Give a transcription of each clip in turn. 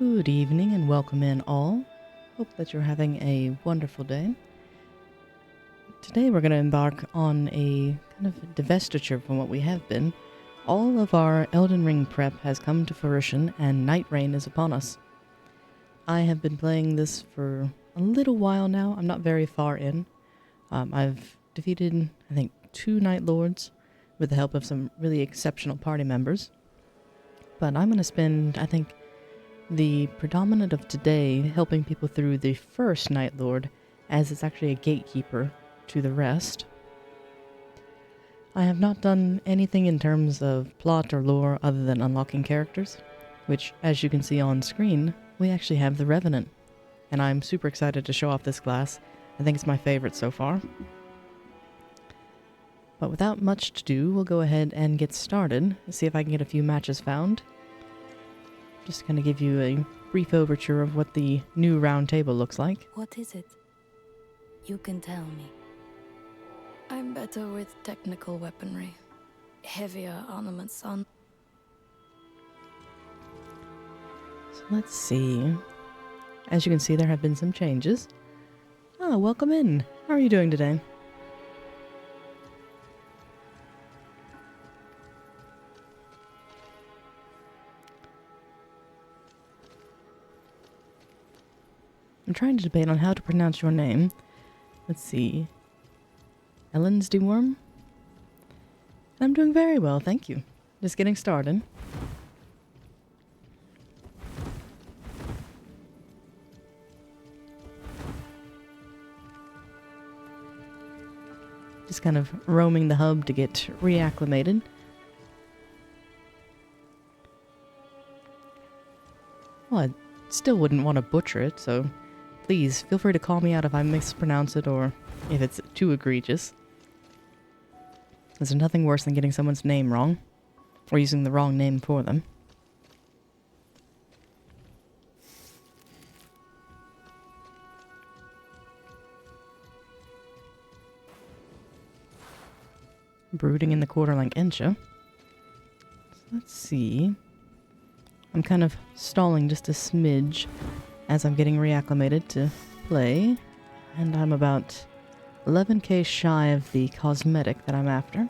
Good evening and welcome in all. Hope that you're having a wonderful day. Today we're going to embark on a kind of divestiture from what we have been. All of our Elden Ring prep has come to fruition and Nightreign is upon us. I have been playing this for a little while now. I'm not very far in. I've defeated, I think, 2 Night Lords with the help of some really exceptional party members. But I'm going to spend, I think, the predominant of today helping people through the first Night Lord, as it's actually a gatekeeper to the rest. I have not done anything in terms of plot or lore other than unlocking characters, which, as you can see on screen, we actually have the Revenant, and I'm super excited to show off this class. I think it's my favorite so far. But without much to do, we'll go ahead and get started, see if I can get a few matches found. Just going to give you a brief overture of what the new round table looks like. What is it? You can tell me. I'm better with technical weaponry. Heavier ornaments on. So let's see. As you can see, there have been some changes. Ah, welcome in. How are you doing today? I'm trying to debate on how to pronounce your name. Let's see. Ellen's Deworm? I'm doing very well, thank you. Just getting started. Just kind of roaming the hub to get reacclimated. Well, I still wouldn't want to butcher it, so please feel free to call me out if I mispronounce it or if it's too egregious. There's nothing worse than getting someone's name wrong, or using the wrong name for them. Brooding in the Quarterlink Ensha. So let's see. I'm kind of stalling just a smidge as I'm getting reacclimated to play, and I'm about 11k shy of the cosmetic that I'm after.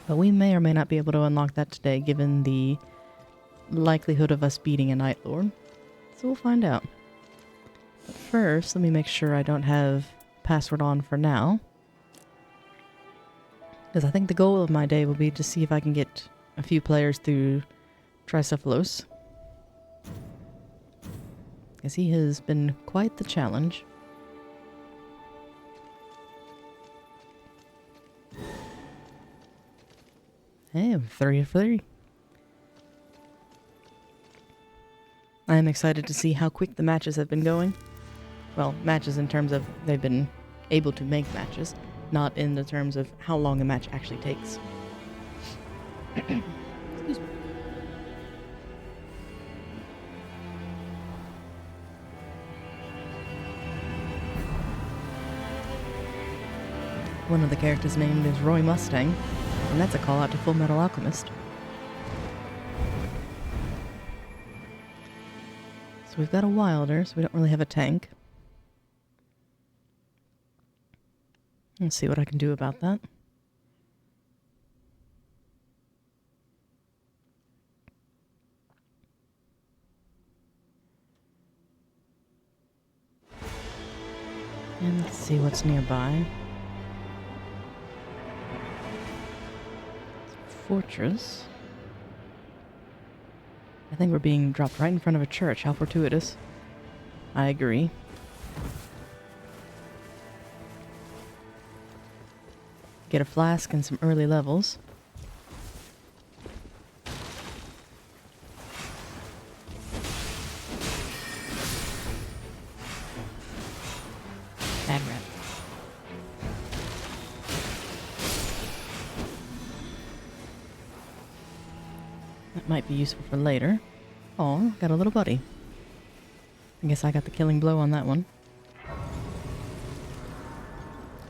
But we may or may not be able to unlock that today given the likelihood of us beating a Night Lord. So we'll find out. But first, let me make sure I don't have password on for now. Because I think the goal of my day will be to see if I can get a few players through Tricephalos. Because he has been quite the challenge. Hey, I'm 3 of 3. I am excited to see how quick the matches have been going. Well, matches in terms of they've been able to make matches, not in the terms of how long a match actually takes. Excuse me. One of the characters named is Roy Mustang, and that's a call out to Full Metal Alchemist. So we've got a Wilder, so we don't really have a tank. Let's see what I can do about that. And let's see what's nearby. Fortress. I think we're being dropped right in front of a church. How fortuitous. I agree. Get a flask and some early levels. Bad rat. That might be useful for later. Oh, got a little buddy. I guess I got the killing blow on that one.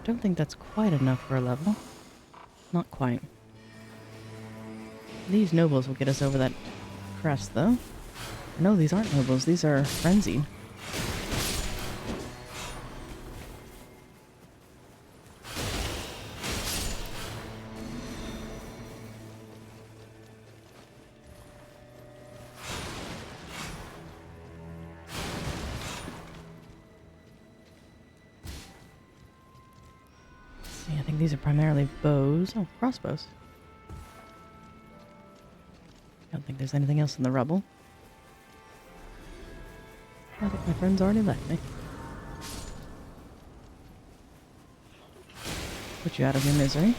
Don't think that's quite enough for a level. Not quite. These nobles will get us over that crest, though. No, these aren't nobles. These are frenzied. See, I think these are primarily bows. Oh, crossbows. I don't think there's anything else in the rubble. I think my friend's already left me. Put you out of your misery.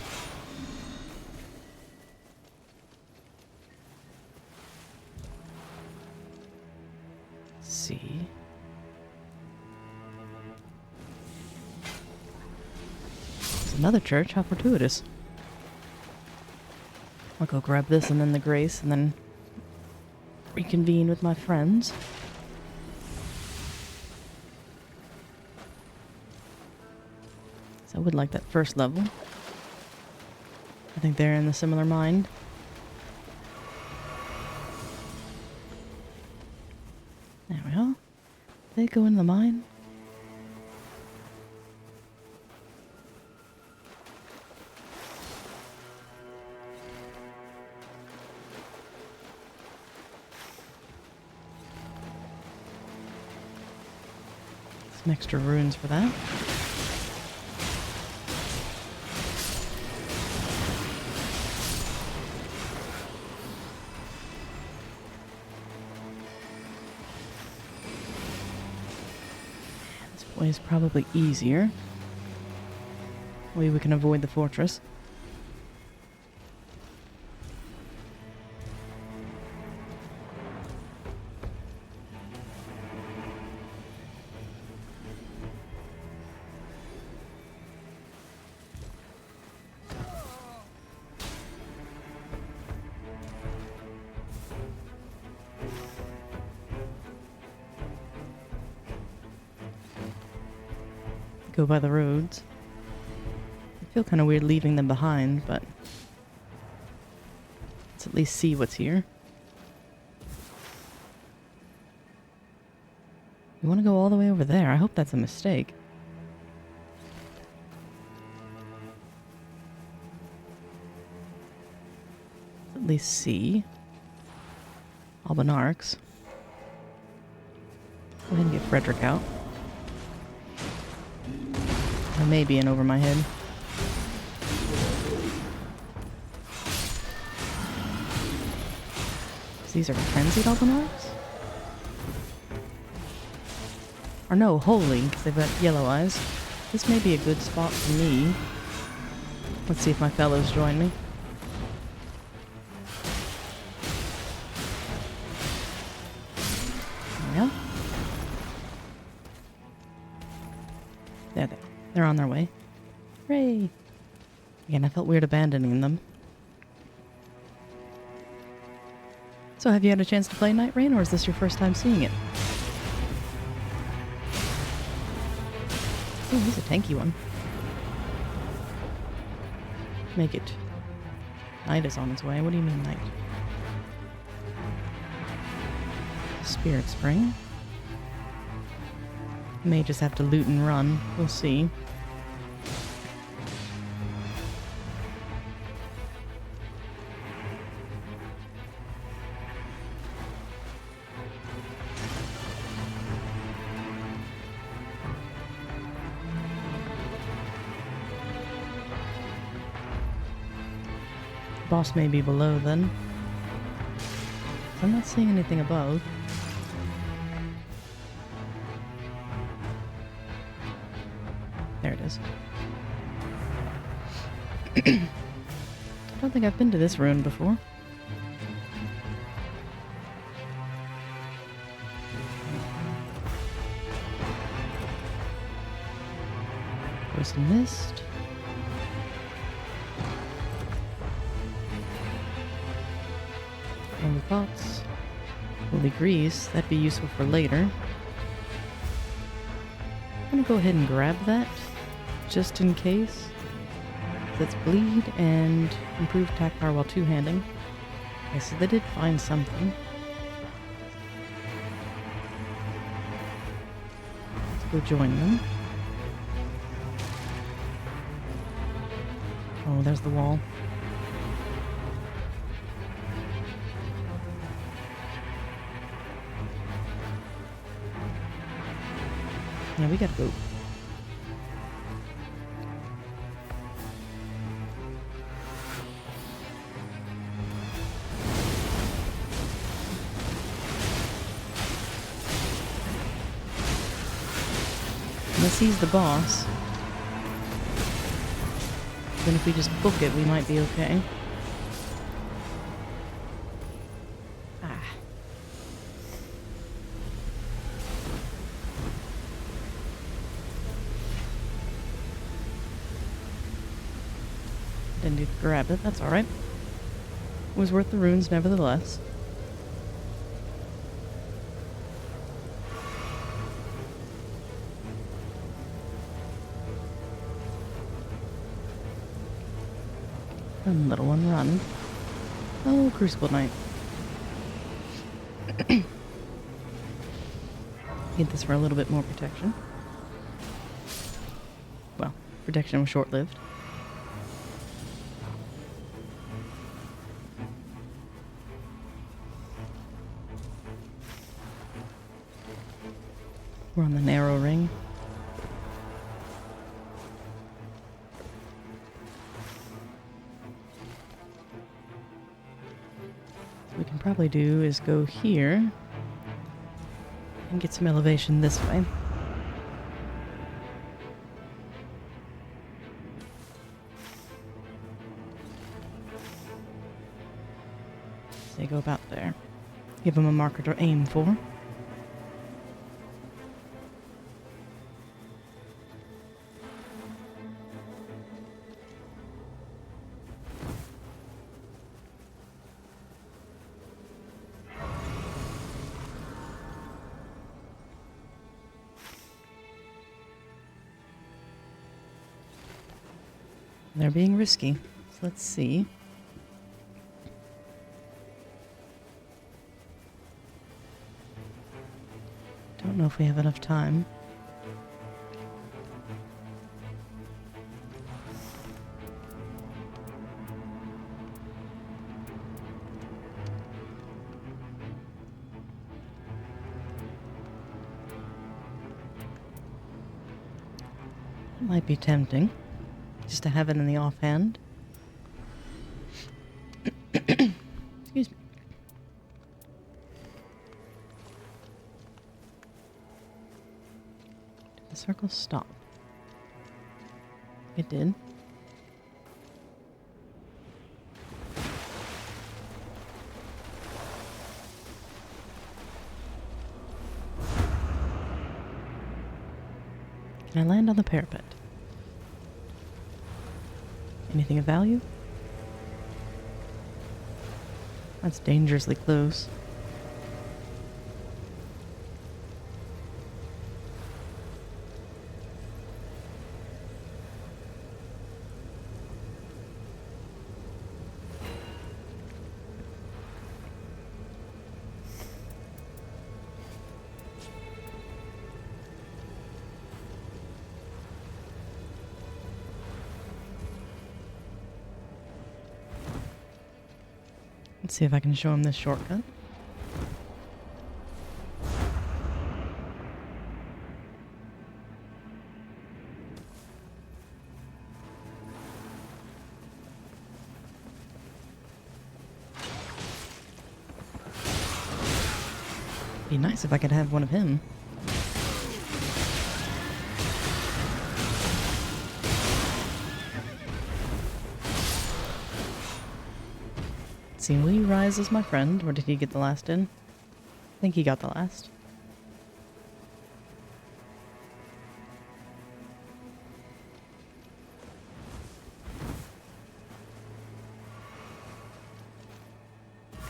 Let's see. There's another church. How fortuitous. I'll go grab this and then the grace and then reconvene with my friends. I would like that first level. I think they're in the similar mind. There we are. They go in the mine. Some extra runes for that. Way is probably easier. Way we can avoid the fortress. Go by the roads. I feel kind of weird leaving them behind, but let's at least see what's here. You want to go all the way over there? I hope that's a mistake. Let's at least see. Albanarks. Go ahead and get Frederick out. I may be in over my head. These are frenzied Albanarks? Or no, holy, because they've got yellow eyes. This may be a good spot for me. Let's see if my fellows join me. Yeah. There they are. They're on their way. Hooray! Again, I felt weird abandoning them. So have you had a chance to play Nightreign, or is this your first time seeing it? Oh, he's a tanky one. Make it. Night is on its way. What do you mean, night? Spirit Spring. May just have to loot and run. We'll see. Boss may be below then. I'm not seeing anything above. There it is. I don't think I've been to this ruin before. Poison Mist. Holy Pots. Holy Grease. That'd be useful for later. I'm gonna go ahead and grab that, just in case. That's Bleed and Improved Attack Power while two-handing. Okay, so they did find something. go join them. Oh, there's the wall. Yeah, we gotta go. Unless he's the boss. Then if we just book it, we might be okay. Ah. Didn't need to grab it, that's alright. Was worth the runes nevertheless. Run, little one, run. Oh, Crucible Knight. Need this for a little bit more protection. Well, protection was short-lived. We're on the narrow ring. What we can probably do is go here and get some elevation this way. So you go about there. Give them a marker to aim for. They're being risky. So let's see. Don't know if we have enough time. It might be tempting. Just to have it in the offhand. Excuse me. Did the circle stop? It did. Can I land on the parapet? Anything of value? That's dangerously close. Let's see if I can show him this shortcut. Be nice if I could have one of him. See, will you rise as my friend, or did he get the last in? I think he got the last.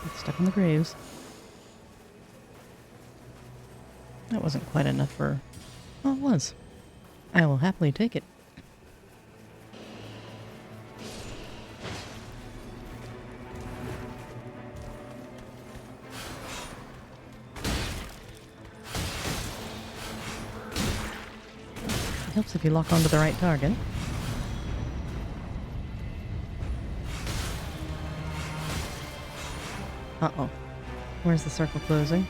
Get stuck on the graves. That wasn't quite enough for... Oh, it was. I will happily take it. Helps if you lock onto the right target. Uh-oh. Where's the circle closing?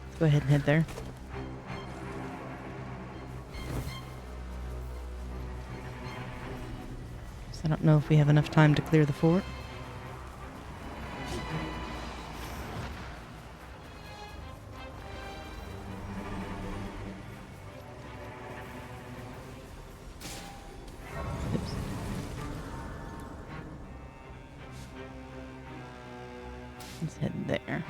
Let's go ahead and head there. I don't know if we have enough time to clear the fort. Oops. Let's head there.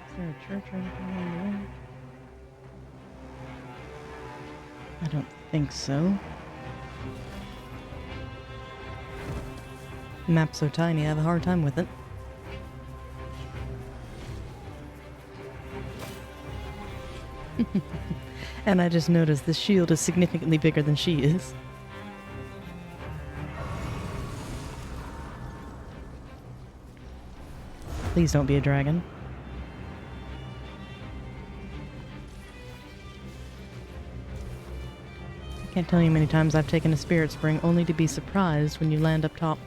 Is there a church or anything on the way? I don't think so. The map's so tiny, I have a hard time with it. And I just noticed this shield is significantly bigger than she is. Please don't be a dragon. I can't tell you how many times I've taken a spirit spring only to be surprised when you land up top.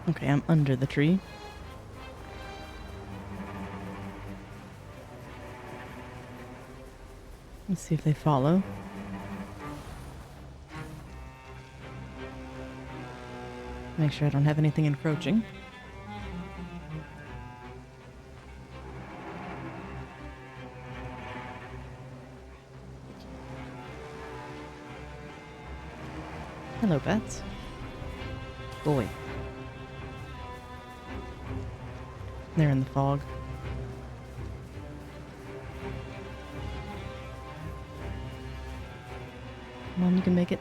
Okay, I'm under the tree. Let's see if they follow. Make sure I don't have anything encroaching. Hello, bats. Boy. They're in the fog. Come on, you can make it.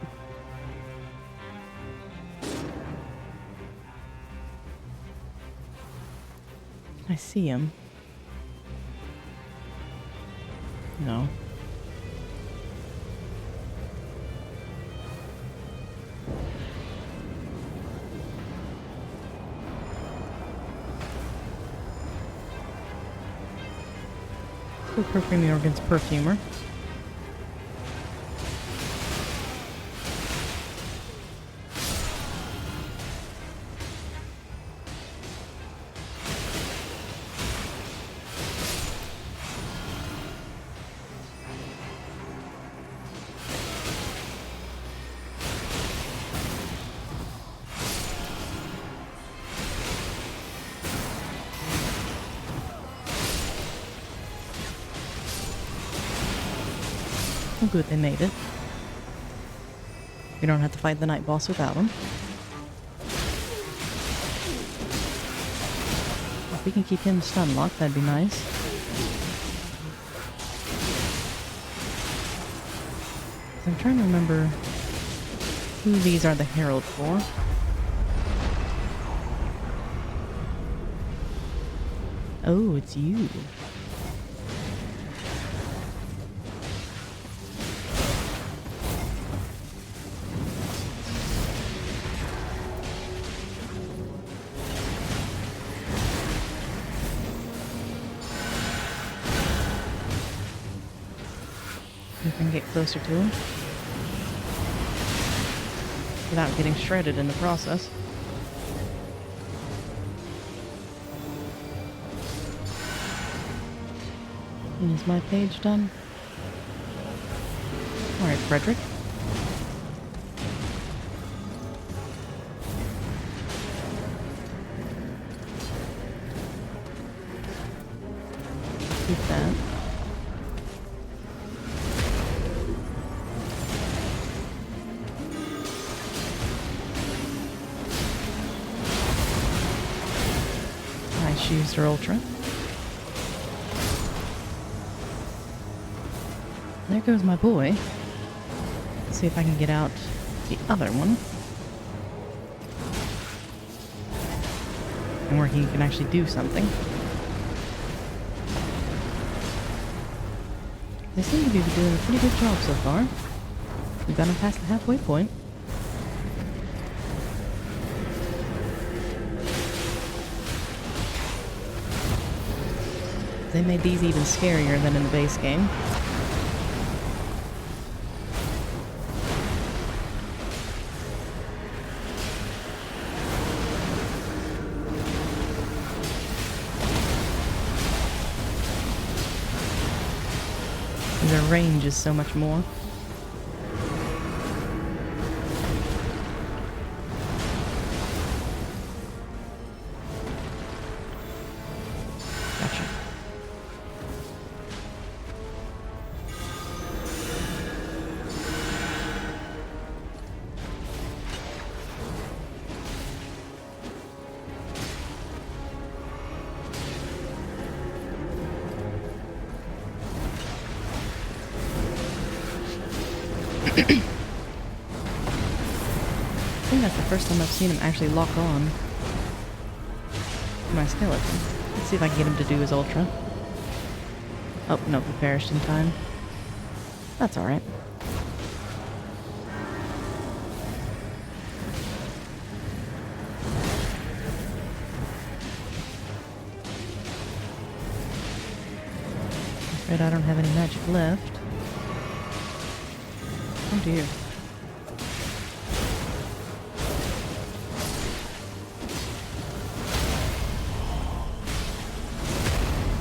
I see him. No. Perfume Organ's perfumer. Oh, good, they made it. We don't have to fight the night boss without them. If we can keep him stun locked, that'd be nice. I'm trying to remember who these are the herald for. Oh, it's you. We can get closer to him without getting shredded in the process. And is my page done? Alright, Frederick. Keep that. she used her ultra. There goes my boy. Let's see if I can get out the other one. And where he can actually do something. They seem to be doing a pretty good job so far. We've gotten past the halfway point. They made these even scarier than in the base game. Their range is so much more. Gotcha. I think that's the first time I've seen him actually lock on to my skeleton. Let's see if I can get him to do his ultra. Oh, no, he perished in time. That's alright. Afraid I don't have any magic left. Oh dear.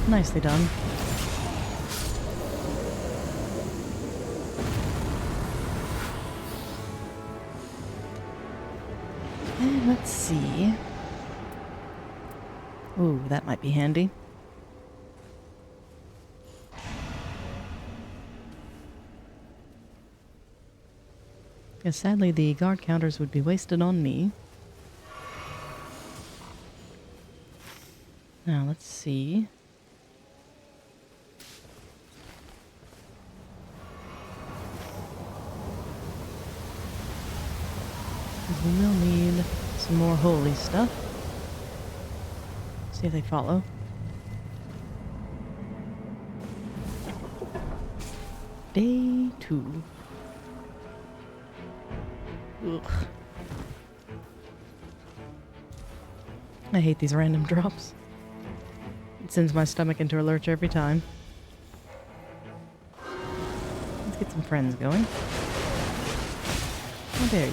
Nicely done. And let's see. Ooh, that might be handy. Because sadly the guard counters would be wasted on me. Now let's see. We will need some more holy stuff. See if they follow. Day 2. Ugh. I hate these random drops. It sends my stomach into a lurch every time. Let's get some friends going. How dare you?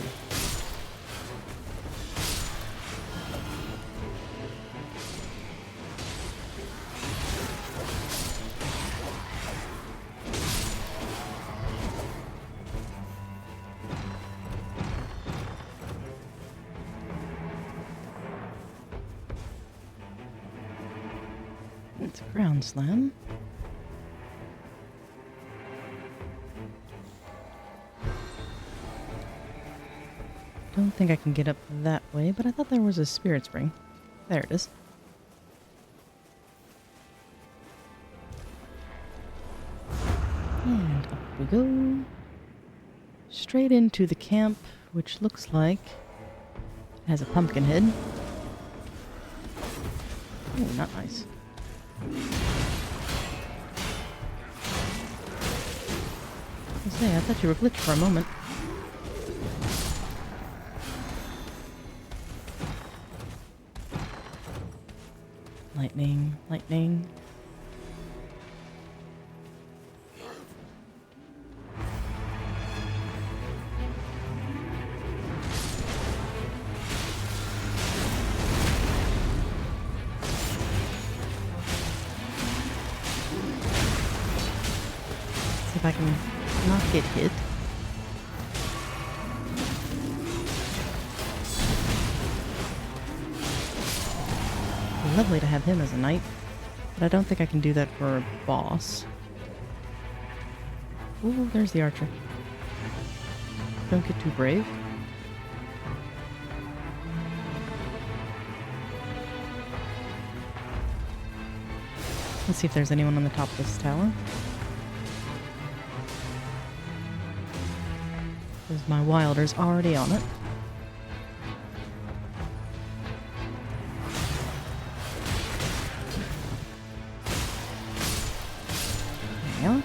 It's a ground slam. Don't think I can get up that way, but I thought there was a spirit spring. There it is. And up we go. Straight into the camp, which looks like it has a pumpkin head. Oh, not nice. I thought you were glitched for a moment. Lightning, lightning. See if I can not get hit. Lovely to have him as a knight, but I don't think I can do that for a boss. Ooh, there's the archer. Don't get too brave. Let's see if there's anyone on the top of this tower. Because my wilder's already on it. Yeah.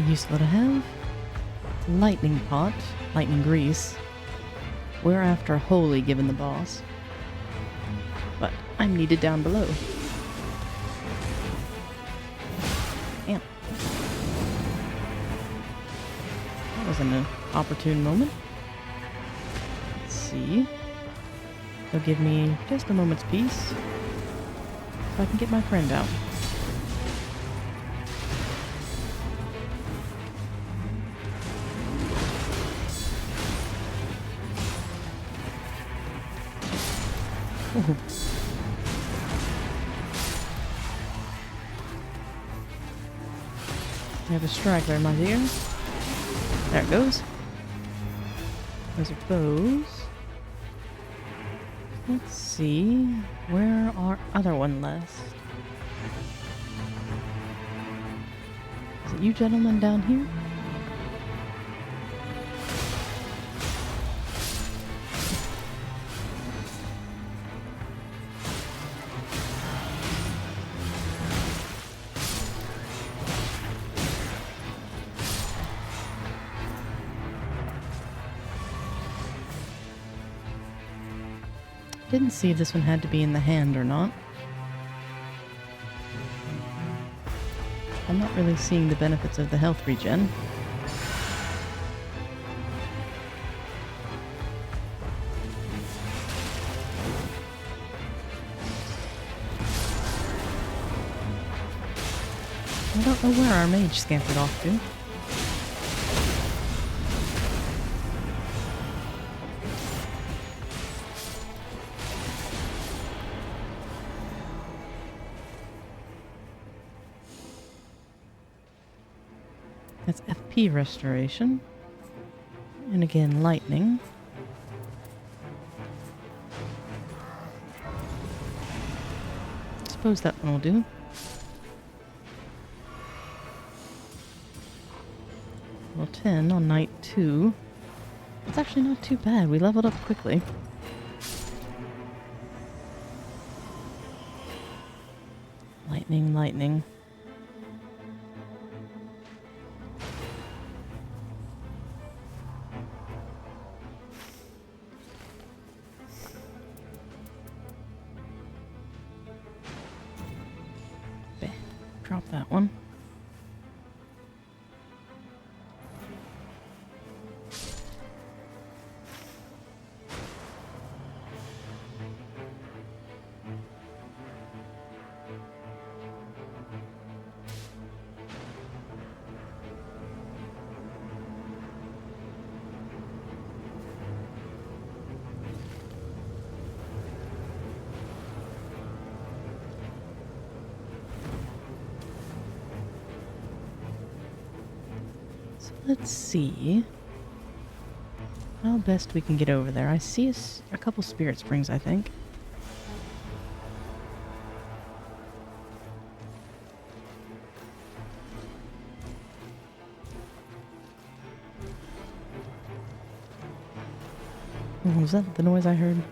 Useful to have. Lightning pot, lightning grease. We're after holy given the boss. But I'm needed down below. Damn. That was an opportune moment. Let's see. They'll give me just a moment's peace so I can get my friend out. Ooh. I have a straggler, my dear. There it goes. Those are bows. Let's see. Where are other one left? Is it you gentlemen down here? Didn't see if this one had to be in the hand or not. I'm not really seeing the benefits of the health regen. I don't know where our mage scampered off to. That's FP restoration. And again, lightning. Suppose that one will do. Level 10 on night 2. It's actually not too bad. We leveled up quickly. Lightning, lightning. Drop that one. Let's see how best we can get over there. I see a couple spirit springs, I think. Oh, was that the noise I heard?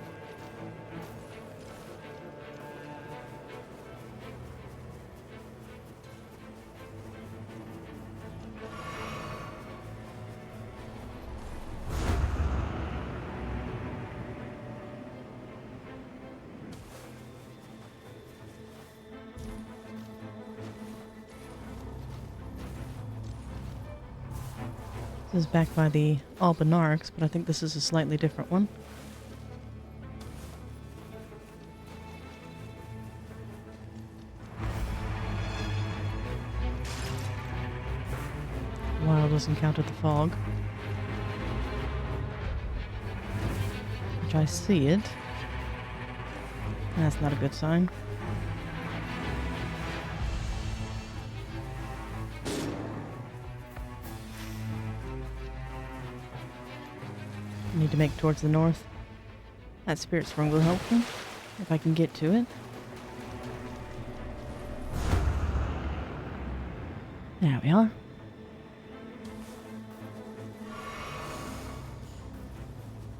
This is back by the Albinarchs, but I think this is a slightly different one. Wild was encountered the fog. Which I see it. That's not a good sign. need to make towards the north. That spirit spring will help me if I can get to it. There we are.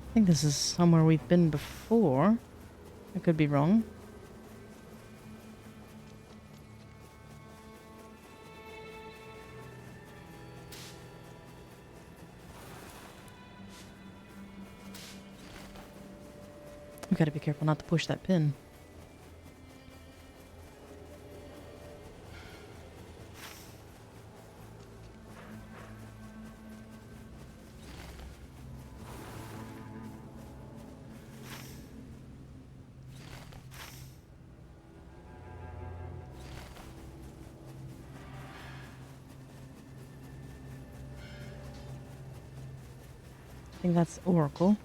I think this is somewhere we've been before. I could be wrong. We gotta be careful not to push that pin. I think that's Oracle.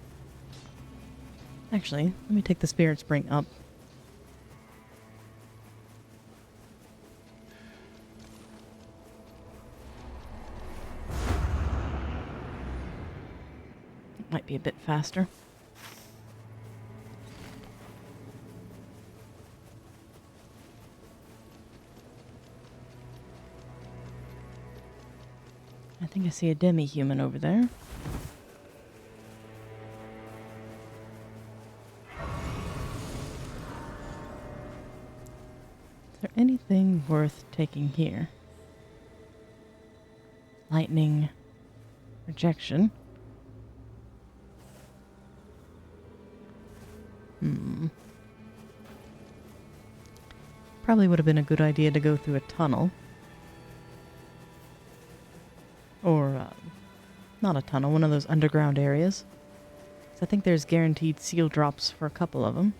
Actually, let me take the spirit spring up. It might be a bit faster. I think I see a demi-human over there. Is there anything worth taking here? Lightning. Rejection. Probably would have been a good idea to go through a tunnel. Or, not a tunnel, one of those underground areas. 'Cause I think there's guaranteed seal drops for a couple of them.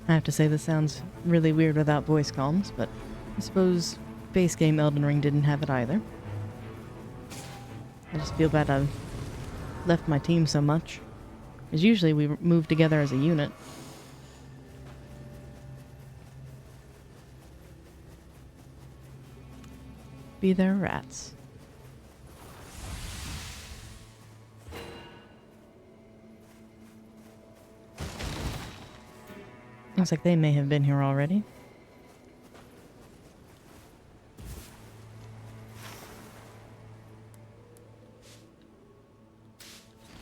I have to say this sounds really weird without voice comms, but I suppose base game Elden Ring didn't have it either. I just feel bad I've left my team so much. Because usually we move together as a unit. Be there rats. Looks like they may have been here already.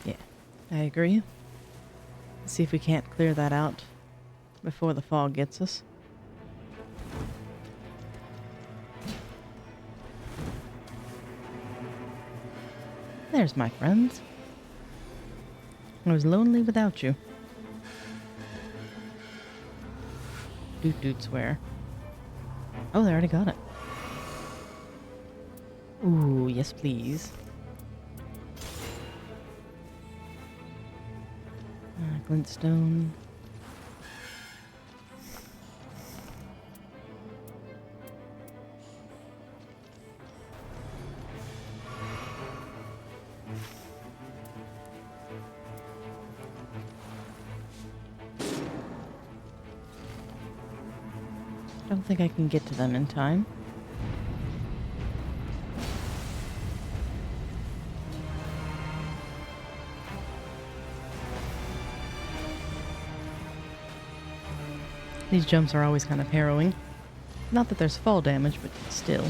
Yeah, I agree. Let's see if we can't clear that out before the fog gets us. There's my friends. I was lonely without you. Doot swear. Oh, they already got it. Ooh, yes please. Glintstone. Don't think I can get to them in time. These jumps are always kind of harrowing. Not that there's fall damage, but still.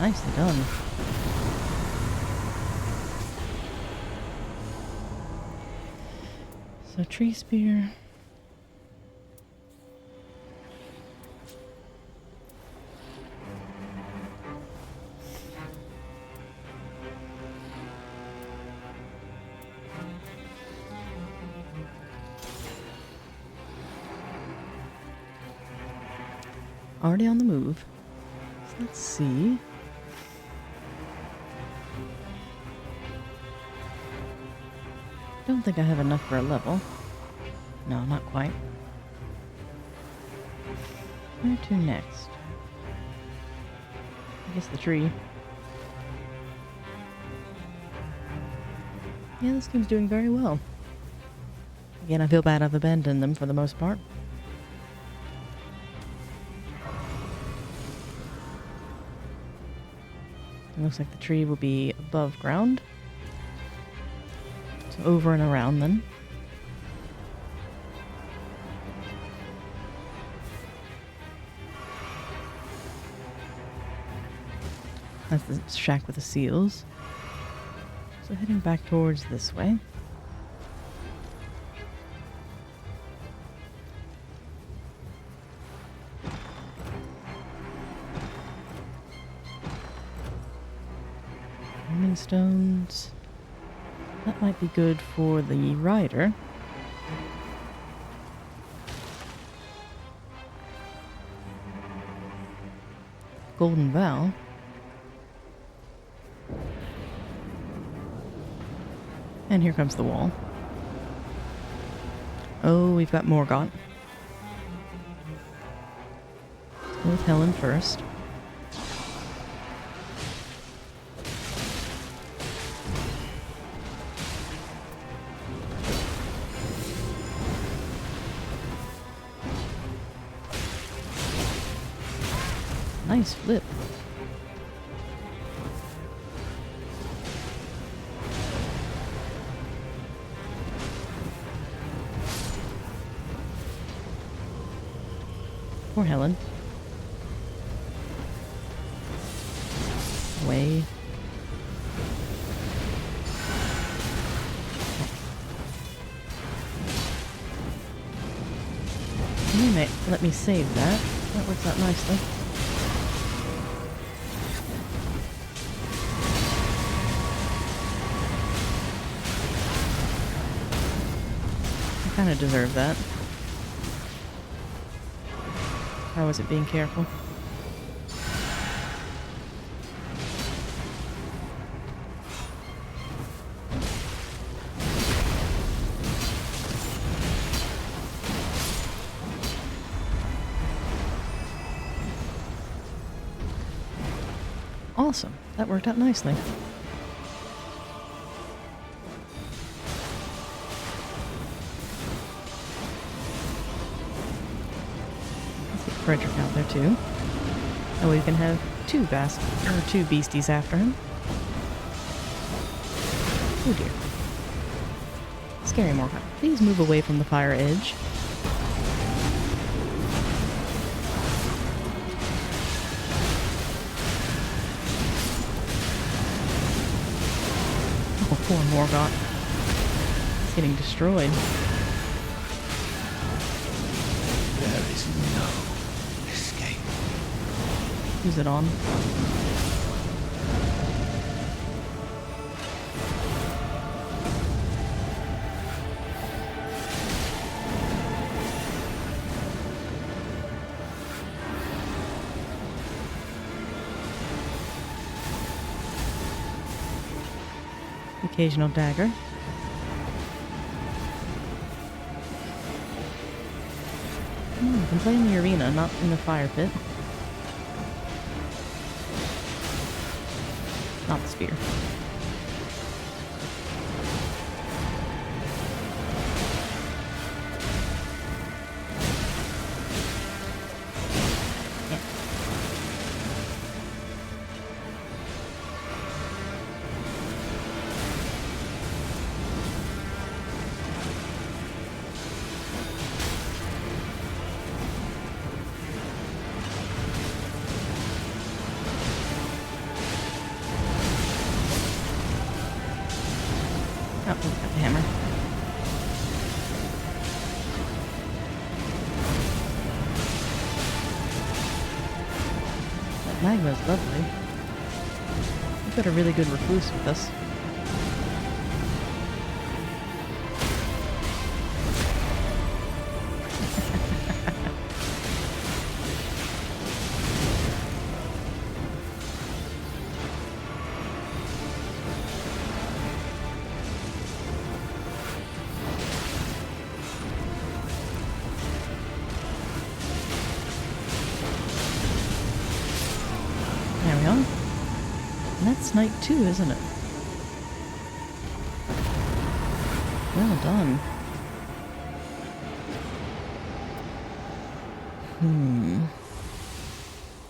Nicely done. So tree spear. Already on the move. So let's see. Don't think I have enough for a level. No, not quite. Where to next? I guess the tree. Yeah, this game's doing very well. Again, I feel bad I've abandoned them for the most part. It looks like the tree will be above ground. So over and around then. That's the shack with the seals. So heading back towards this way. Homing stones. That might be good for the rider. Golden Vow. And here comes the wall. Oh, we've got Morgott. Let's go with Helen first. Nice flip. Poor Helen. Away. You may let me save that. That works out nicely. I kind of deserve that. How was it being careful? Awesome. That worked out nicely. Frederick out there too. Oh, we can have two beasties after him. Oh dear. Scary Morgott. Please move away from the fire edge. Oh, poor Morgott. He's getting destroyed. There is no escape. Who's it on? Occasional dagger. You can play in the arena, not in the fire pit. Not the spear. Yeah. Oh, we've got the hammer. That magma's lovely. We've got a really good recluse with us. There we are. And that's night 2, isn't it? Well done.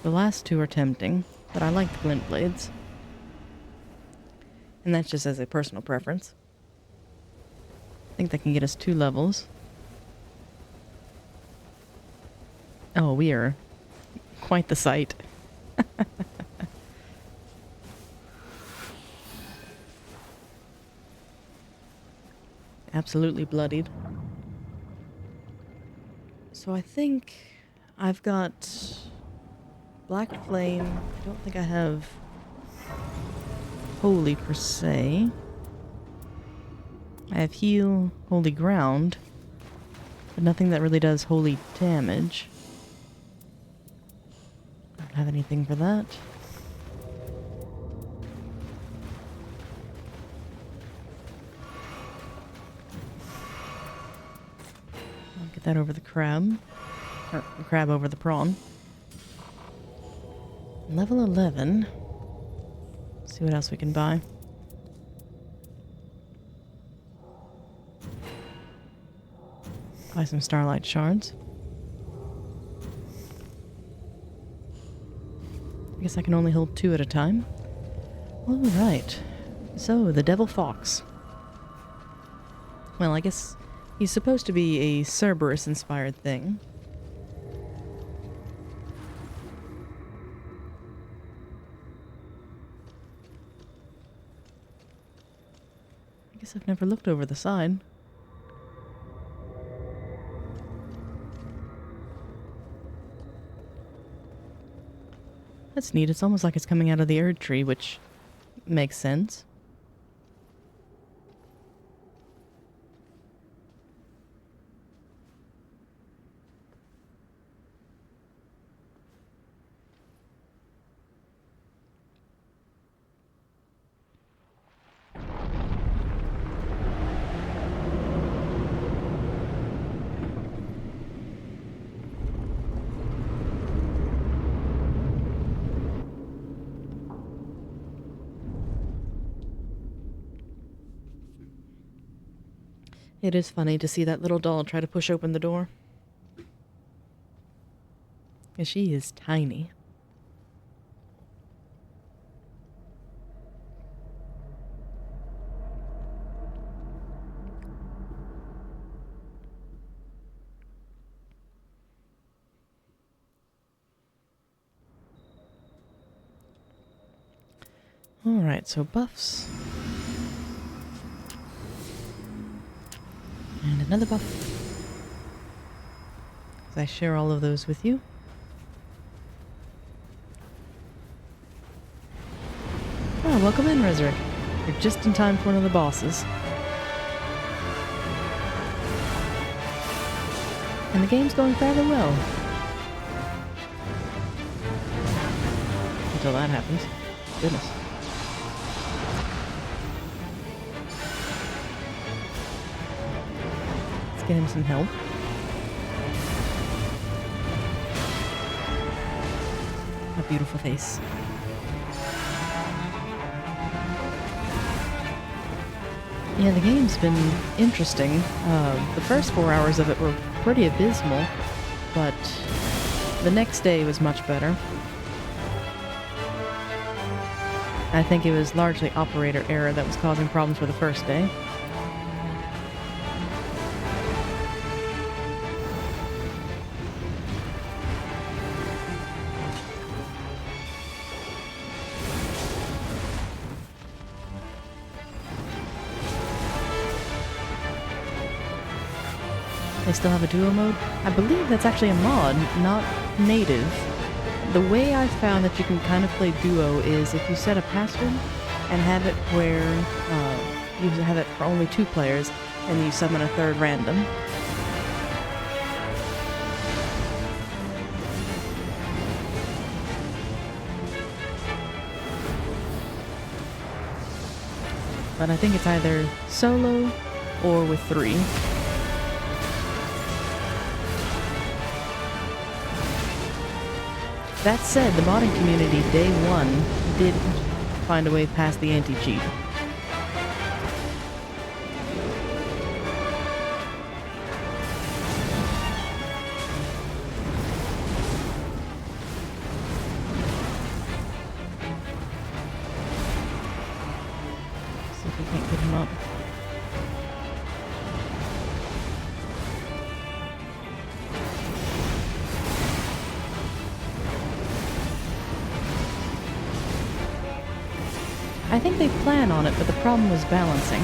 The last two are tempting, but I like the glint blades. And that's just as a personal preference. I think that can get us 2 levels. Oh, we are quite the sight. Absolutely bloodied. So I think I've got Black Flame. I don't think I have Holy per se. I have Heal, Holy Ground, but nothing that really does holy damage. I don't have anything for that. I'll get that over the crab. Or the crab over the prawn. Level 11. Let's see what else we can buy. Buy some starlight shards. I guess I can only hold 2 at a time. Alright. So, the Devil Fox. Well, I guess he's supposed to be a Cerberus-inspired thing. I guess I've never looked over the side. That's neat. It's almost like it's coming out of the Erd tree, which makes sense. It is funny to see that little doll try to push open the door. And she is tiny. Alright, so buffs. And another buff. As I share all of those with you. Oh, welcome in, Resurrect. You're just in time for one of the bosses. And the game's going fairly well. Until that happens. Goodness. Get him some help. A beautiful face. Yeah, the game's been interesting. The first 4 hours of it were pretty abysmal, but the next day was much better. I think it was largely operator error that was causing problems for the first day. They still have a duo mode? I believe that's actually a mod, not native. The way I found that you can kind of play duo is if you set a password and have it where you have it for only 2 players and you summon a third random. But I think it's either solo or with 3. That said, the modding community, day 1, did find a way past the anti-cheat. I think they plan on it, but the problem was balancing.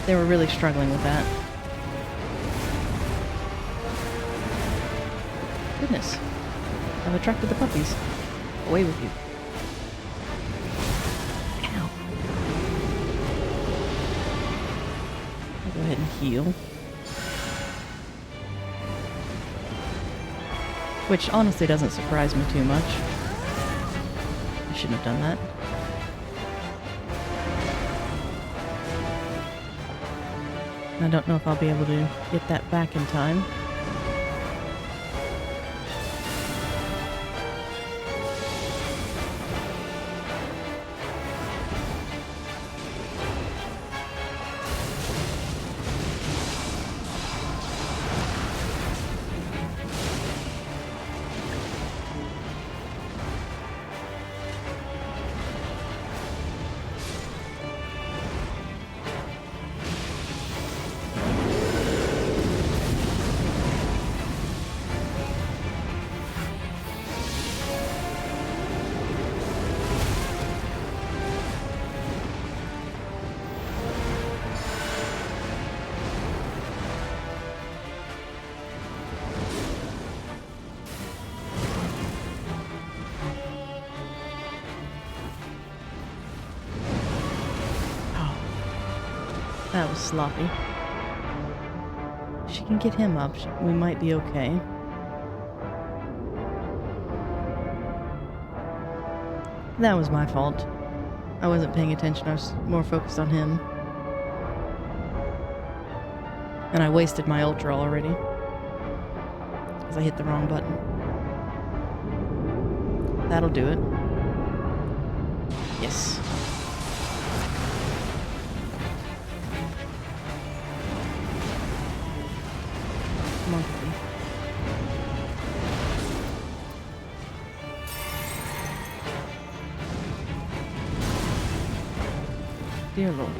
They were really struggling with that. Goodness. I've attracted the puppies. Away with you. Ow. I'll go ahead and heal. Which honestly doesn't surprise me too much. I shouldn't have done that. I don't know if I'll be able to get that back in time. That was sloppy. If she can get him up, we might be okay. That was my fault. I wasn't paying attention. I was more focused on him. And I wasted my ultra already. Because I hit the wrong button. That'll do it. Yes. Come on, puppy. Dear Lord.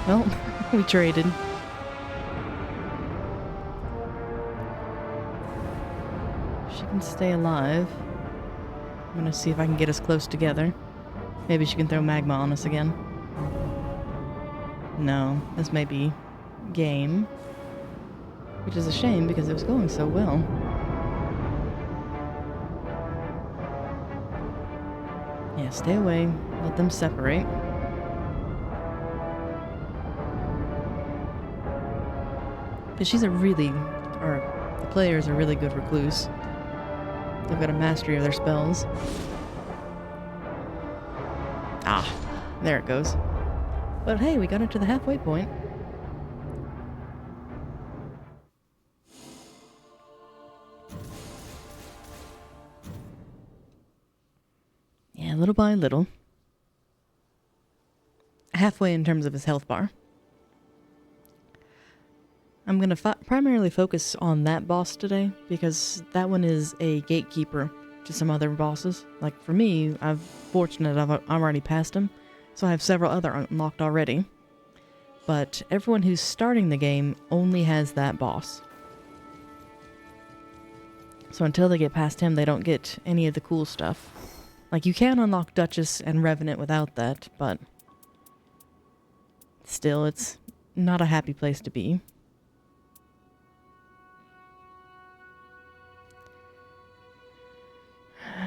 Well, we traded. She can stay alive. I'm gonna see if I can get us close together. Maybe she can throw magma on us again. No, this may be game. Which is a shame because it was going so well. Yeah, stay away. Let them separate. But she's a really, or the player's a really good recluse. They've got a mastery of their spells. Ah, there it goes. But hey, we got it to the halfway point. Yeah, little by little. Halfway in terms of his health bar. I'm going to primarily focus on that boss today, because that one is a gatekeeper to some other bosses. Like, for me, I'm fortunate I've already passed him, so I have several other unlocked already. But everyone who's starting the game only has that boss. So until they get past him, they don't get any of the cool stuff. Like, you can unlock Duchess and Revenant without that, but still, it's not a happy place to be.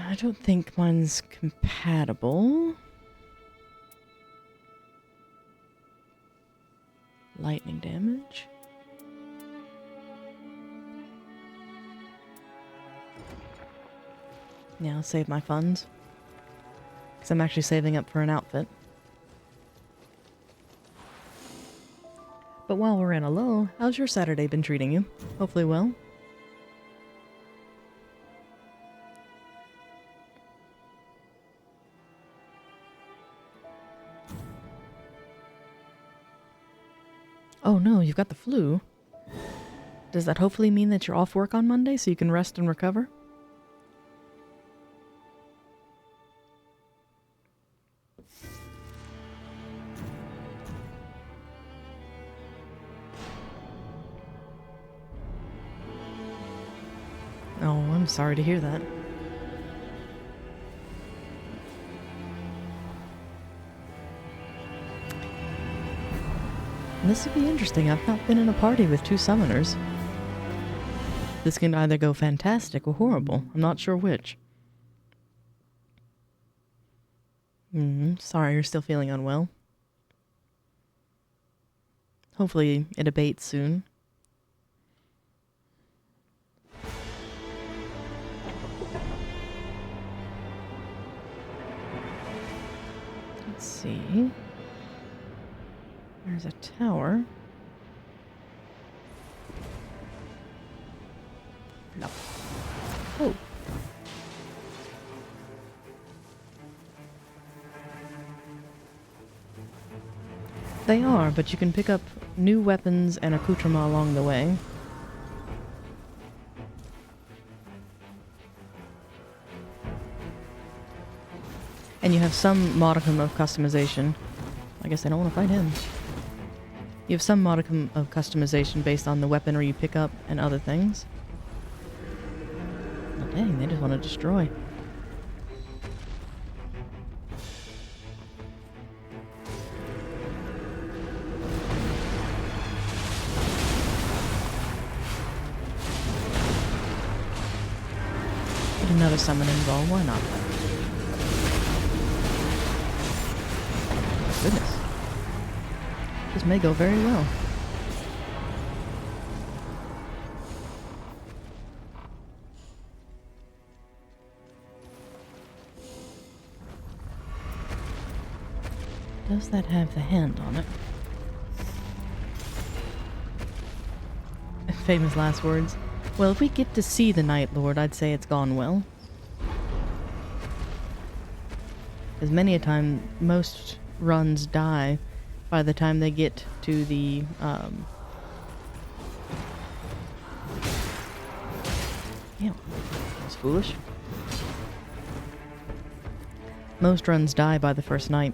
I don't think mine's compatible. Lightning damage. Yeah, I'll save my funds. Because I'm actually saving up for an outfit. But while we're in a lull, how's your Saturday been treating you? Hopefully well. Oh no, you've got the flu. Does that hopefully mean that you're off work on Monday so you can rest and recover? Oh, I'm sorry to hear that. This would be interesting. I've not been in a party with two summoners. This can either go fantastic or horrible. I'm not sure which. Sorry, you're still feeling unwell. Hopefully it abates soon. Let's see. There's a tower. No. Oh. They are, but you can pick up new weapons and accoutrements along the way. And you have some modicum of customization. I guess I don't want to fight him. You have some modicum of customization based on the weaponry you pick up and other things. Oh, dang, they just want to destroy. Get another summon involved, why not? Goodness. This may go very well. Does that have the hand on it? Famous last words. Well, if we get to see the Night Lord, I'd say it's gone well. As many a time, most runs die by the time they get to the, yeah, that's foolish. Most runs die by the first night.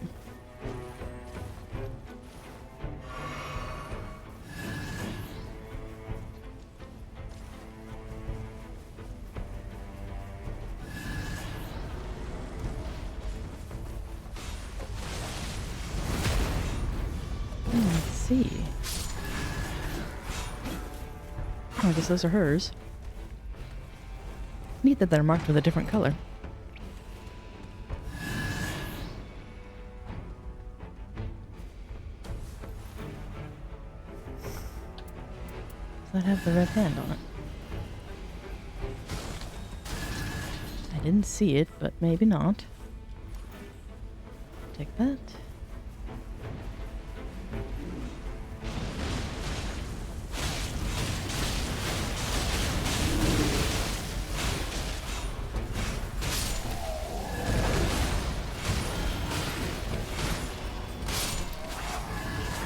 Let's see. Oh, I guess those are hers. Neat that they're marked with a different color. Does that have the red hand on it? I didn't see it, but maybe not. Take that.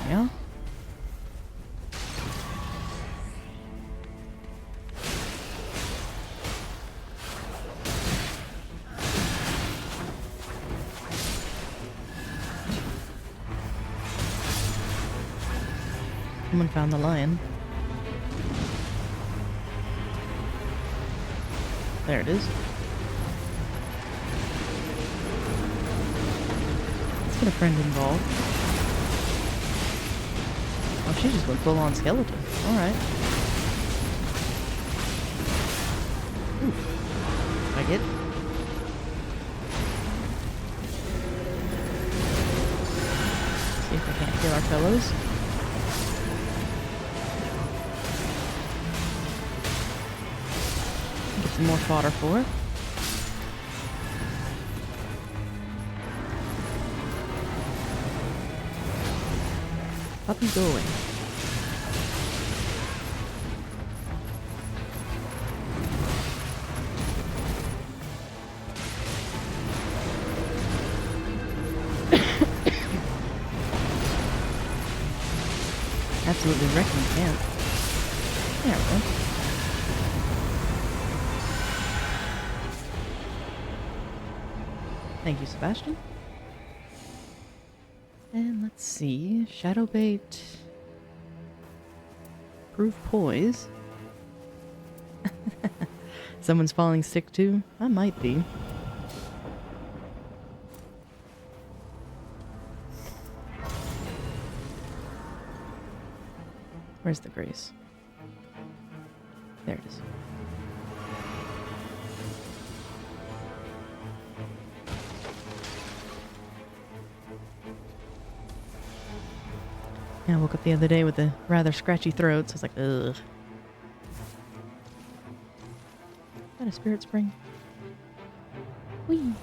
Yeah. Someone found the lion. There it is. Let's get a friend involved. Oh, she just went full-on skeleton. Alright. Ooh. I get it. See if I can't kill our fellows. Get some more fodder for it. Puppy, go away. Absolutely wrecking camp. There we go. Thank you, Sebastian. And let's see. Shadow bait. Proof poise. Someone's falling sick too? I might be. Where's the grace? There it is. Yeah, I woke up the other day with a rather scratchy throat, so I was like, ugh. Is that a spirit spring? Whee!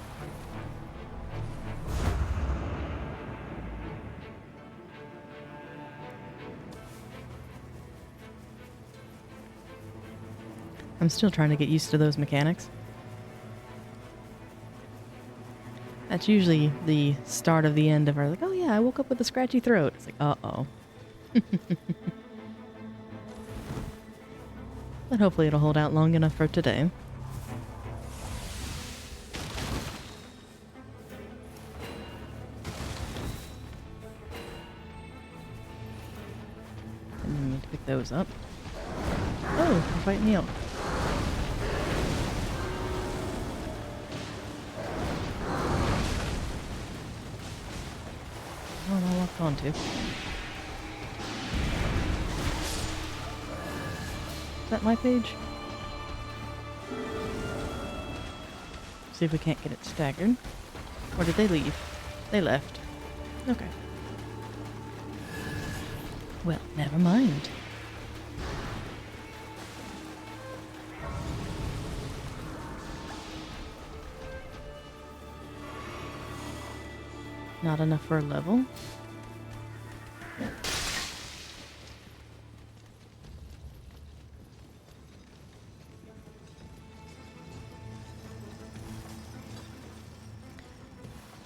I'm still trying to get used to those mechanics. That's usually the start of the end of our, like, oh yeah, I woke up with a scratchy throat. It's like, uh-oh. But hopefully it'll hold out long enough for today. And then we need to pick those up. Oh, they're fighting the elk. One I locked onto. Is that my page? See if we can't get it staggered. Or did they leave? They left. Okay. Well, never mind. Not enough for a level.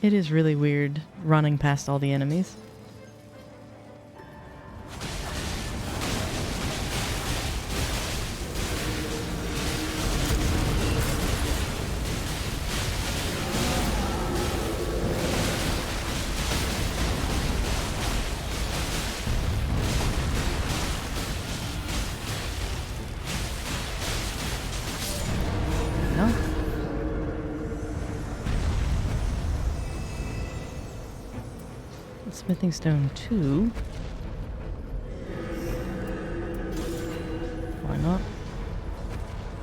It is really weird running past all the enemies. No? Smithing stone 2. Why not?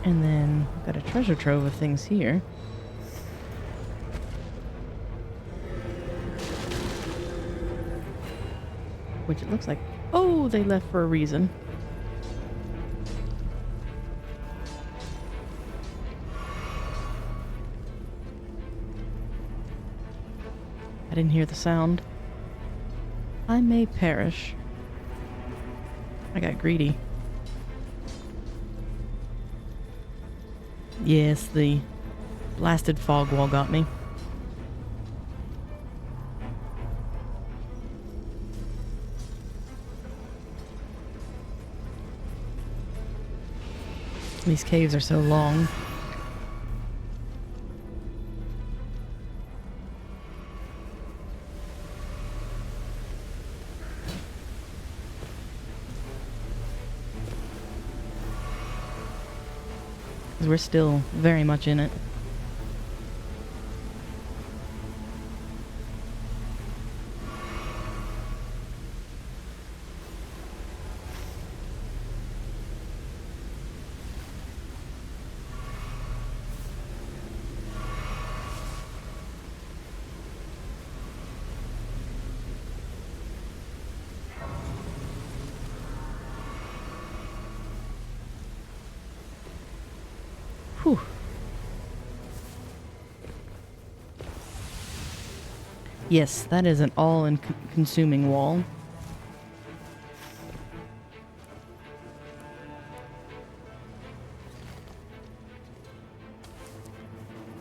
And then we've got a treasure trove of things here. Which it looks like, oh, they left for a reason. I didn't hear the sound. I may perish. I got greedy. Yes, the blasted fog wall got me. These caves are so long. We're still very much in it. Whew. Yes, that is an all-consuming wall.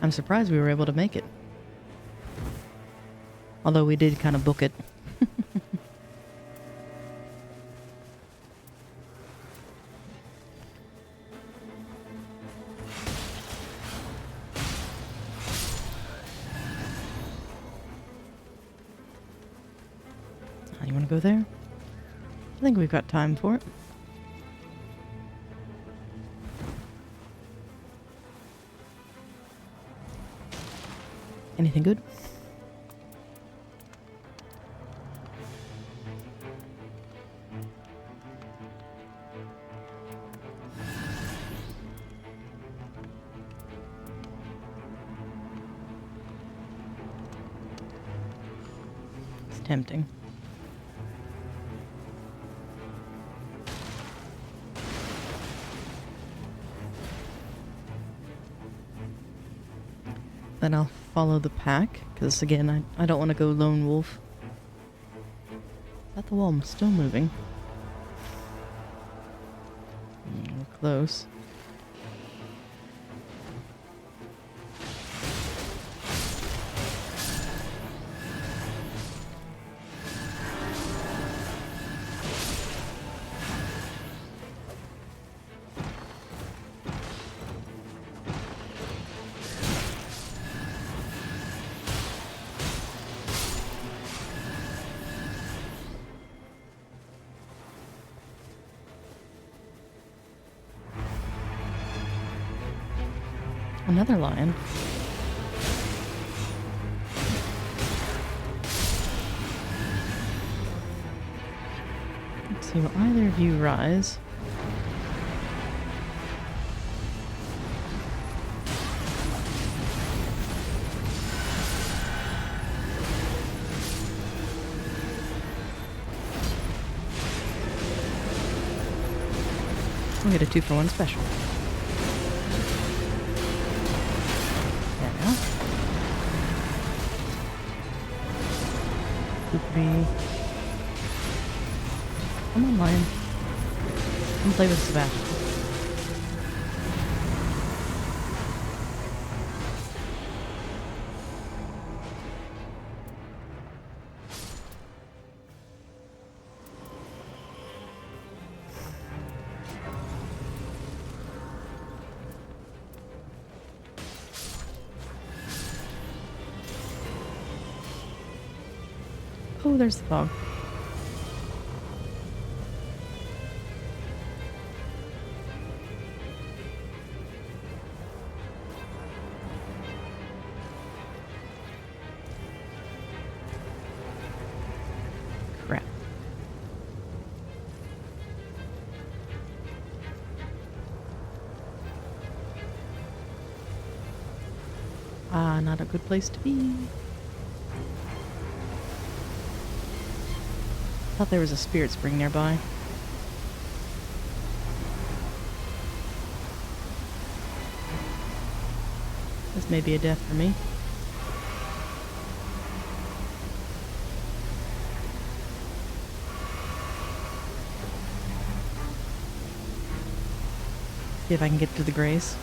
I'm surprised we were able to make it. Although we did kind of book it. You want to go there? I think we've got time for it. Anything good? It's tempting. Then I'll follow the pack, because again, I don't want to go lone wolf. Is that the wall? I'm still moving. We're close. Another lion. Let's see, will either of you rise? We'll get a 2-for-1 special. Come on, lion. Come play with Sebastian. Oh, there's the fog. Crap. Ah, not a good place to be. Thought there was a spirit spring nearby. This may be a death for me. See if I can get to the grace.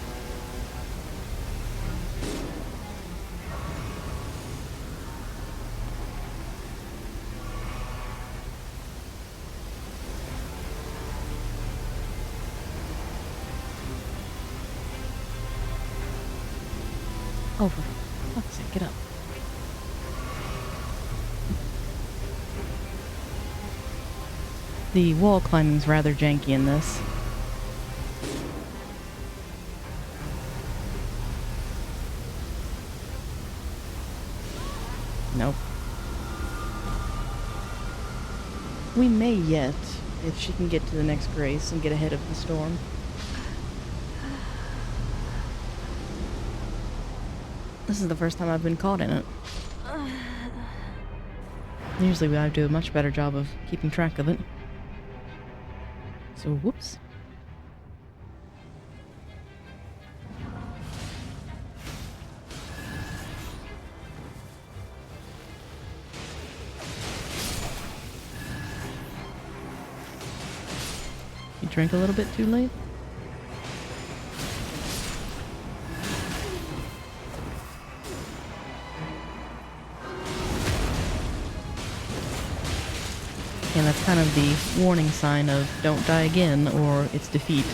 Oh, for fuck's sake, get up. The wall climbing's rather janky in this. Nope. We may yet, if she can get to the next grace and get ahead of the storm. This is the first time I've been caught in it. Usually I do a much better job of keeping track of it. So, whoops. You drink a little bit too late? And that's kind of the warning sign of don't die again or it's defeat.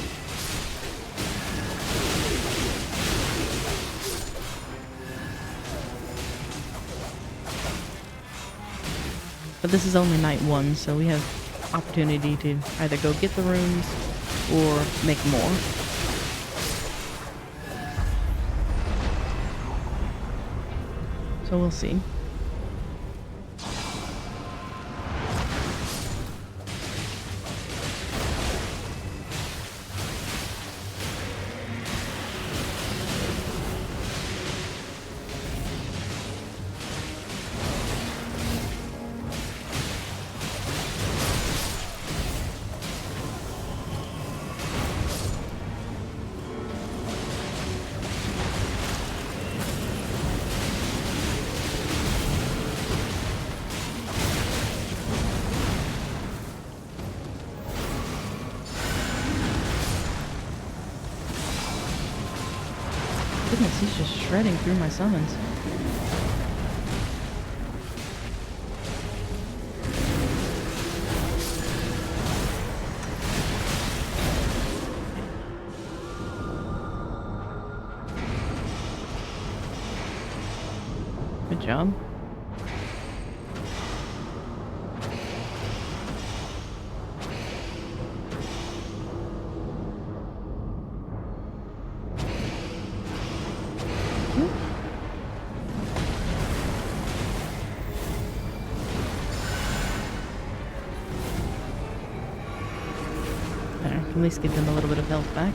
But this is only night 1, so we have opportunity to either go get the runes or make more. So we'll see. Goodness, he's just shredding through my summons. Good job. There, at least give them a little bit of health back.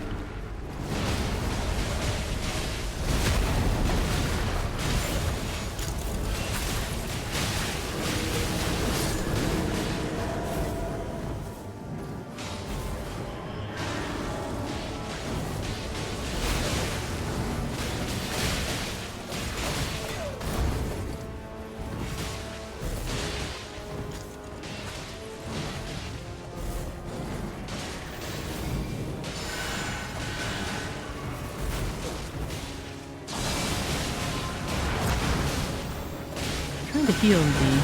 Trying to heal the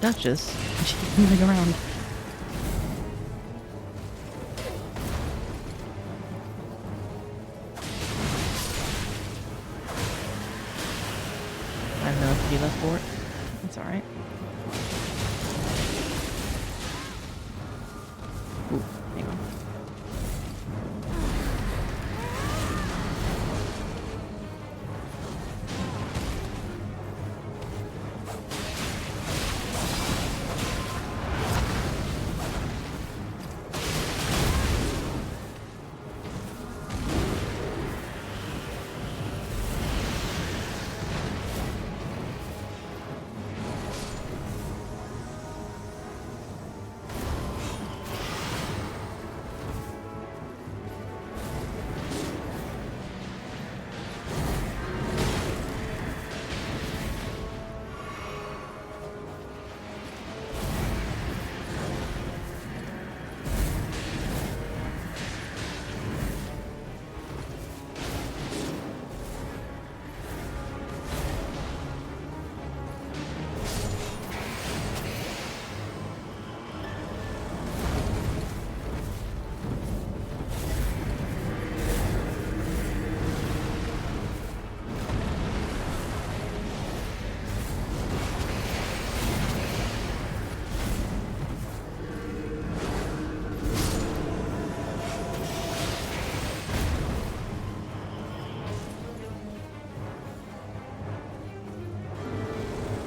Duchess. She's moving around. I have no FP left for it. That's alright. Ooh, hang on.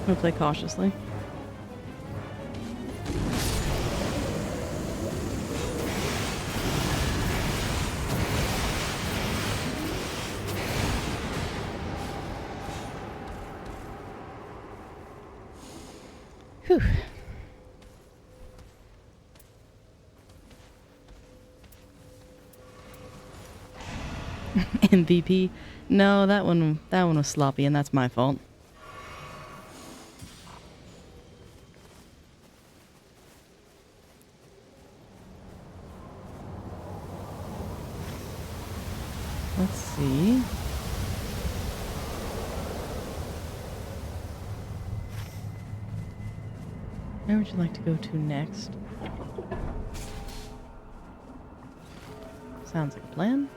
I'm gonna play cautiously. Whew. MVP? No, that one was sloppy, and that's my fault. Let's see. Where would you like to go to next? Sounds like a plan.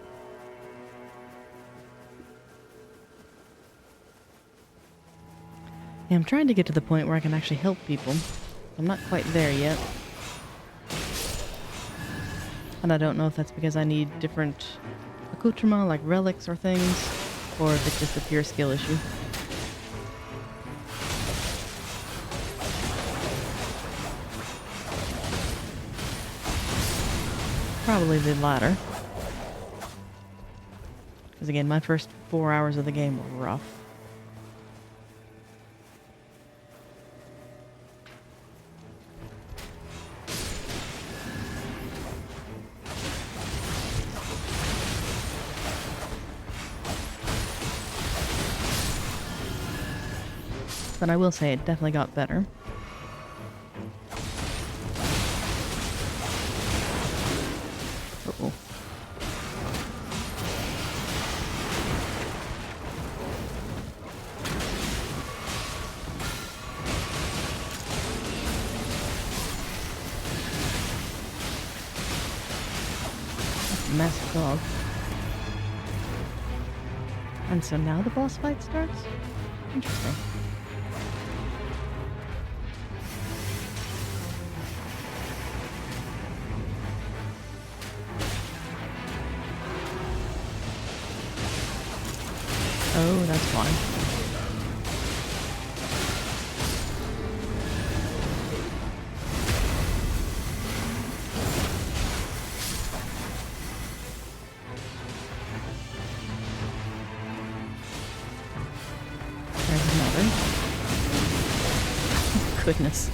Yeah, I'm trying to get to the point where I can actually help people. I'm not quite there yet. And I don't know if that's because I need different accoutrements like relics or things, or if it's just a pure skill issue. Probably the latter. Because again, my first 4 hours of the game were rough. But I will say it definitely got better. Uh-oh. That's a massive dog. And so now the boss fight starts? Interesting. Oh, that's fine. There's another. Goodness.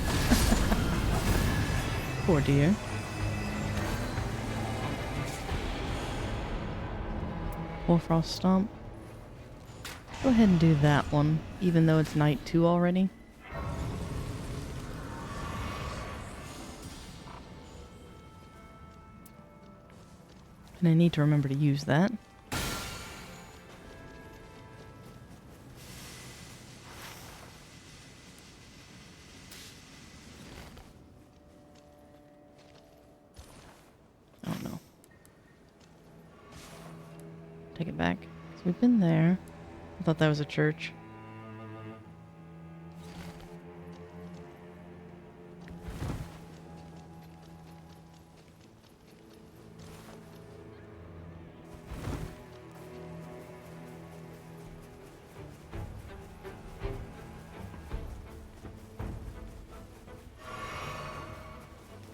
Poor dear. Frost Stomp. Go ahead and do that one, even though it's night 2 already. And I need to remember to use that. Oh no. Take it back. So we've been there. I thought that was a church.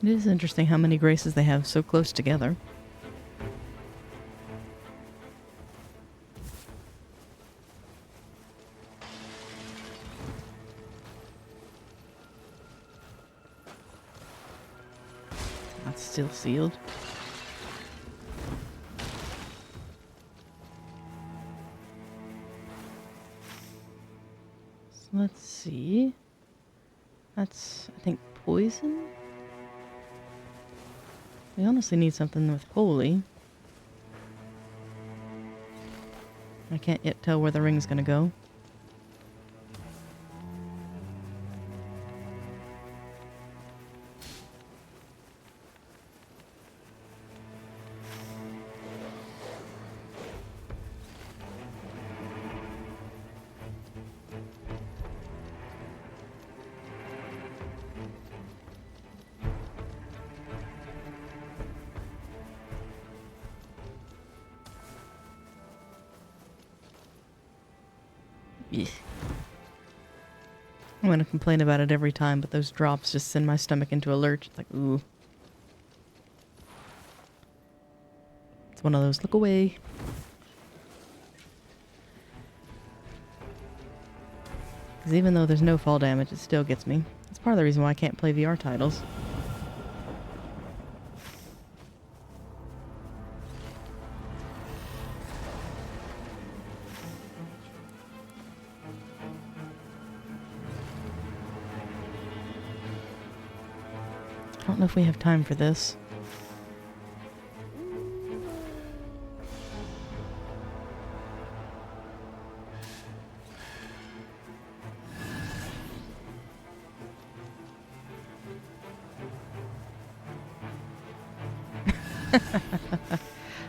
It is interesting how many graces they have so close together. That's still sealed. So let's see. That's, I think, poison? We honestly need something with holy. I can't yet tell where the ring's gonna go. Yeah. I'm gonna complain about it every time, but those drops just send my stomach into a lurch. It's like, ooh. It's one of those, look away. Because even though there's no fall damage, it still gets me. That's part of the reason why I can't play VR titles. I don't know if we have time for this.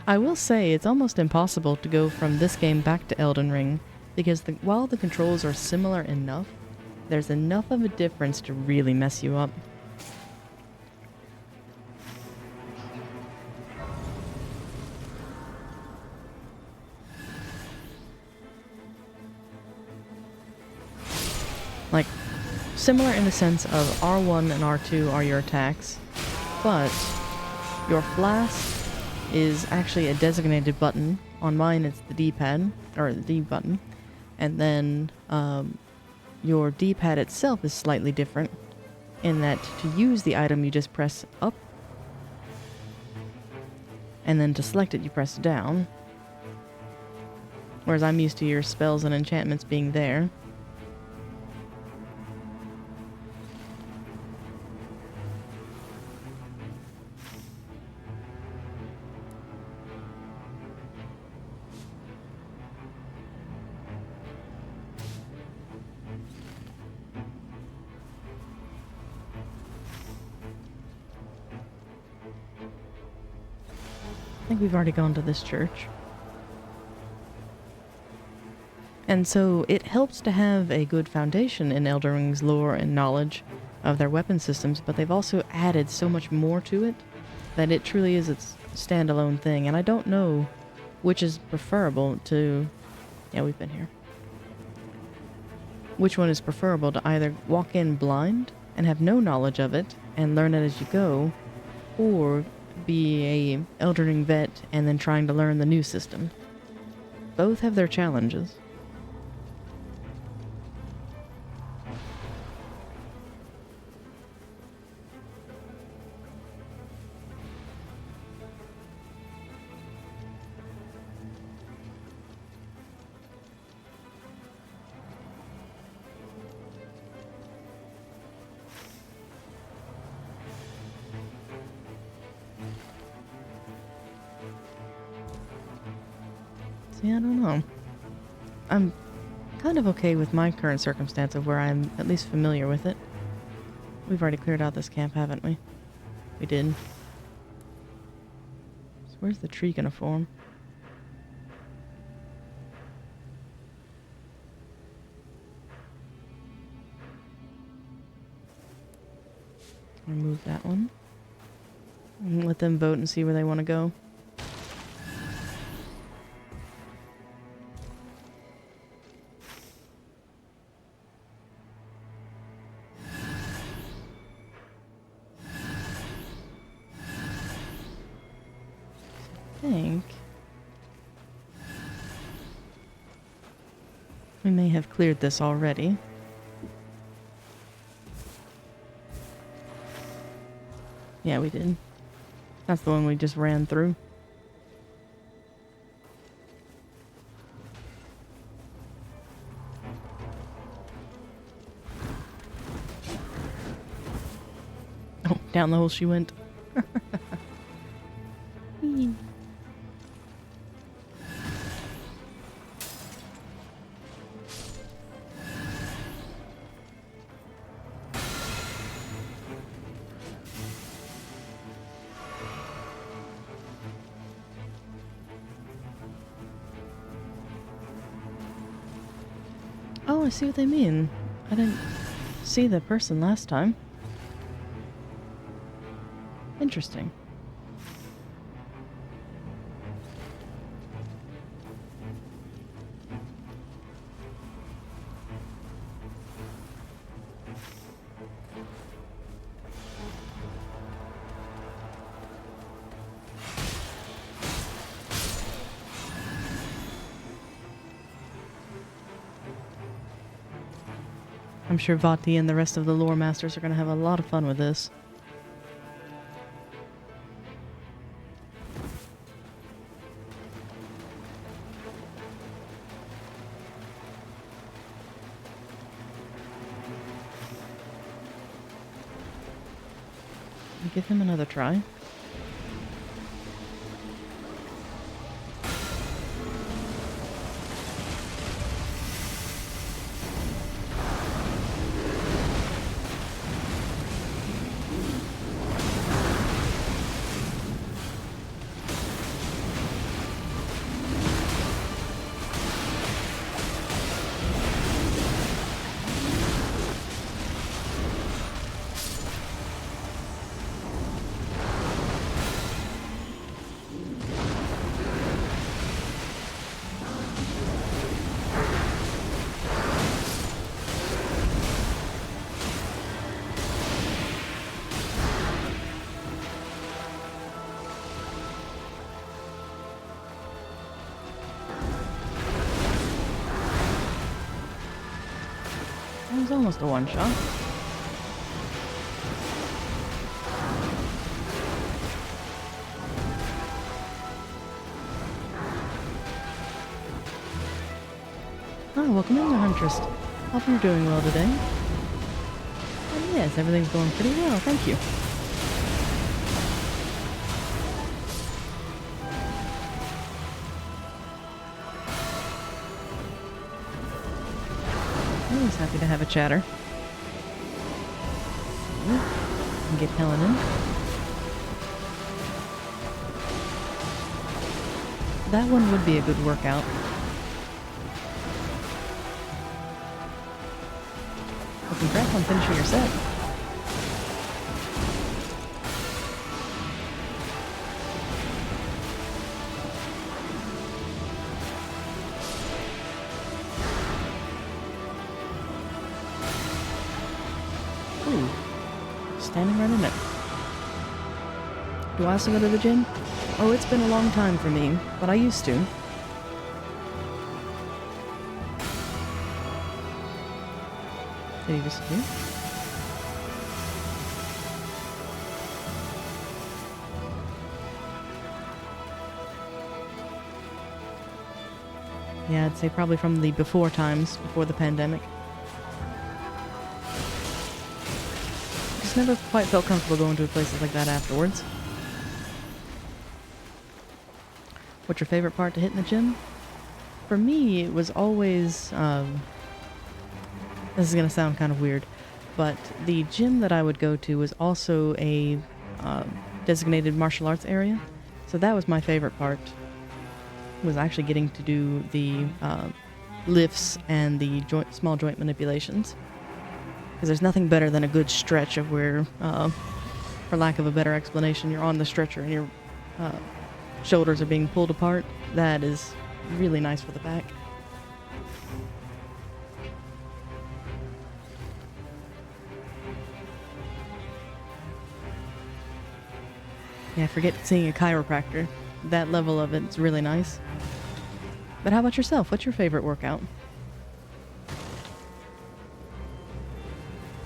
I will say it's almost impossible to go from this game back to Elden Ring because while the controls are similar enough, there's enough of a difference to really mess you up. Like, similar in the sense of R1 and R2 are your attacks, but your flask is actually a designated button. On mine, it's the D-pad, or the D button. And then your D-pad itself is slightly different in that to use the item, you just press up. And then to select it, you press down. Whereas I'm used to your spells and enchantments being there. I think we've already gone to this church. And so it helps to have a good foundation in Elden Ring's lore and knowledge of their weapon systems, but they've also added so much more to it that it truly is its standalone thing. And I don't know which is preferable to... Yeah, we've been here. Which one is preferable to either walk in blind and have no knowledge of it and learn it as you go, or be a Elden Ring vet and then trying to learn the new system. Both have their challenges. See, I don't know. I'm kind of okay with my current circumstance of where I'm at least familiar with it. We've already cleared out this camp, haven't we? We did. So where's the tree gonna form? Remove that one. And let them vote and see where they want to go. Think we may have cleared this already. Yeah, we did. That's the one we just ran through. Oh, down the hole she went. Oh, I see what they mean. I didn't see the person last time. Interesting. I'm sure Vati and the rest of the lore masters are going to have a lot of fun with this. Give him another try. It was almost a one-shot. Oh, welcome in, Huntress. Hope you're doing well today. And yes, everything's going pretty well, thank you. Always happy to have a chatter. And get Helen in. That one would be a good workout. Well, congrats on finishing your set. Ooh, standing right in it. Do I also go to the gym? Oh, it's been a long time for me, but I used to. Did he disappear? Yeah, I'd say probably from the before times, before the pandemic. Just never quite felt comfortable going to places like that afterwards. What's your favorite part to hit in the gym? For me, it was always, this is going to sound kind of weird, but the gym that I would go to was also a designated martial arts area. So that was my favorite part, was actually getting to do the lifts and the small joint manipulations. Because there's nothing better than a good stretch of where, for lack of a better explanation, you're on the stretcher and your shoulders are being pulled apart. That is really nice for the back. Yeah, forget seeing a chiropractor. That level of it's really nice. But how about yourself? What's your favorite workout?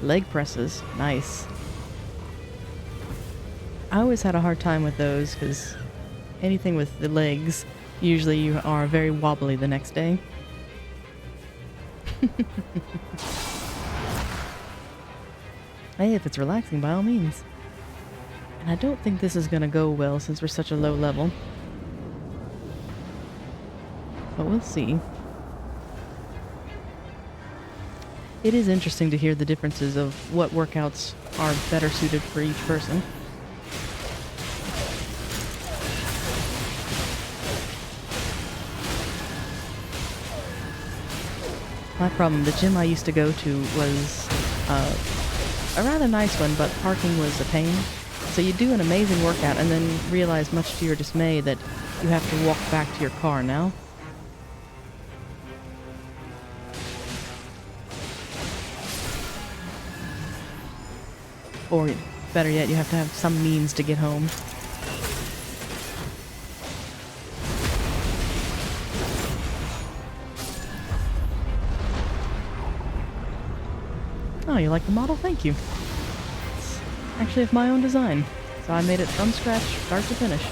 Leg presses. Nice. I always had a hard time with those because anything with the legs, usually you are very wobbly the next day. Hey, if it's relaxing, by all means. And I don't think this is going to go well since we're such a low level. But we'll see. It is interesting to hear the differences of what workouts are better suited for each person. My problem, the gym I used to go to was a rather nice one, but parking was a pain. So you do an amazing workout and then realize, much to your dismay, that you have to walk back to your car now. Or, better yet, you have to have some means to get home. Oh, you like the model? Thank you. It's actually of my own design, so I made it from scratch, start to finish.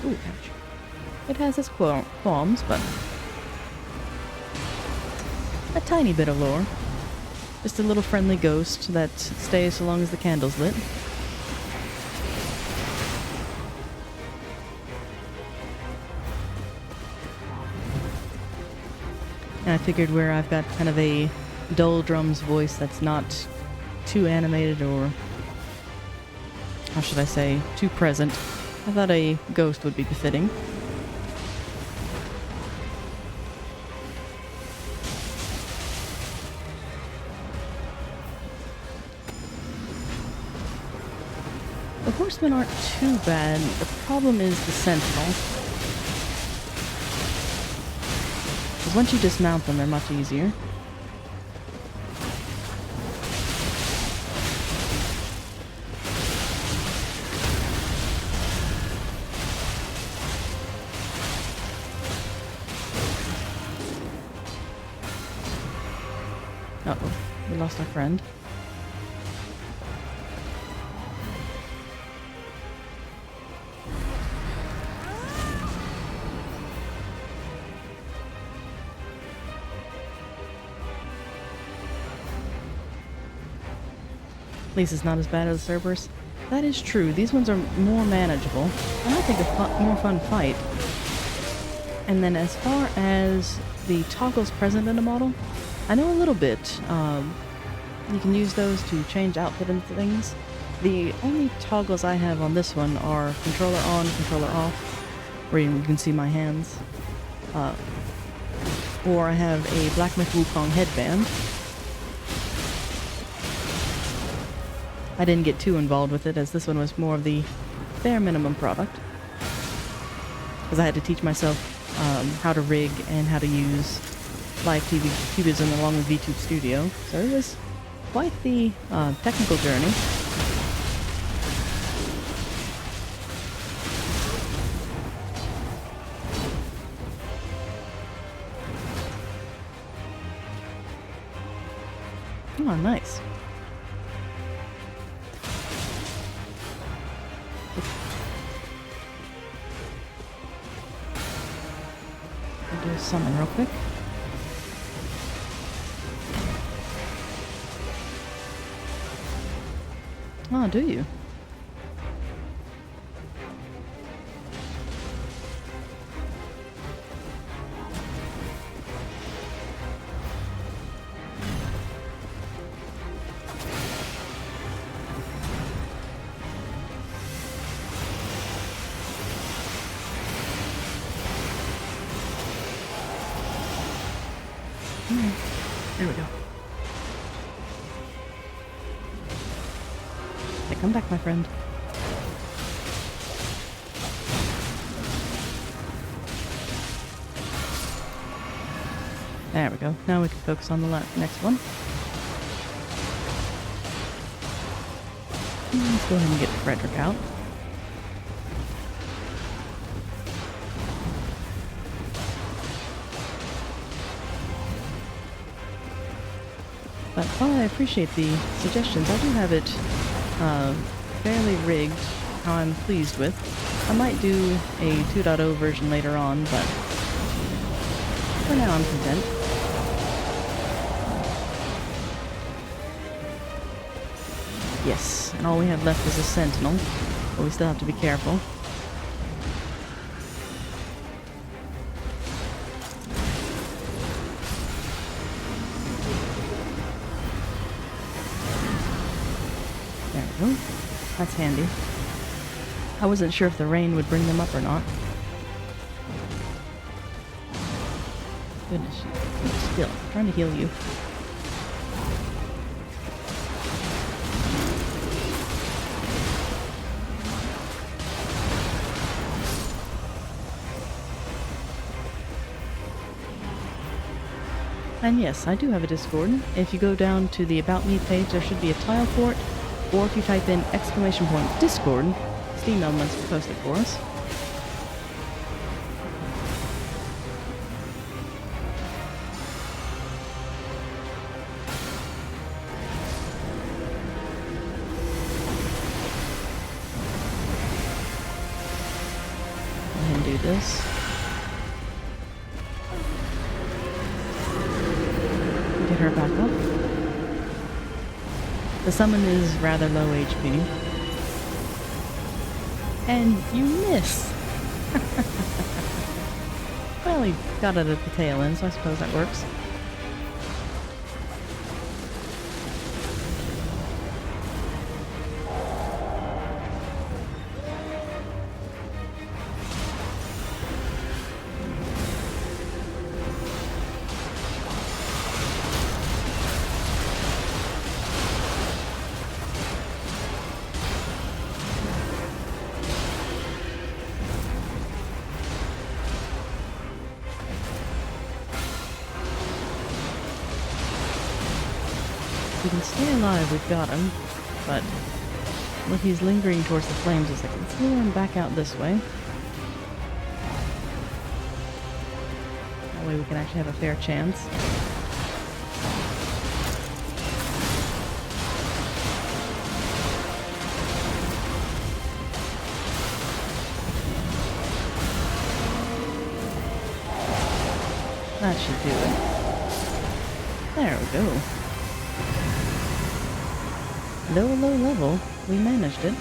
Ooh, ouch. It has its qualms, but a tiny bit of lore. Just a little friendly ghost that stays so long as the candle's lit. And I figured where I've got kind of a dull drums voice that's not too animated or, how should I say, too present, I thought a ghost would be befitting. The horsemen aren't too bad. The problem is the sentinel. Because once you dismount them, they're much easier. Uh-oh, we lost our friend. At least it's not as bad as the Cerberus. That is true. These ones are more manageable, and I think a more fun fight. And then as far as the toggles present in the model, I know a little bit. You can use those to change outfit and things. The only toggles I have on this one are controller on, controller off, where you can see my hands. Or I have a Black Myth Wukong headband. I didn't get too involved with it, as this one was more of the bare minimum product. Because I had to teach myself how to rig and how to use live TV cubism along with VTube Studio. So it was quite the technical journey. Oh, nice. I'll do a summon real quick. Oh, do you? There we go. Hey, come back, my friend. There we go. Now we can focus on the next one. Let's go ahead and get Frederick out. But while I appreciate the suggestions, I do have it fairly rigged, how I'm pleased with. I might do a 2.0 version later on, but for now I'm content. Yes, and all we have left is a Sentinel, but we still have to be careful. There we go. That's handy. I wasn't sure if the rain would bring them up or not. Goodness, still, I'm trying to heal you. And yes, I do have a Discord. If you go down to the About Me page, there should be a tile port, or if you type in !Discord, Steam Elements will post it for us. Go ahead and do this. Get her back up. The summon is rather low HP. And you miss! Well, he got it at the tail end, so I suppose that works. If we can stay alive, we've got him, but when he's lingering towards the flames, it's like, let's lure him back out this way. That way we can actually have a fair chance. That should do it. There we go. Low level. We managed it.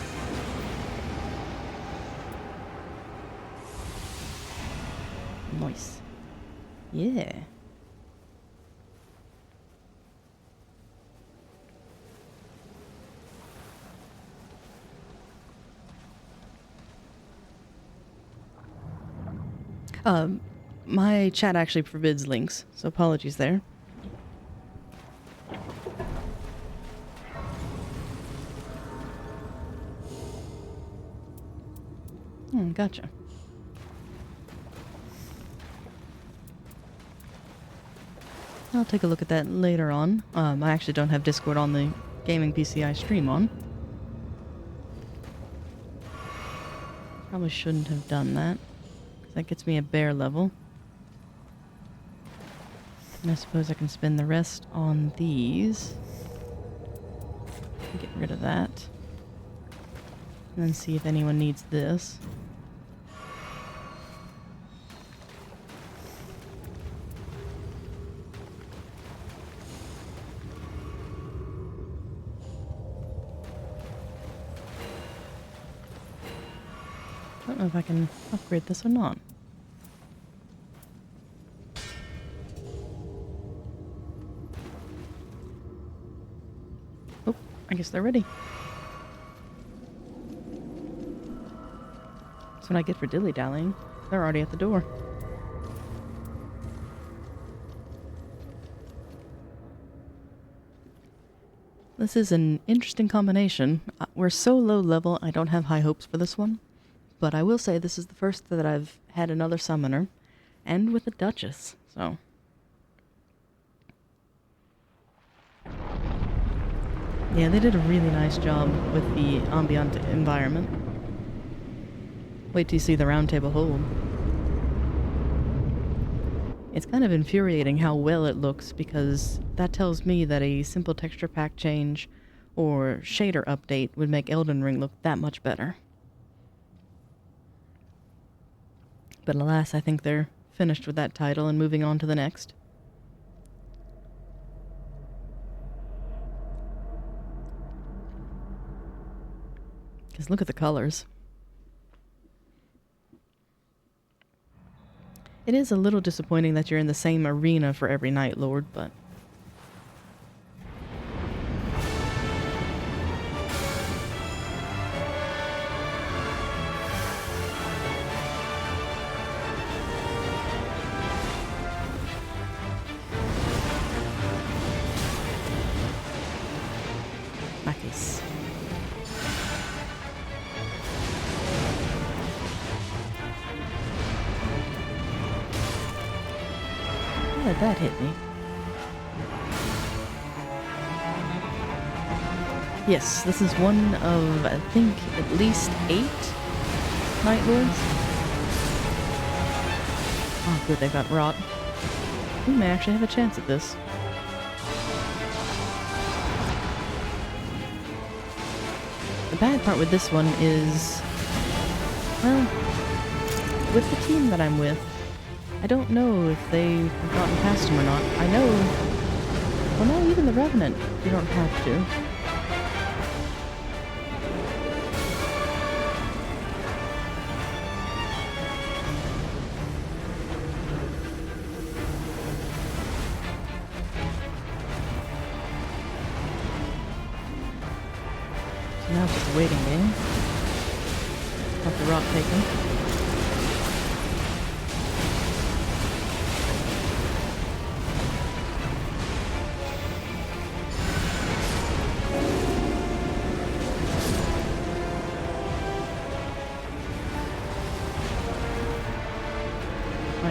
Nice. Yeah. My chat actually forbids links, so apologies there. Gotcha. I'll take a look at that later on. I actually don't have Discord on the gaming PC I stream on. Probably shouldn't have done that, because that gets me a bear level. And I suppose I can spend the rest on these. Get rid of that. And then see if anyone needs this. I don't know if I can upgrade this or not. Oh, I guess they're ready. That's what I get for dilly-dallying. They're already at the door. This is an interesting combination. We're so low level, I don't have high hopes for this one. But I will say this is the first that I've had another summoner, and with a Duchess, so. Yeah, they did a really nice job with the ambient environment. Wait till you see the round table hold. It's kind of infuriating how well it looks, because that tells me that a simple texture pack change or shader update would make Elden Ring look that much better. But alas, I think they're finished with that title and moving on to the next. Because look at the colors. It is a little disappointing that you're in the same arena for every Night Lord, but... Nice. How did that hit me? Yes, this is one of, I think, at least 8 Night Lords. Oh, good, they got rot. We may actually have a chance at this. The bad part with this one is, well, with the team that I'm with, I don't know if they've gotten past him or not. I know, well no, even the Revenant, you don't have to. So now it's just a waiting game. Have the rock taken.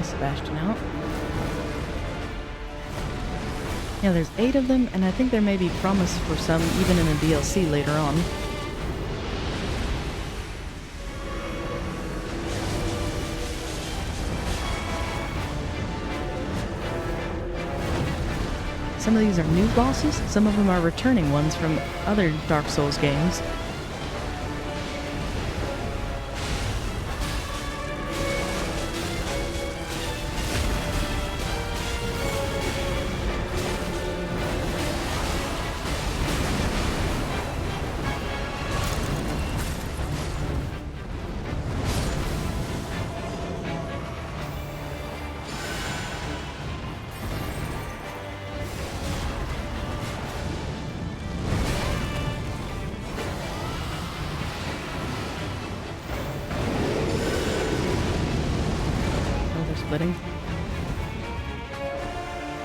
Sebastian out. Yeah, there's 8 of them, and I think there may be promise for some even in a DLC later on. Some of these are new bosses, some of them are returning ones from other Dark Souls games. upsetting.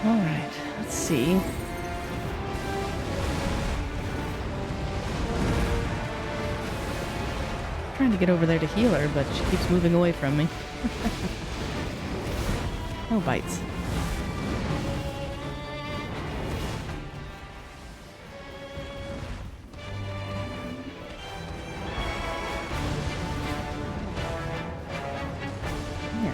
Alright, let's see. Trying to get over there to heal her, but she keeps moving away from me. No bites. Yeah.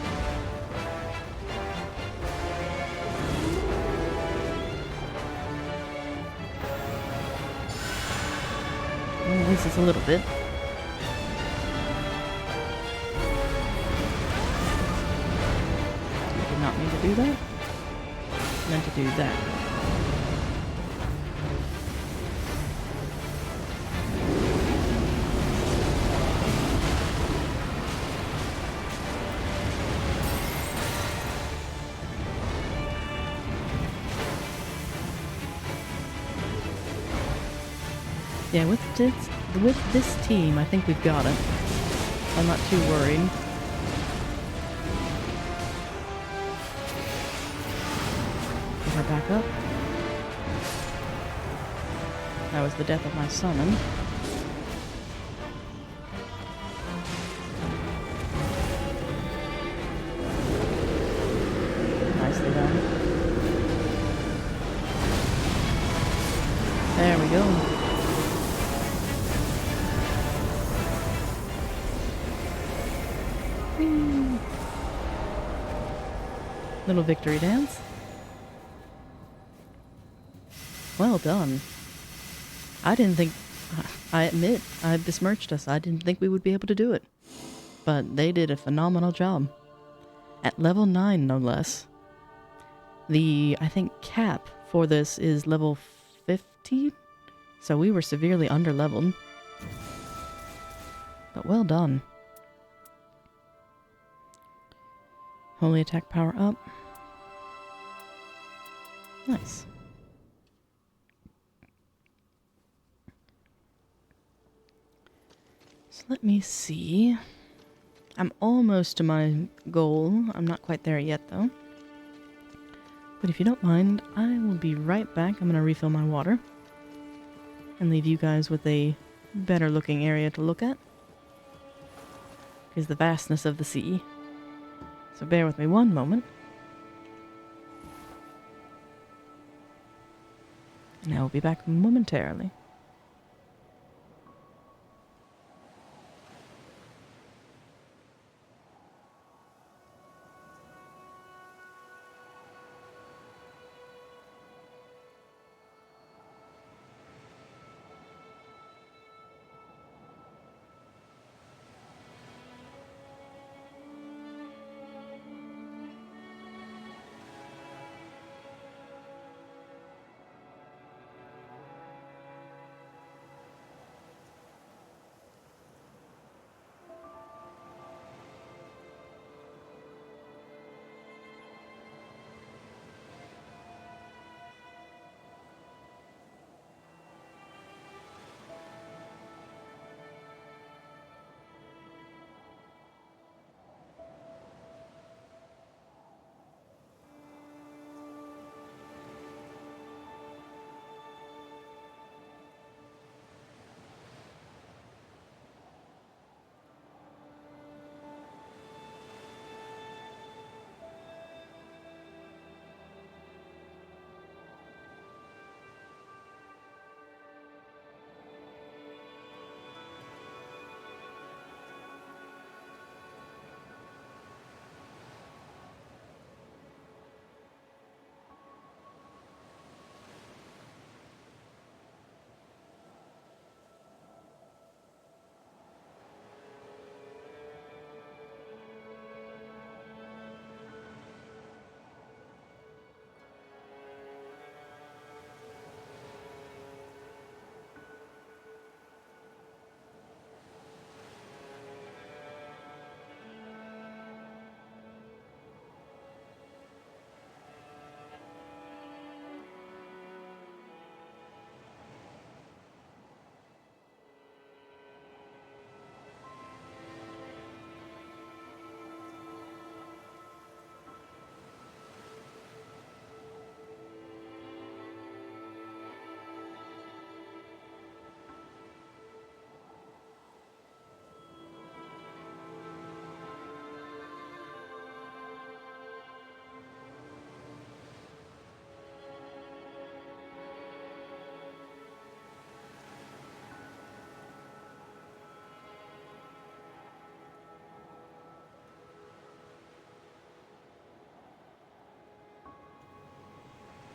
Well, at least it's a little bit. Did not mean to do that. Meant to do that. Yeah, with this team, I think we've got it. I'm not too worried. Get her back up. That was the death of my summon. Nicely done. There we go. Little victory dance. Well done. I didn't think... I admit, I besmirched us. I didn't think we would be able to do it. But they did a phenomenal job. At level 9, no less. I think, cap for this is level 50? So we were severely under-leveled. But well done. Holy attack power up. Nice. So let me see. I'm almost to my goal. I'm not quite there yet, though. But if you don't mind, I will be right back. I'm going to refill my water. And leave you guys with a better looking area to look at. Because the vastness of the sea. So bear with me one moment. And I will be back momentarily.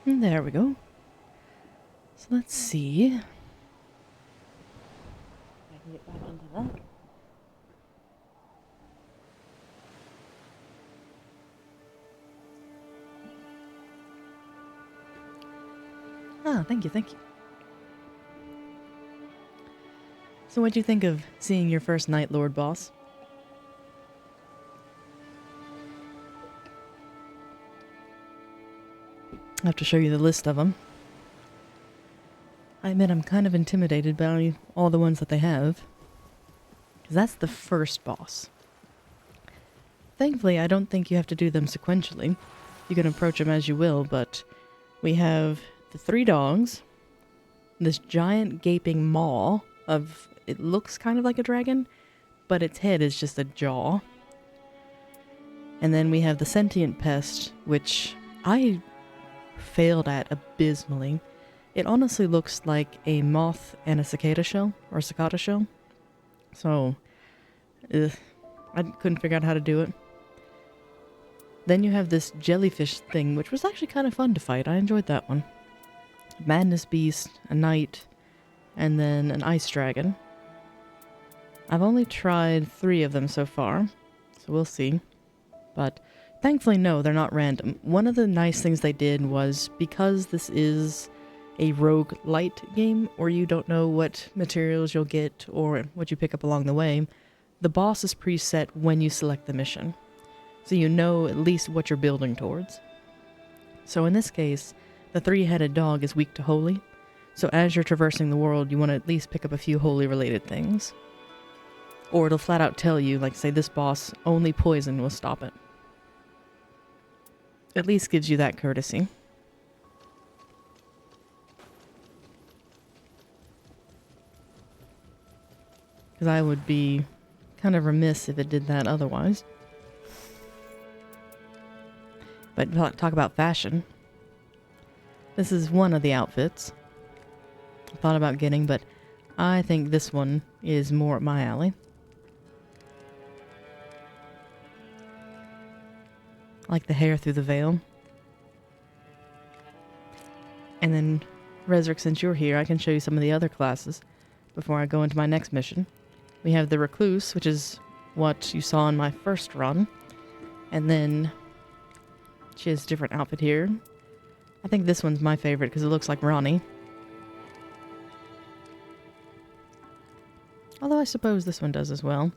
And there we go. So let's see. If I can get back into that. Ah, thank you, thank you. So what'd you think of seeing your first Night Lord boss? I have to show you the list of them. I admit I'm kind of intimidated by all the ones that they have. Because that's the first boss. Thankfully, I don't think you have to do them sequentially. You can approach them as you will, but we have the 3 dogs, this giant gaping maw of, it looks kind of like a dragon, but its head is just a jaw. And then we have the sentient pest, which I failed at abysmally. It honestly looks like a moth and a cicada shell, or a cicada shell. So, I couldn't figure out how to do it. Then you have this jellyfish thing, which was actually kind of fun to fight. I enjoyed that one. Madness beast, a knight, and then an ice dragon. I've only tried 3 of them so far, so we'll see. But thankfully, no, they're not random. One of the nice things they did was, because this is a roguelite game, or you don't know what materials you'll get or what you pick up along the way, the boss is preset when you select the mission. So you know at least what you're building towards. So in this case, the 3-headed dog is weak to holy. So as you're traversing the world, you want to at least pick up a few holy related things. Or it'll flat out tell you, like say this boss, only poison will stop it. At least gives you that courtesy. Because I would be kind of remiss if it did that otherwise. But talk about fashion. This is one of the outfits I thought about getting, but I think this one is more up my alley. I like the hair through the veil. And then, Rezric, since you're here, I can show you some of the other classes before I go into my next mission. We have the Recluse, which is what you saw in my first run. And then she has a different outfit here. I think this one's my favorite because it looks like Ronnie. Although I suppose this one does as well.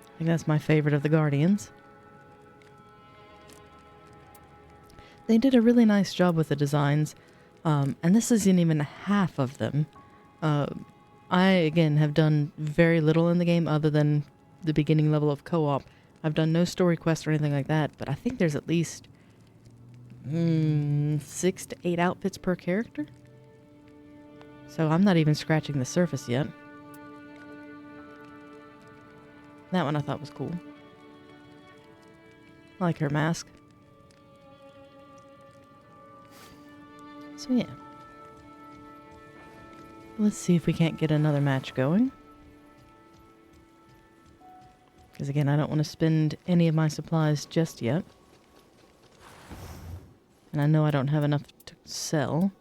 I think that's my favorite of the Guardians. They did a really nice job with the designs, and this isn't even half of them. I, again, have done very little in the game other than the beginning level of co-op. I've done no story quest or anything like that, but I think there's at least 6 to 8 outfits per character. So I'm not even scratching the surface yet. That one I thought was cool. I like her mask. So yeah. Let's see if we can't get another match going. Because again, I don't want to spend any of my supplies just yet. And I know I don't have enough to sell.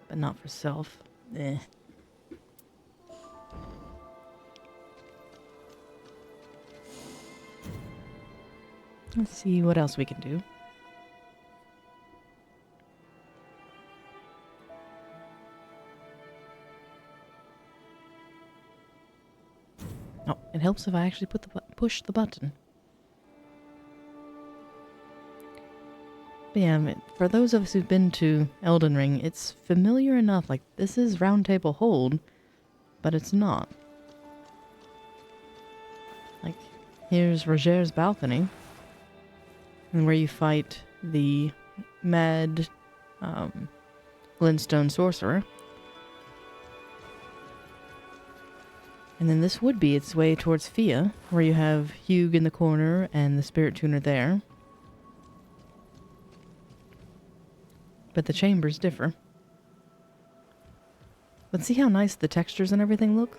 But not for self. Eh. Let's see what else we can do. Oh, it helps if I actually push the button. But yeah, for those of us who've been to Elden Ring, it's familiar enough. Like, this is Round Table Hold, but it's not. Like, here's Roger's balcony. and where you fight the mad glintstone sorcerer. And then this would be its way towards Fia, where you have Hugh in the corner and the spirit tuner there. But the chambers differ. But see how nice the textures and everything look?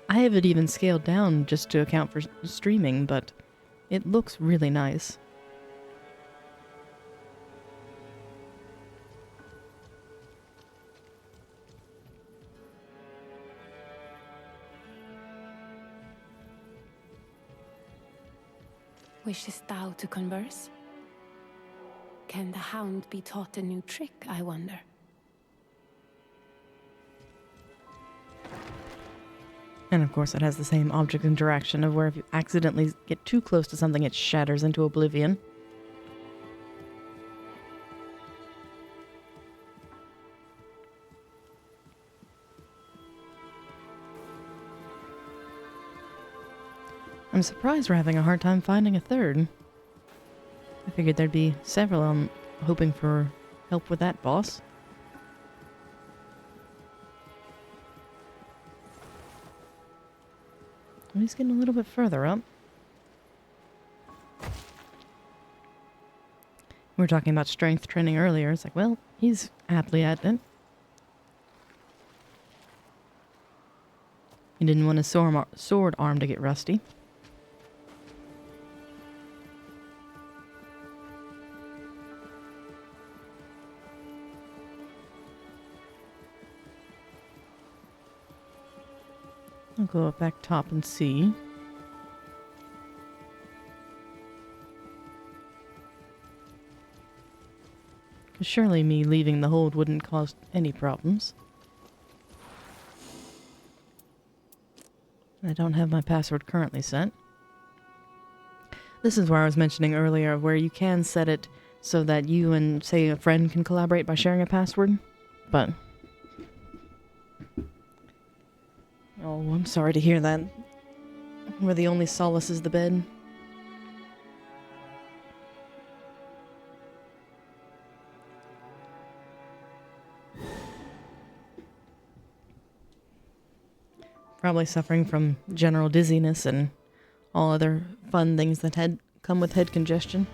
I have it even scaled down just to account for streaming, but it looks really nice. Wishest thou to converse? Can the hound be taught a new trick, I wonder? And of course it has the same object interaction of where if you accidentally get too close to something, it shatters into oblivion. I'm surprised we're having a hard time finding a third. I figured there'd be several. I'm hoping for help with that boss. He's getting a little bit further up. We were talking about strength training earlier. It's like, well, he's aptly at it. He didn't want his sword arm to get rusty. I'll go up back top and see. Because surely me leaving the hold wouldn't cause any problems. I don't have my password currently set. This is where I was mentioning earlier, where you can set it so that you and, say, a friend can collaborate by sharing a password. But oh, I'm sorry to hear that. Where the only solace is the bed. Probably suffering from general dizziness and all other fun things that had come with head congestion.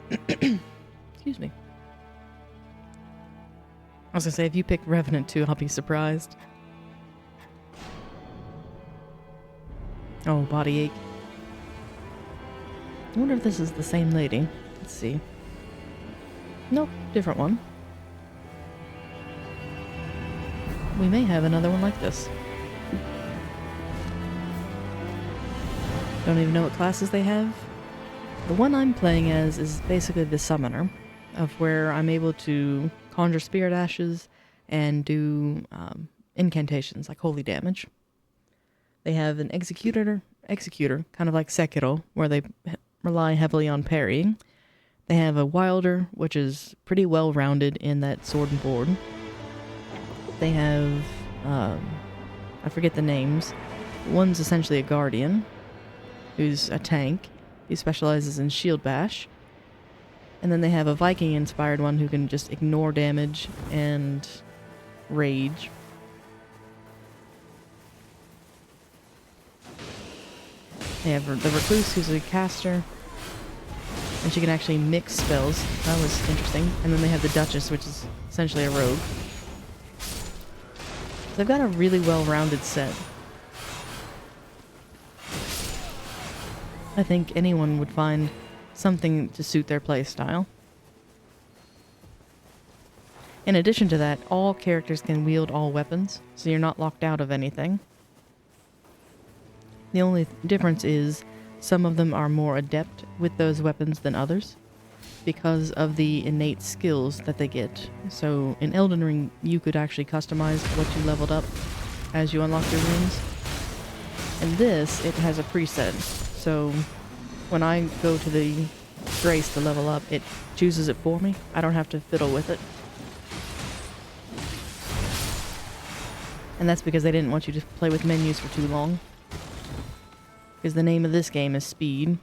Excuse me. I was gonna say, if you pick Revenant too, I'll be surprised. Oh, body ache. I wonder if this is the same lady. Let's see. Nope, different one. We may have another one like this. Don't even know what classes they have. The one I'm playing as is basically the summoner, of where I'm able to conjure spirit ashes and do incantations like holy damage. They have an executor, kind of like Sekiro, where they rely heavily on parrying. They have a wilder, which is pretty well rounded in that sword and board. They have, I forget the names. One's essentially a guardian, who's a tank. He specializes in shield bash. And then they have a Viking-inspired one who can just ignore damage and rage. They have the Recluse, who's a caster, and she can actually mix spells. That was interesting. And then they have the Duchess, which is essentially a rogue. They've got a really well-rounded set. I think anyone would find something to suit their playstyle. In addition to that, all characters can wield all weapons, so you're not locked out of anything. The only difference is some of them are more adept with those weapons than others because of the innate skills that they get. So in Elden Ring, you could actually customize what you leveled up as you unlock your runes. And this, it has a preset. So when I go to the Grace to level up, it chooses it for me. I don't have to fiddle with it. And that's because they didn't want you to play with menus for too long. Because the name of this game is Speed.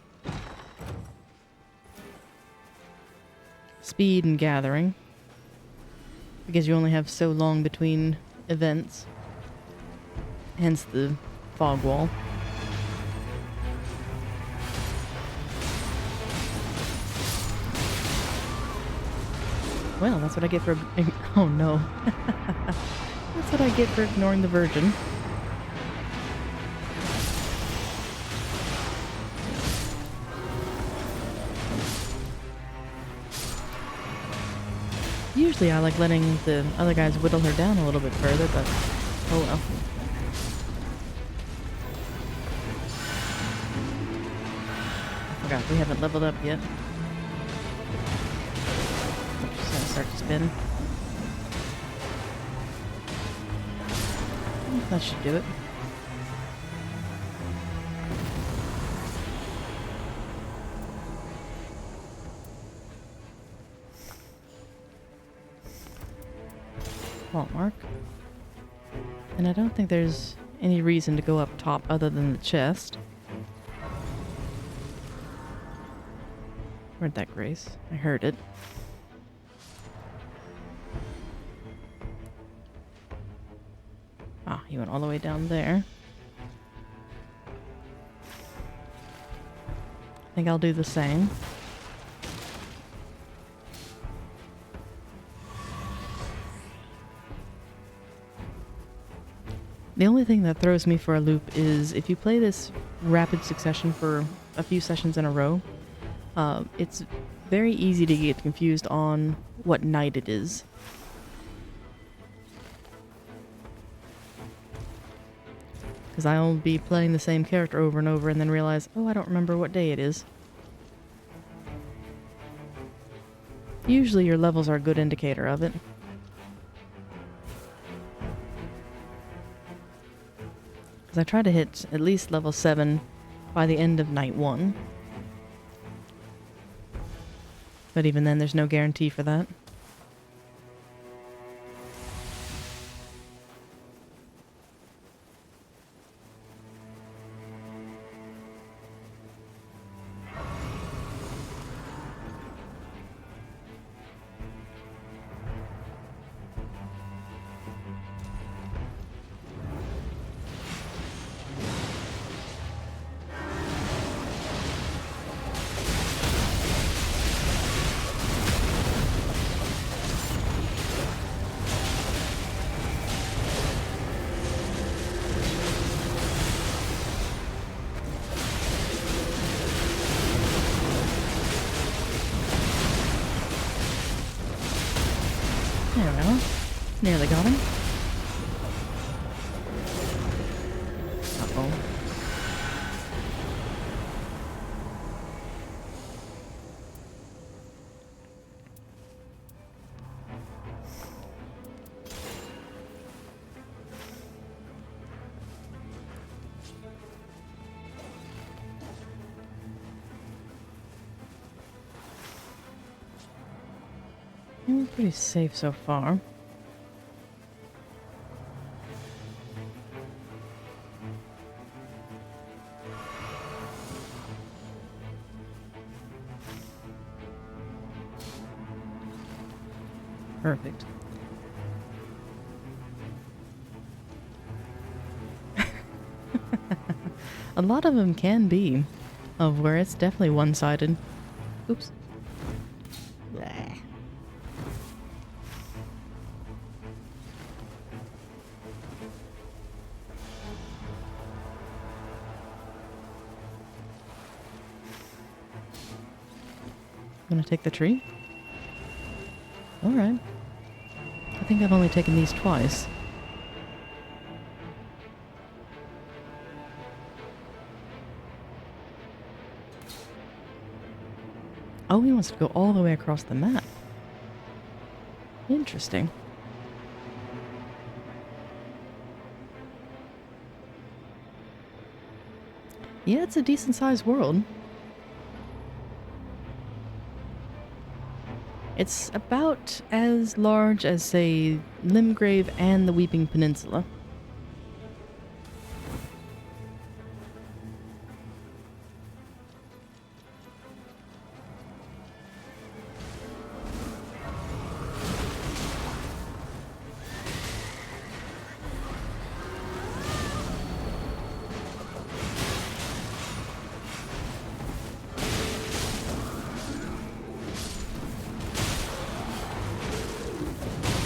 Speed and gathering. Because you only have so long between events. Hence the fog wall. Well, that's what I get for... Oh no. That's what I get for ignoring the Virgin. Usually I like letting the other guys whittle her down a little bit further, but oh well. I forgot, we haven't leveled up yet. I'm just gonna start to spin. That should do it. Vault mark. And I don't think there's any reason to go up top other than the chest. Where'd that grace? I heard it. Ah, he went all the way down there. I think I'll do the same. The only thing that throws me for a loop is if you play this rapid succession for a few sessions in a row, it's very easy to get confused on what night it is. Because I'll be playing the same character over and over and then realize, oh, I don't remember what day it is. Usually your levels are a good indicator of it. I try to hit at least level 7 by the end of night 1. But even then, there's no guarantee for that. There we go. Nearly got him. Uh-oh. We're pretty safe so far. Perfect. A lot of them can be, of where it's definitely one-sided. Oops. Blah. Gonna take the tree? Alright. I think I've only taken these twice. Oh, he wants to go all the way across the map. Interesting. Yeah, it's a decent-sized world. It's about as large as, say, Limgrave and the Weeping Peninsula.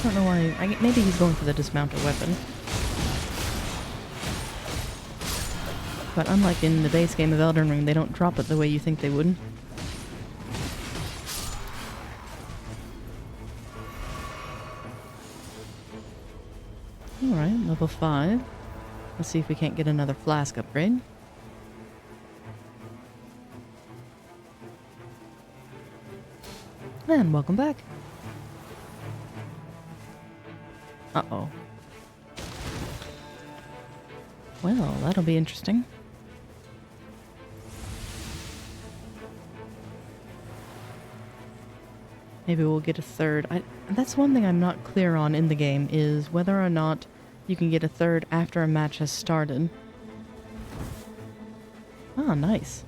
I don't know why. Maybe he's going for the dismounted weapon. But unlike in the base game of Elden Ring, they don't drop it the way you think they would. Alright, level 5. Let's see if we can't get another flask upgrade. And welcome back. Uh-oh. Well, that'll be interesting. Maybe we'll get a third. That's one thing I'm not clear on in the game, is whether or not you can get a third after a match has started. Ah, nice.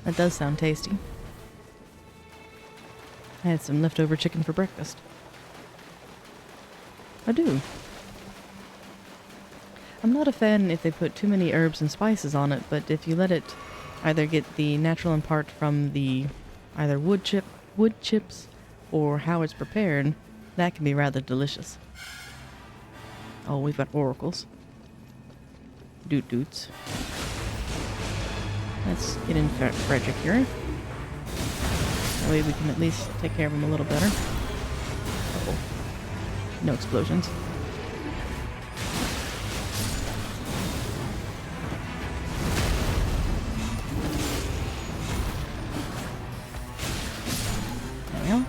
That does sound tasty. I had some leftover chicken for breakfast. I do. I'm not a fan if they put too many herbs and spices on it, but if you let it either get the natural impart from the either wood chips or how it's prepared, that can be rather delicious. Oh, we've got oracles. Doot-doots. Let's get in Frederick here. That way we can at least take care of him a little better. Uh-oh. No explosions. There we go.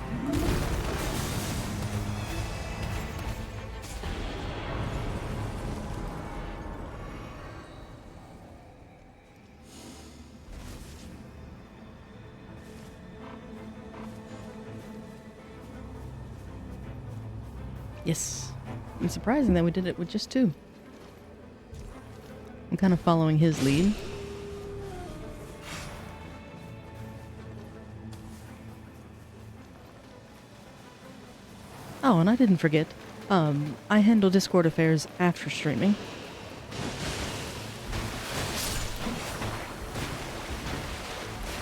Yes. It's surprising that we did it with just 2. I'm kind of following his lead. Oh, and I didn't forget. I handle Discord affairs after streaming.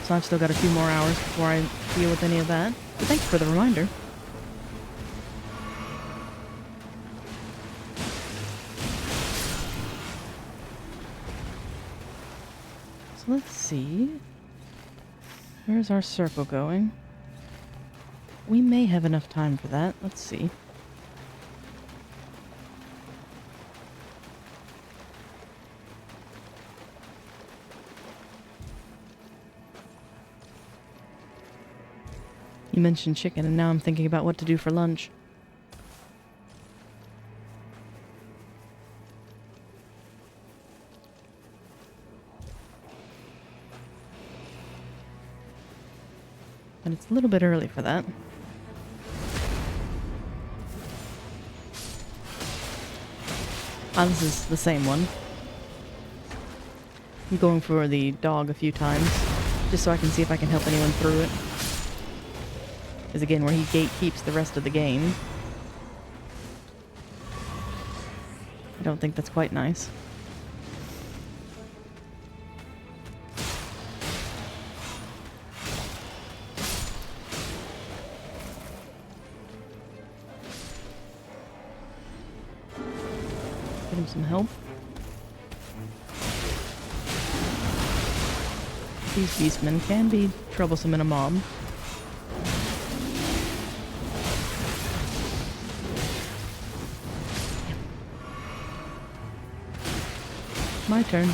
So I've still got a few more hours before I deal with any of that. But thanks for the reminder. Let's see. Where's our circle going? We may have enough time for that. Let's see. You mentioned chicken, and now I'm thinking about what to do for lunch. But it's a little bit early for that. This is the same one. I'm going for the dog a few times, just so I can see if I can help anyone through it. Is again where he gatekeeps the rest of the game. I don't think that's quite nice. Get him some help. These beastmen can be troublesome in a mob. My turn.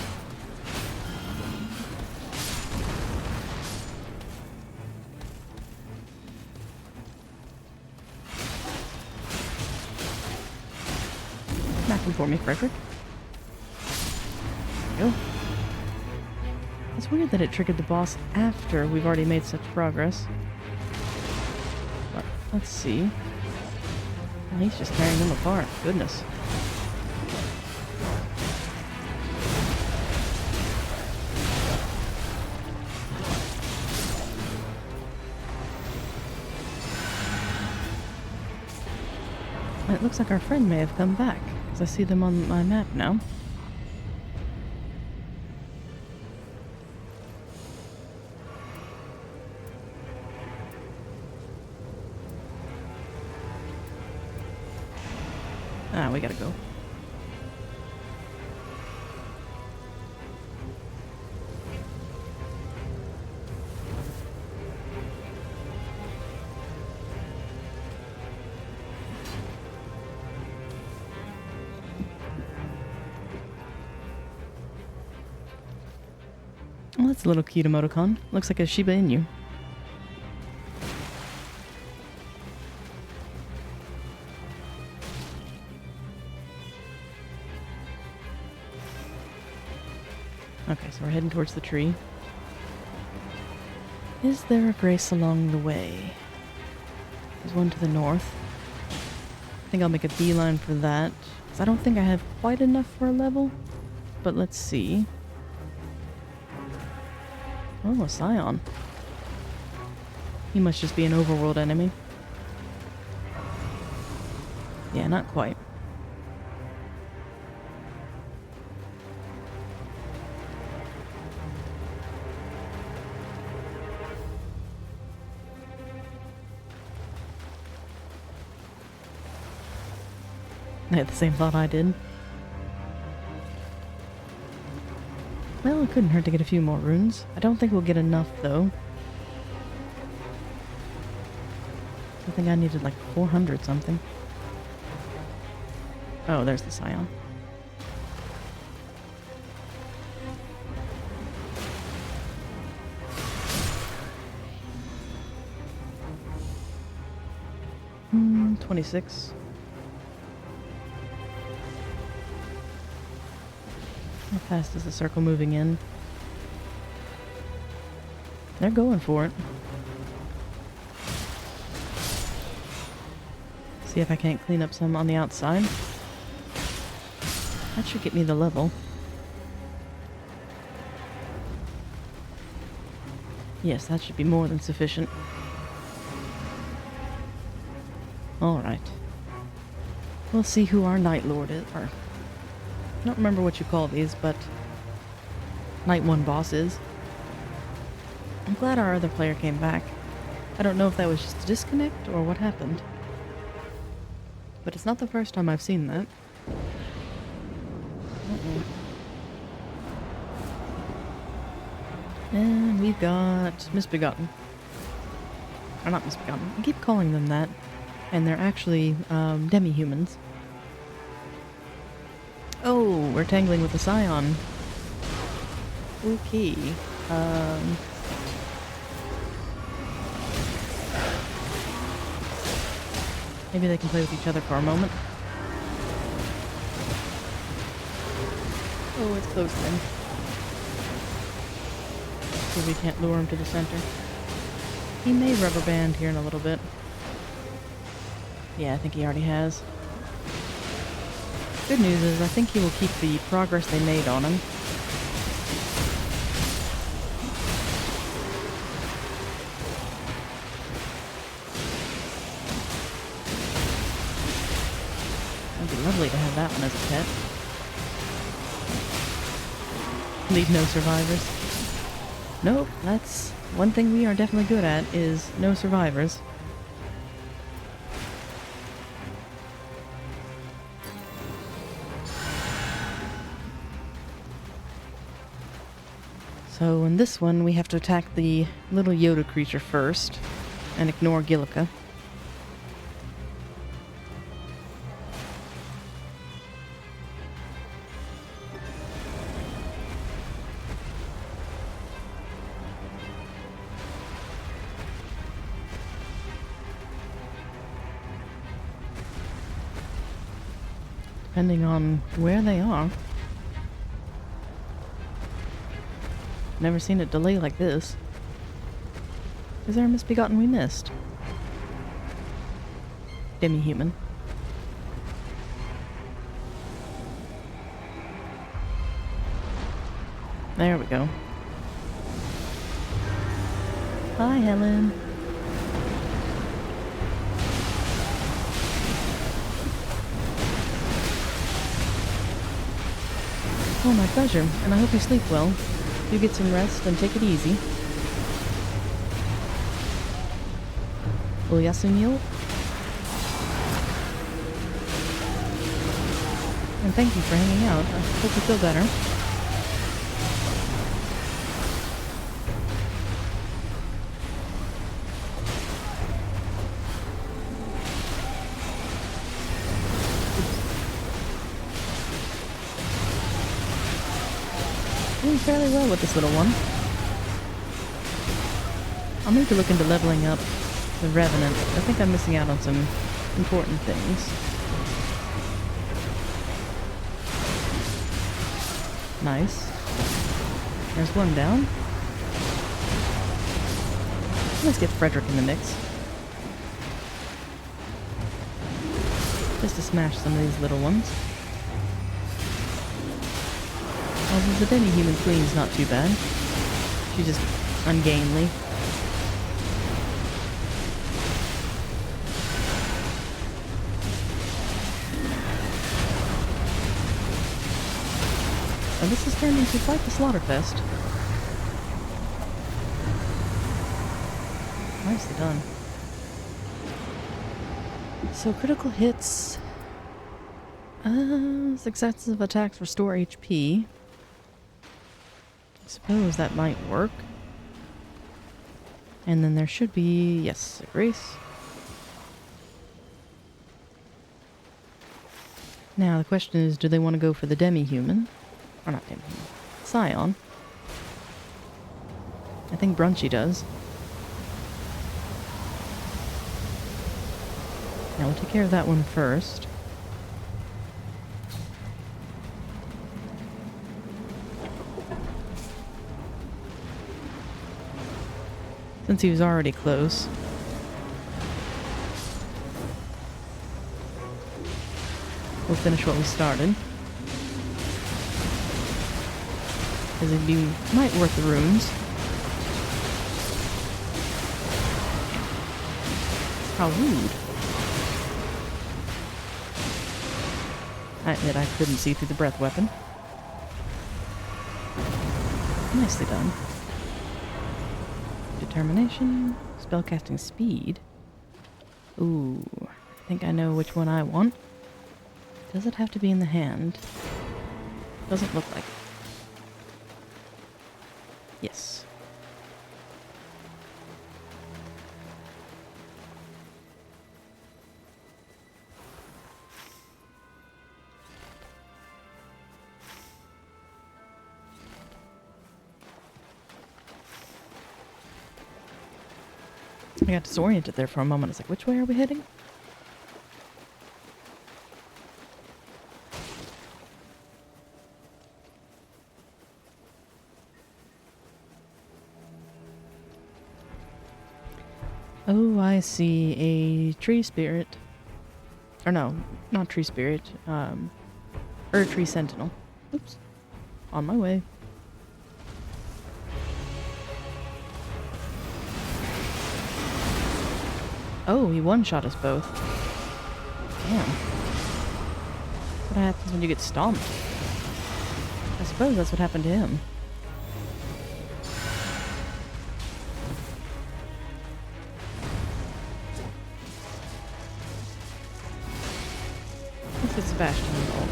Back him for me, Frederick. There we go. It's weird that it triggered the boss after we've already made such progress. But let's see. Oh, he's just tearing them apart. Goodness. It looks like our friend may have come back, because I see them on my map now. Ah, we gotta go. Oh, that's a little cute emoticon. Looks like a Shiba Inu. Okay, so we're heading towards the tree. Is there a grace along the way? There's one to the north. I think I'll make a beeline for that, because I don't think I have quite enough for a level. But let's see. Oh, a Scion. He must just be an overworld enemy. Yeah, not quite. They had the same thought I did. Well, it couldn't hurt to get a few more runes. I don't think we'll get enough, though. I think I needed like 400 something. Oh, there's the Scion. Hmm, 26. How fast is the circle moving in? They're going for it. See if I can't clean up some on the outside. That should get me the level. Yes, that should be more than sufficient. Alright. We'll see who our Night Lord is, or... I don't remember what you call these, but... Night 1 boss is. I'm glad our other player came back. I don't know if that was just a disconnect, or what happened. But it's not the first time I've seen that. And we've got Misbegotten. Or not Misbegotten. I keep calling them that. And they're actually demi-humans. Oh, we're tangling with the Scion. Okay. Maybe they can play with each other for a moment. Oh, it's close then. So we can't lure him to the center. He may rubber band here in a little bit. Yeah, I think he already has. Good news is I think he will keep the progress they made on him. It'd be lovely to have that one as a pet. Leave no survivors. Nope, that's one thing we are definitely good at, is no survivors. So in this one, we have to attack the little Yoda creature first, and ignore Gillica. Depending on where they are. Never seen it delay like this. Is there a Misbegotten we missed? Demi-human. There we go. Hi, Helen. Oh, my pleasure, and I hope you sleep well. You get some rest and take it easy. Oyasunyo. And thank you for hanging out. I hope you feel better. Doing fairly well with this little one. I'll need to look into leveling up the Revenant. I think I'm missing out on some important things. Nice. There's one down. Let's get Frederick in the mix. Just to smash some of these little ones. Although the demi-human queen's not too bad. She's just ungainly. And this has turned into quite the slaughterfest. Nicely done. So critical hits. Successive attacks restore HP. I suppose that might work. And then there should be, yes, a grace. Now the question is, do they want to go for the demi-human? Or not demi-human. Scion. I think Brunchy does. Now we'll take care of that one first. Since he was already close. We'll finish what we started. Because it'd be might worth the runes. How rude. I admit I couldn't see through the breath weapon. Nicely done. Determination, spellcasting speed. Ooh, I think I know which one I want. Does it have to be in the hand? Doesn't look like it. Yes. I got disoriented there for a moment. I was like, which way are we heading? Oh, I see a tree spirit. Or no, not tree spirit. Or tree sentinel. Oops. On my way. Oh, he one-shot us both. Damn. What happens when you get stomped? I suppose that's what happened to him. Let's get Sebastian involved.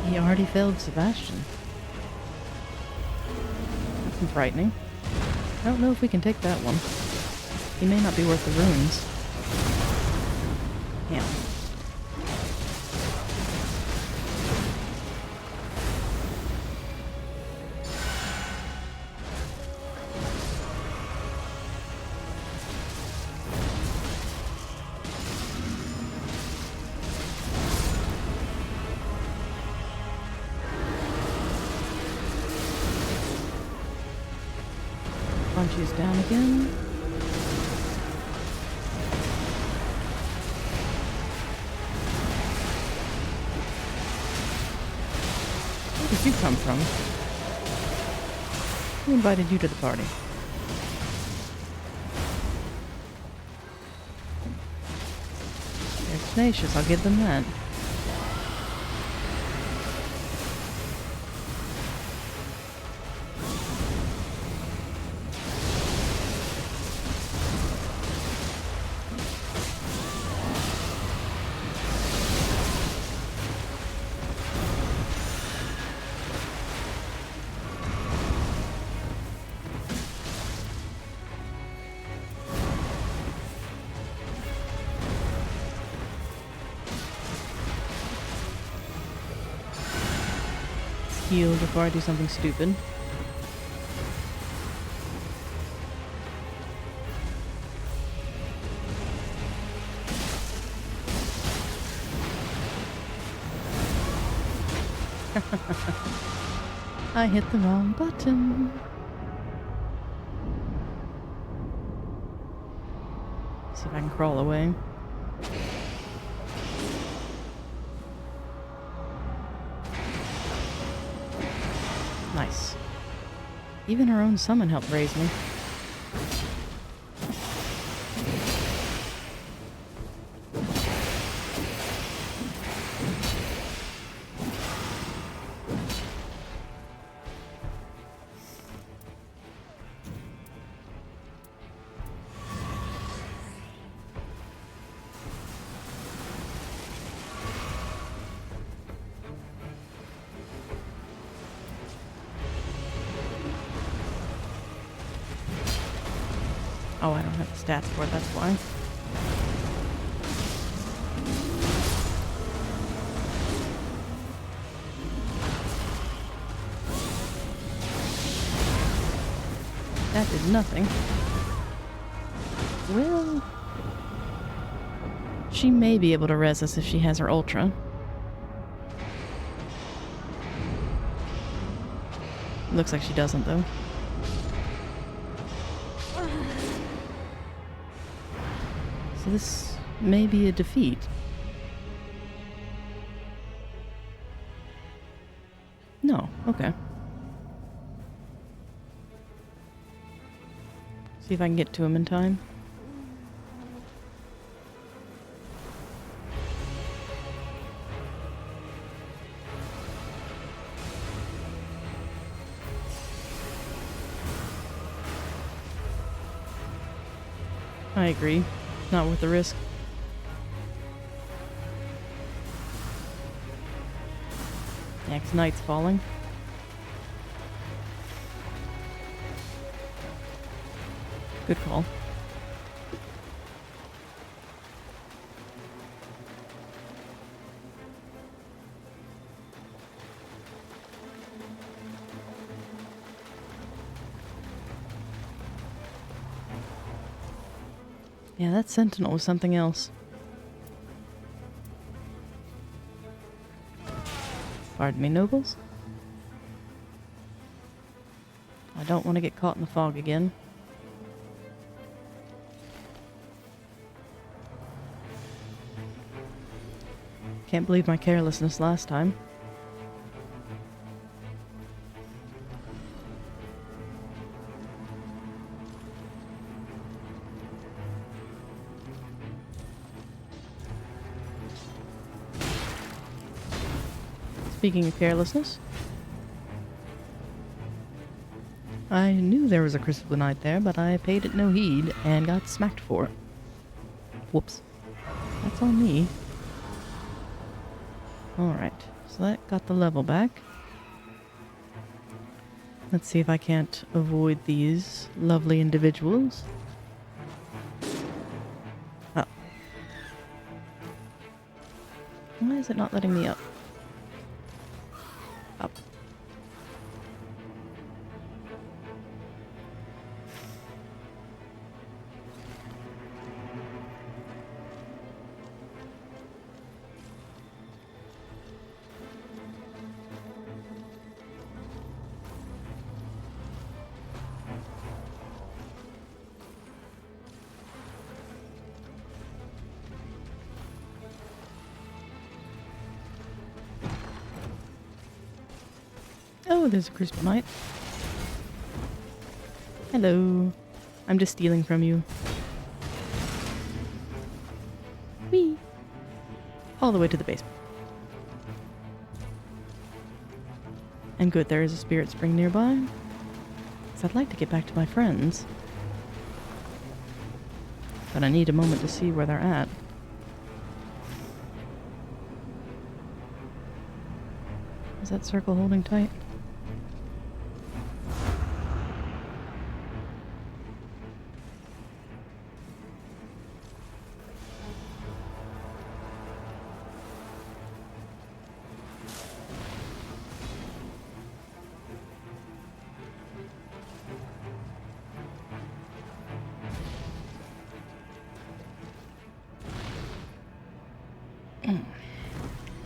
He already failed Sebastian. That's frightening. I don't know if we can take that one. He may not be worth the runes. Yeah. Punches down again. Where did you come from? Who invited you to the party? They're tenacious, I'll give them that. heal before I do something stupid. I hit the wrong button. See if I can crawl away. Nice. Even her own summon helped raise me. Oh, I don't have the stats for it, that's why. That did nothing. Well, she may be able to res us if she has her ultra. Looks like she doesn't, though. So this may be a defeat. No, okay. See if I can get to him in time. I agree. Not worth the risk. Yeah, 'cause night's falling. Good call. Yeah, that sentinel was something else. Pardon me, nobles. I don't want to get caught in the fog again. Can't believe my carelessness last time. Speaking of carelessness, I knew there was a Crystal Knight there, but I paid it no heed and got smacked for it. Whoops. That's on me. Alright, so that got the level back. Let's see if I can't avoid these lovely individuals. Oh. Why is it not letting me up? Up. Oh, there's a Crystal Knight. Hello. I'm just stealing from you. Whee! All the way to the basement. And good, there is a spirit spring nearby. 'Cause I'd like to get back to my friends. But I need a moment to see where they're at. Is that circle holding tight?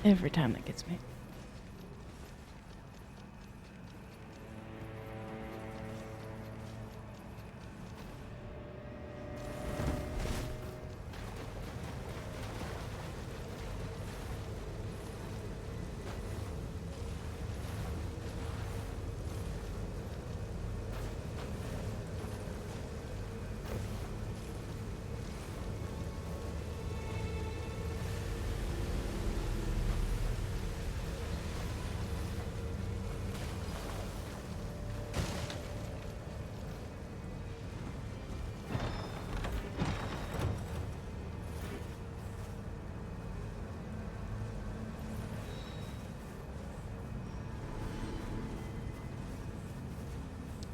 Every time that gets me.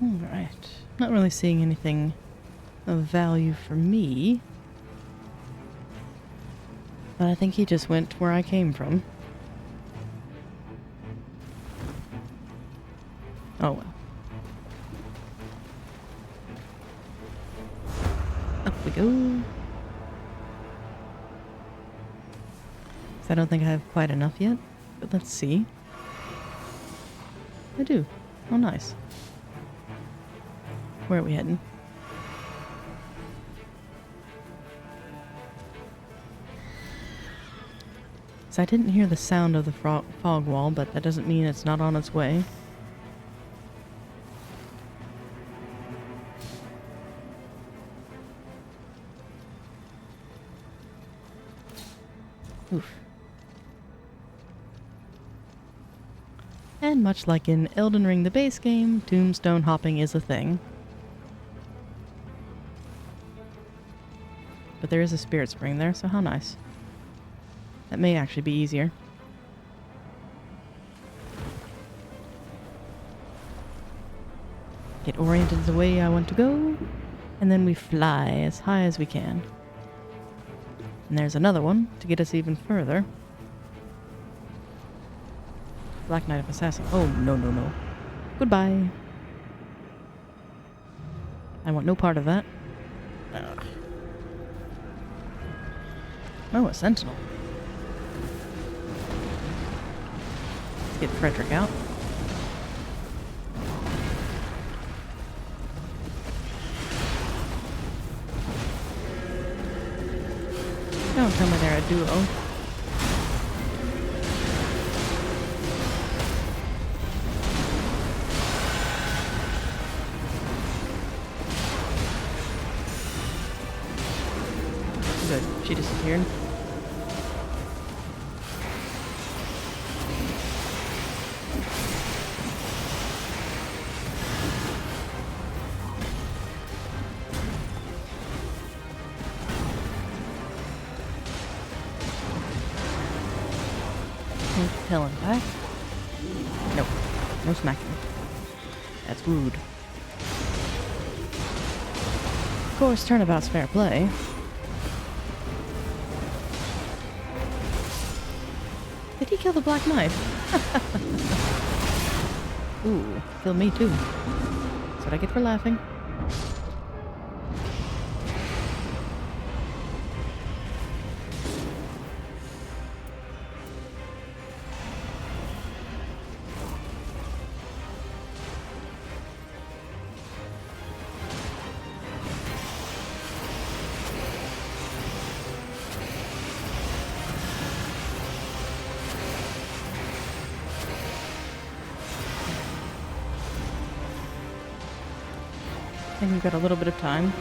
Alright. Not really seeing anything of value for me. But I think he just went where I came from. Oh well. Up we go. I don't think I have quite enough yet, but let's see. I do. Oh, nice. Where are we heading? So I didn't hear the sound of the fog wall, but that doesn't mean it's not on its way. Oof. And much like in Elden Ring, the base game, tombstone hopping is a thing. But there is a spirit spring there, so how nice. That may actually be easier. Get oriented the way I want to go, and then we fly as high as we can. And there's another one to get us even further. Black Knight of Assassin. Oh, no, no, no. Goodbye. I want no part of that. Ugh. Oh, a sentinel. Let's get Frederick out. Don't tell me they're a duo. Good. She disappeared. Helen back. Nope. No smacking. That's rude. Of course, turnabout's fair play. Did he kill the Black Knight? Ooh, kill me too. That's what I get for laughing. I think we've got a little bit of time.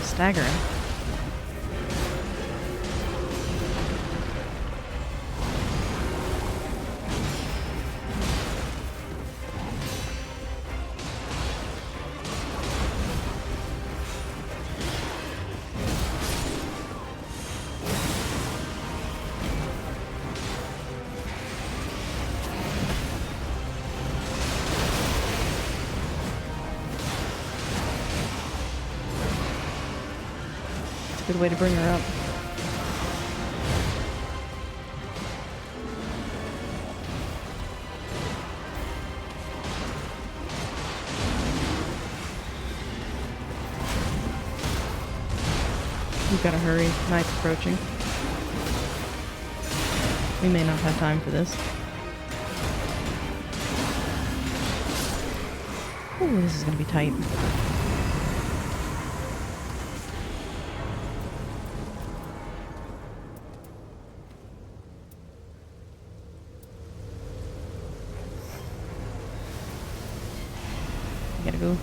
Staggering. Good way to bring her up. We've got to hurry. Night's approaching. We may not have time for this. Ooh, this is going to be tight. Gotta go.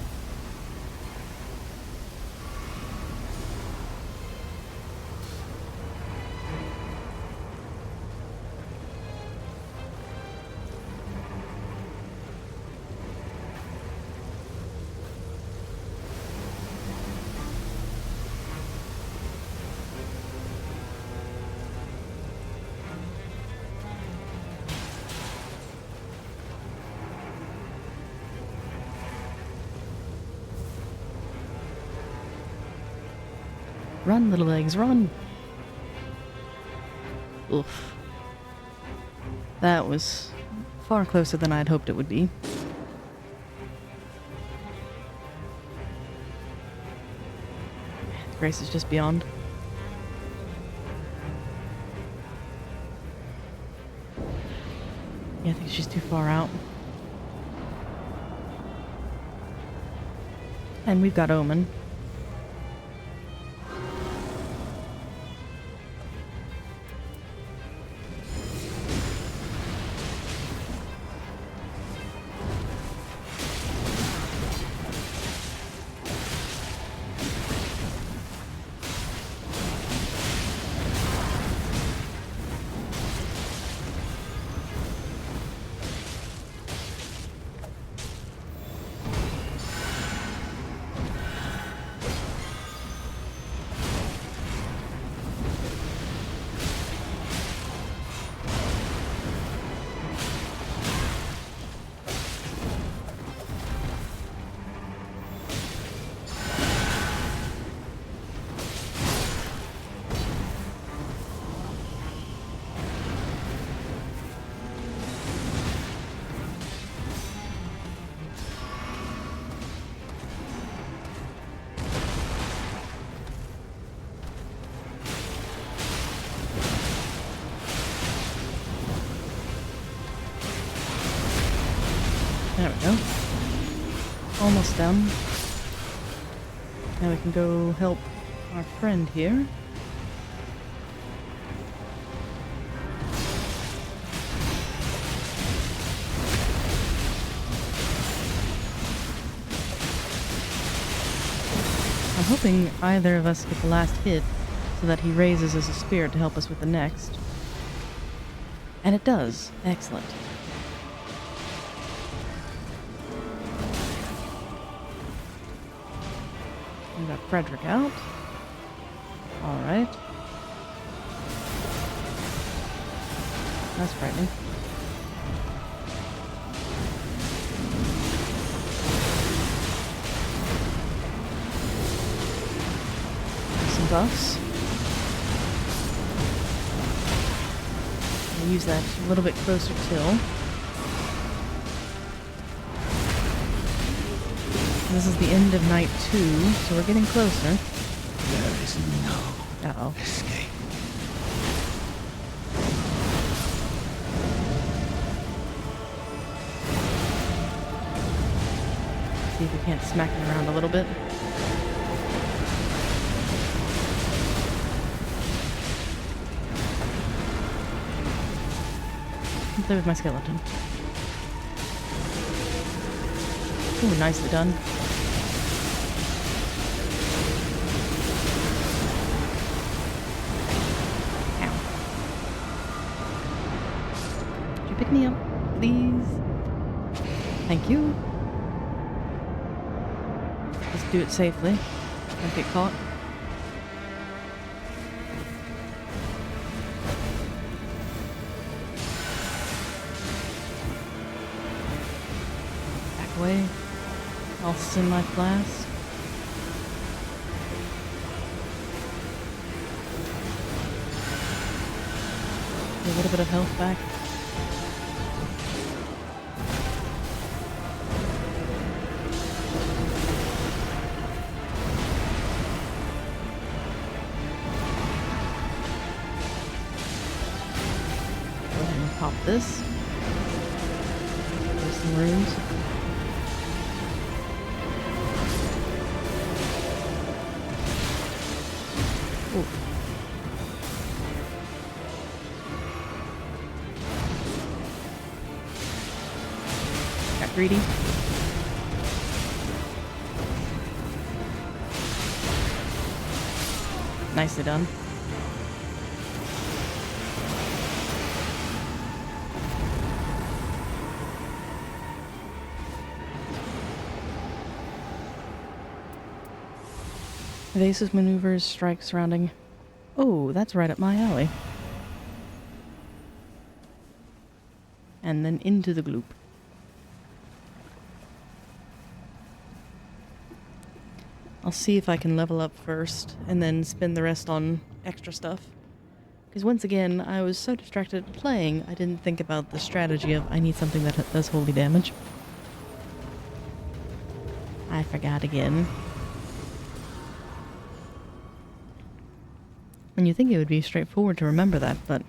Run, little legs, run! Oof. That was far closer than I'd hoped it would be. Grace is just beyond. Yeah, I think she's too far out. And we've got Omen. There we go. Almost done. Now we can go help our friend here. I'm hoping either of us get the last hit so that he raises as a spirit to help us with the next. And it does. Excellent. We got Frederick out. Alright. That's frightening. Some buffs. I'll use that a little bit closer till. This is the end of night 2, so we're getting closer. There is no Uh-oh. escape. See if we can't smack it around a little bit. Play with my skeleton. Ooh, nicely done. Ow. Could you pick me up, please? Thank you. Let's do it safely. Don't get caught. Back away. I'll send my flask. a little bit of health back. Go ahead and pop this. There's some runes. Ooh. Got greedy. Nicely done. Evasive maneuvers, strike surrounding. Oh, that's right up my alley. And then into the gloop. I'll see if I can level up first and then spend the rest on extra stuff. Because once again, I was so distracted playing, I didn't think about the strategy of I need something that does holy damage. I forgot again. And you think it would be straightforward to remember that, but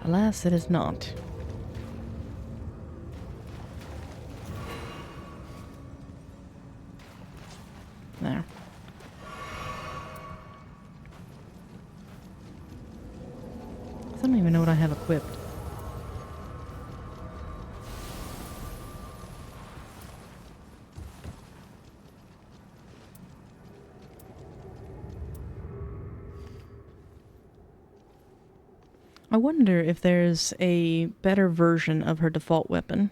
alas, it is not. There. I don't even know what I have equipped. I wonder if there's a better version of her default weapon.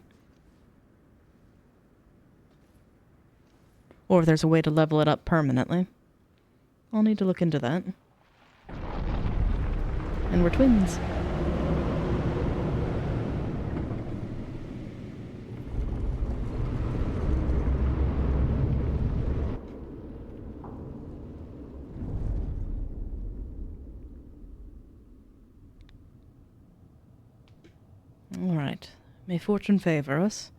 Or if there's a way to level it up permanently. I'll need to look into that. And we're twins. Alright. May fortune favor us.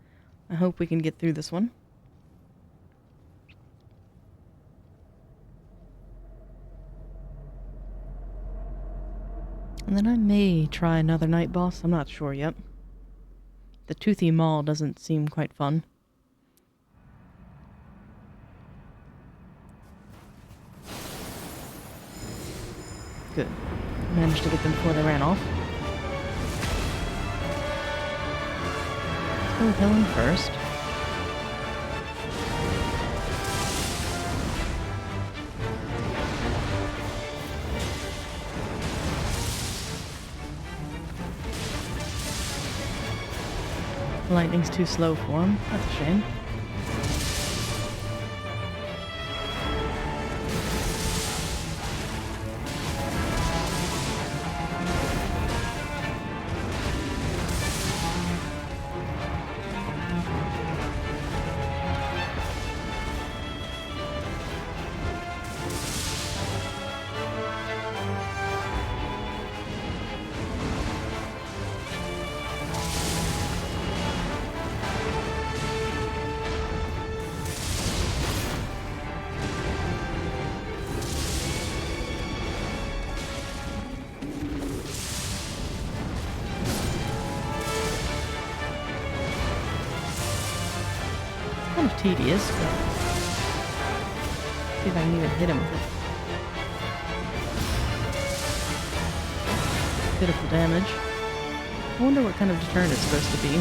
I hope we can get through this one. And then I may try another night boss. I'm not sure yet. The Toothy Maw doesn't seem quite fun. Good. Managed to get them before they ran off. Let's go with Helen first. Lightning's too slow for him. That's a shame. Kind of tedious, but see if I can even hit him with it. Pitiful damage. I wonder what kind of deterrent it's supposed to be.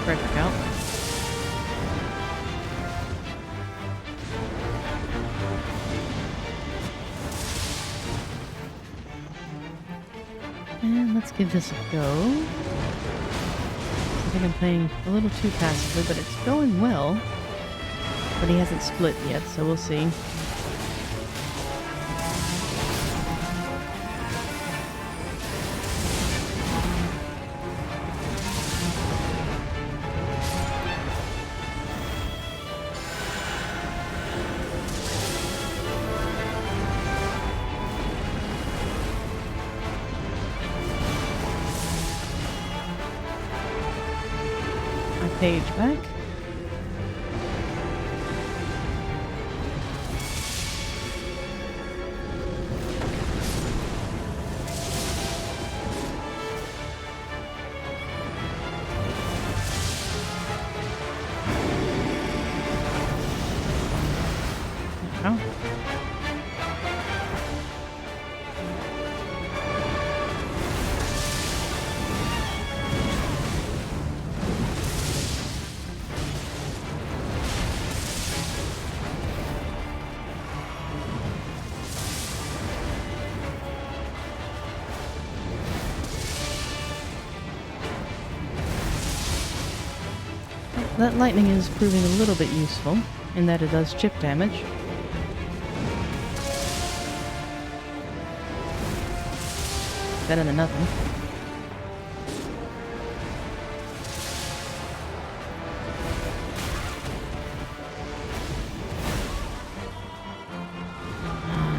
Frederick out. And let's give this a go. I think I'm playing a little too passively, but it's going well. but he hasn't split yet, so we'll see. Page back. There we go. That lightning is proving a little bit useful, in that it does chip damage. Better than nothing.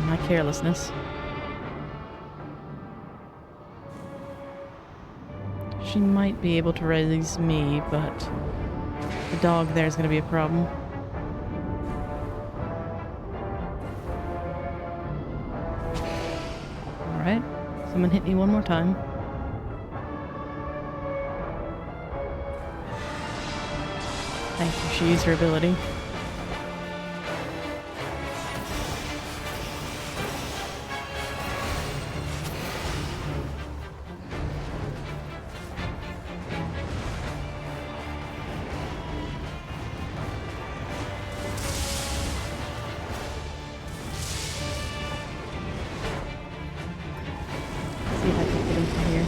My carelessness. She might be able to release me, but the dog there is going to be a problem. Alright, someone hit me one more time. Thank you, she used her ability. See if I can get him from here.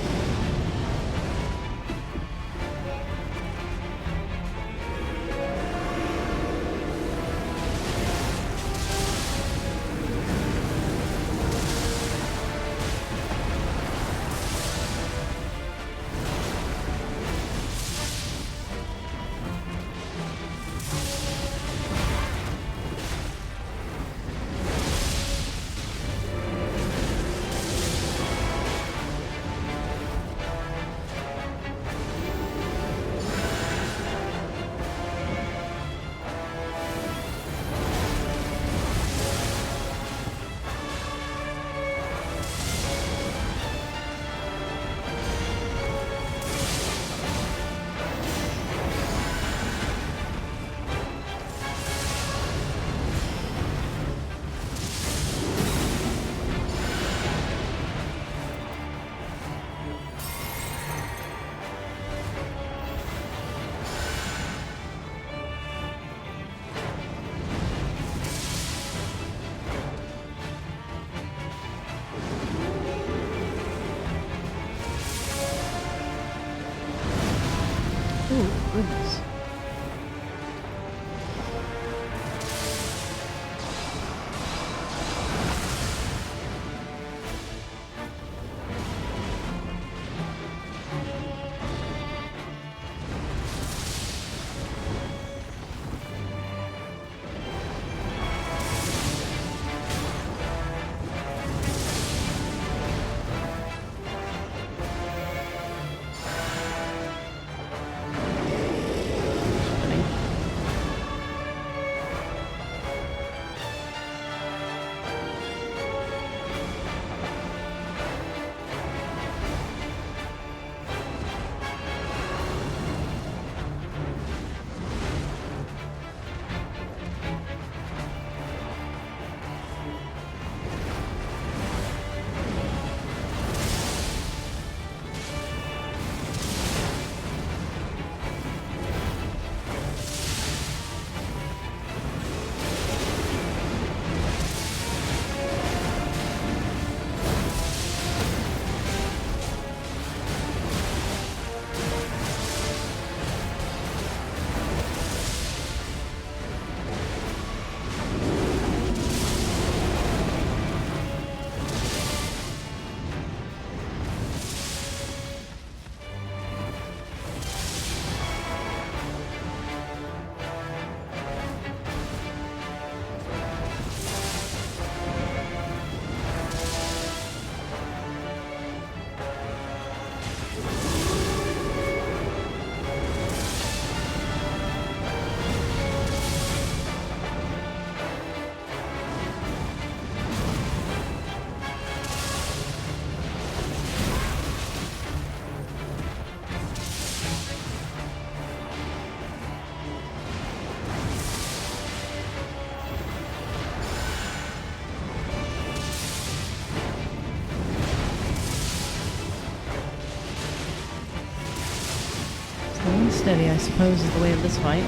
steady, I suppose, is the way of this fight.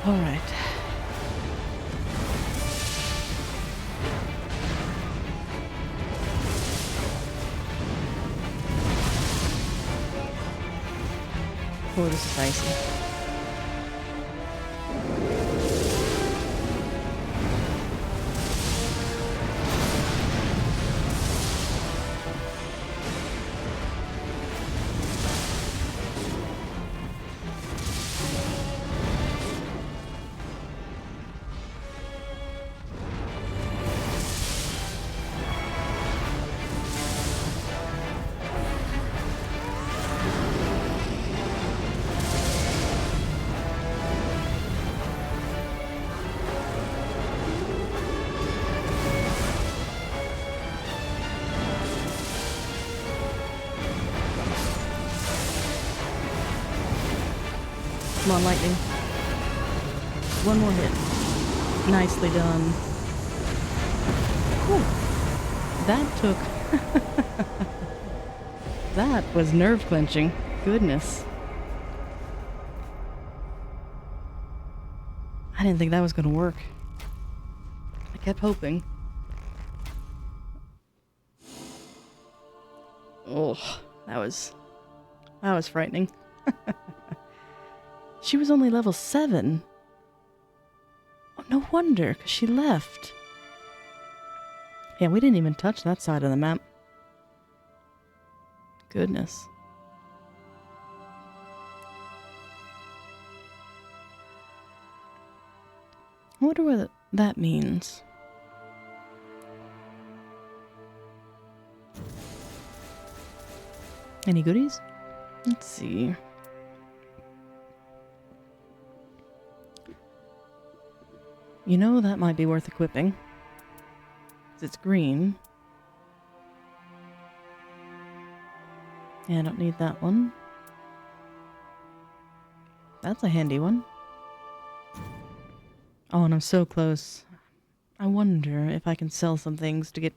All right. Oh, this is icy. Come on, lightning. One more hit. Nicely done. Whew. That took... That was nerve clenching. Goodness. I didn't think that was going to work. I kept hoping. Oh, that was frightening. She was only level 7. Oh, no wonder, because she left. Yeah, we didn't even touch that side of the map. Goodness. I wonder what that means. Any goodies? Let's see. You know, that might be worth equipping. 'Cause it's green. Yeah, I don't need that one. That's a handy one. Oh, and I'm so close. I wonder if I can sell some things to get...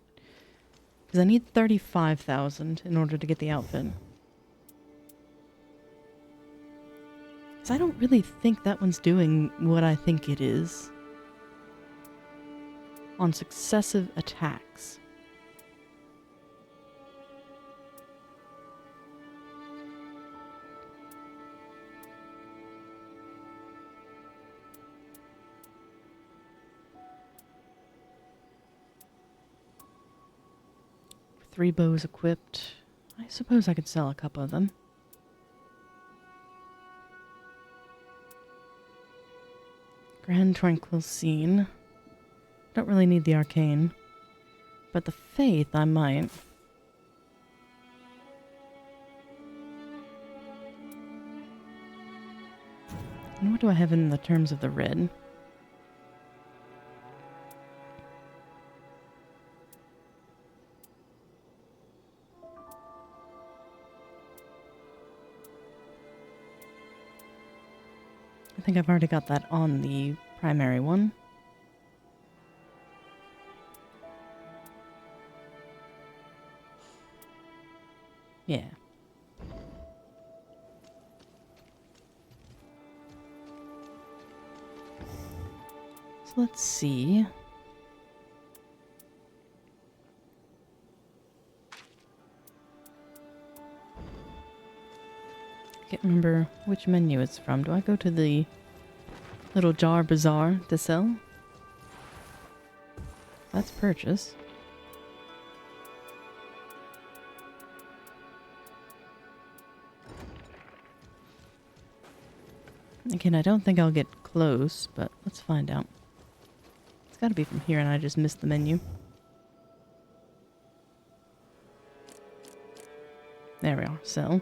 Because I need 35,000 in order to get the outfit. Because I don't really think that one's doing what I think it is. On successive attacks. Three bows equipped. I suppose I could sell a couple of them. Grand Tranquil Scene. Don't really need the arcane. But the faith, I might. And what do I have in the terms of the red? I think I've already got that on the primary one. Yeah. So let's see. Can't remember which menu it's from. Do I go to the Little jar bazaar to sell. That's purchase. Again, I don't think I'll get close, but let's find out. It's gotta be from here and I just missed the menu. There we are, sell.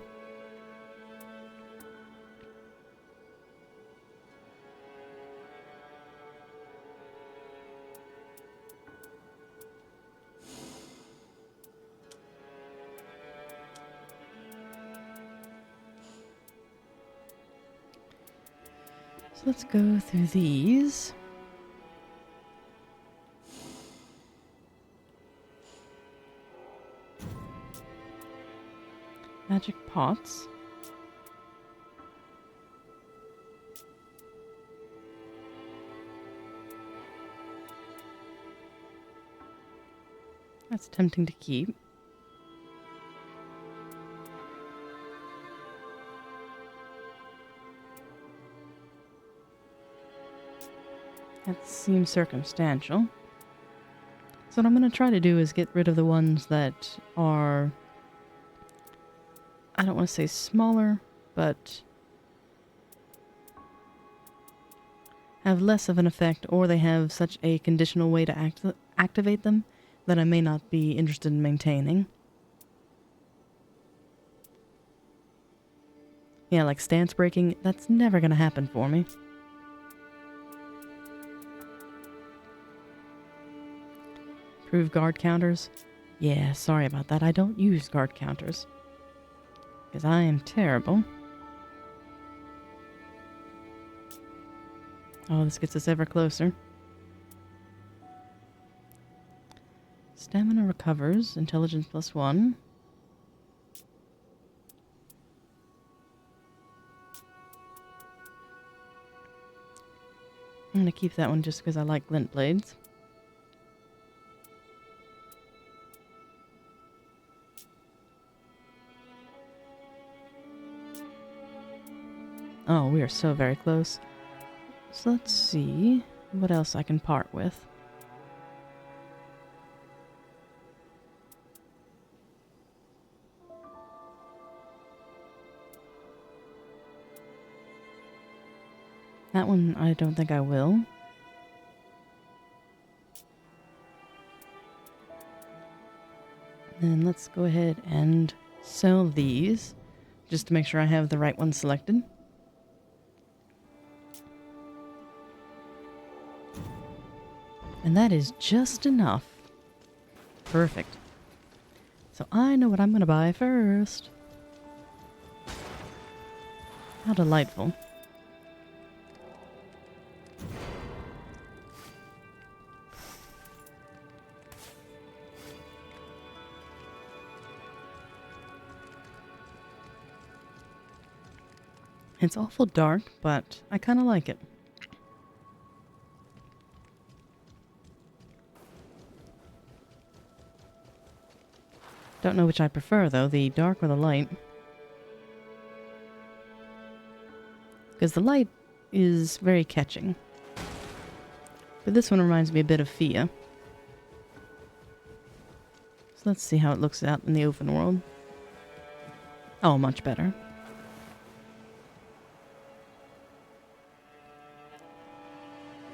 So let's go through these. Magic pots. That's tempting to keep. That seems circumstantial. So what I'm going to try to do is get rid of the ones that are, I don't want to say smaller, but have less of an effect, or they have such a conditional way to activate them that I may not be interested in maintaining. Yeah, like stance breaking, that's never going to happen for me. Improve guard counters. Yeah, sorry about that. I don't use guard counters. Because I am terrible. Oh, this gets us ever closer. Stamina recovers. Intelligence +1. I'm going to keep that one just because I like glint blades. Oh, we are so very close. So let's see what else I can part with. That one I don't think I will. Then let's go ahead and sell these just to make sure I have the right one selected. And that is just enough. Perfect. So I know what I'm going to buy first. How delightful. It's awful dark, but I kind of like it. Don't know which I prefer, though, the dark or the light. Because the light is very catching. But this one reminds me a bit of Fia. So let's see how it looks out in the open world. Oh, much better.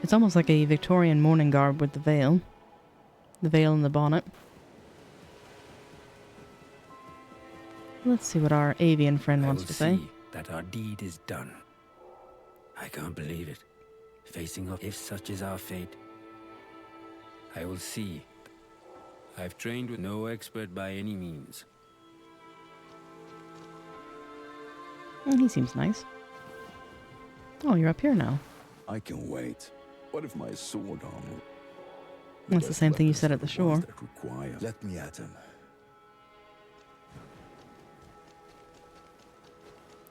It's almost like a Victorian morning garb with the veil. The veil and the bonnet. Let's see what our avian friend wants to say. That our deed is done. I can't believe it. Facing off, if such is our fate. I will see. I've trained with no expert by any means. He seems nice. Oh, you're up here now. I can wait. What if my sword armor? That's the same thing you said at the shore. Let me at him.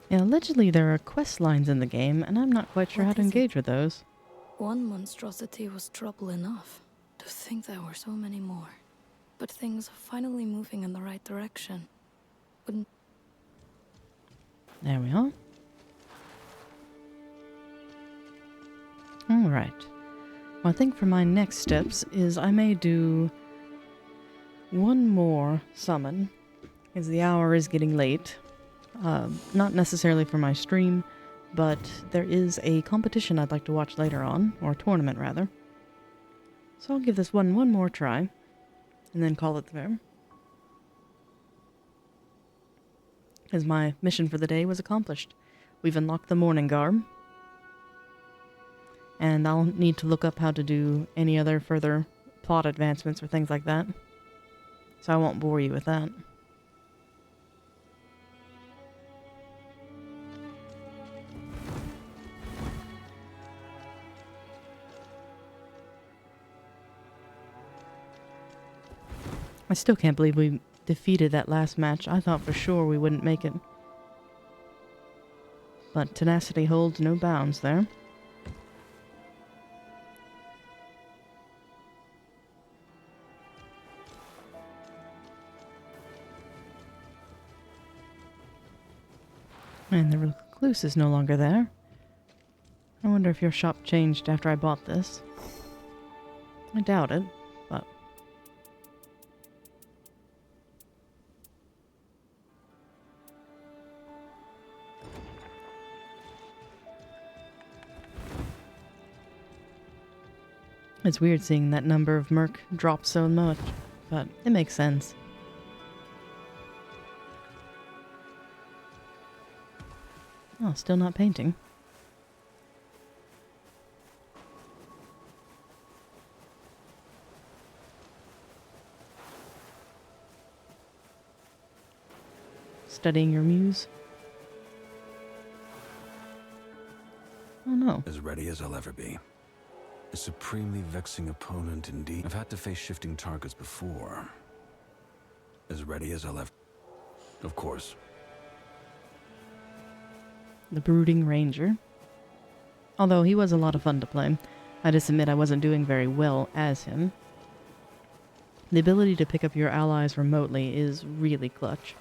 Yeah, allegedly there are quest lines in the game, and I'm not quite sure how to engage with those. One monstrosity was trouble enough. To think there were so many more. But things are finally moving in the right direction. Wouldn't... There we are. Alright. Well, I think for my next steps is I may do one more summon, as the hour is getting late. Not necessarily for my stream, but there is a competition I'd like to watch later on, or a tournament rather. So I'll give this one more try, and then call it there. As my mission for the day was accomplished. We've unlocked the morning garb, and I'll need to look up how to do any other further plot advancements or things like that. So I won't bore you with that. I still can't believe we defeated that last match. I thought for sure we wouldn't make it. But tenacity holds no bounds there. And the recluse is no longer there. I wonder if your shop changed after I bought this. I doubt it, but... It's weird seeing that number of merc drop so much, but it makes sense. Oh, still not painting. Studying your muse? Oh no. As ready as I'll ever be. A supremely vexing opponent indeed. I've had to face shifting targets before. As ready as I'll ever... Of course. The Brooding Ranger. Although he was a lot of fun to play. I just admit I wasn't doing very well as him. The ability to pick up your allies remotely is really clutch.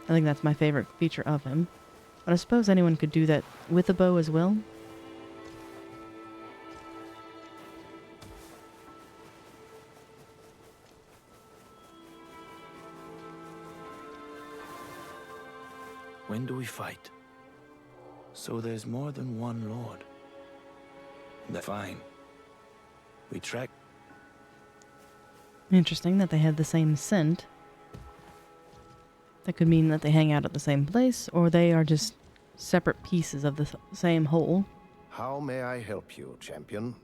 I think that's my favorite feature of him. But I suppose anyone could do that with a bow as well. When do we fight? So there's more than one lord. That's fine. We track. Interesting that they have the same scent. That could mean that they hang out at the same place, or they are just separate pieces of the same whole. How may I help you, champion?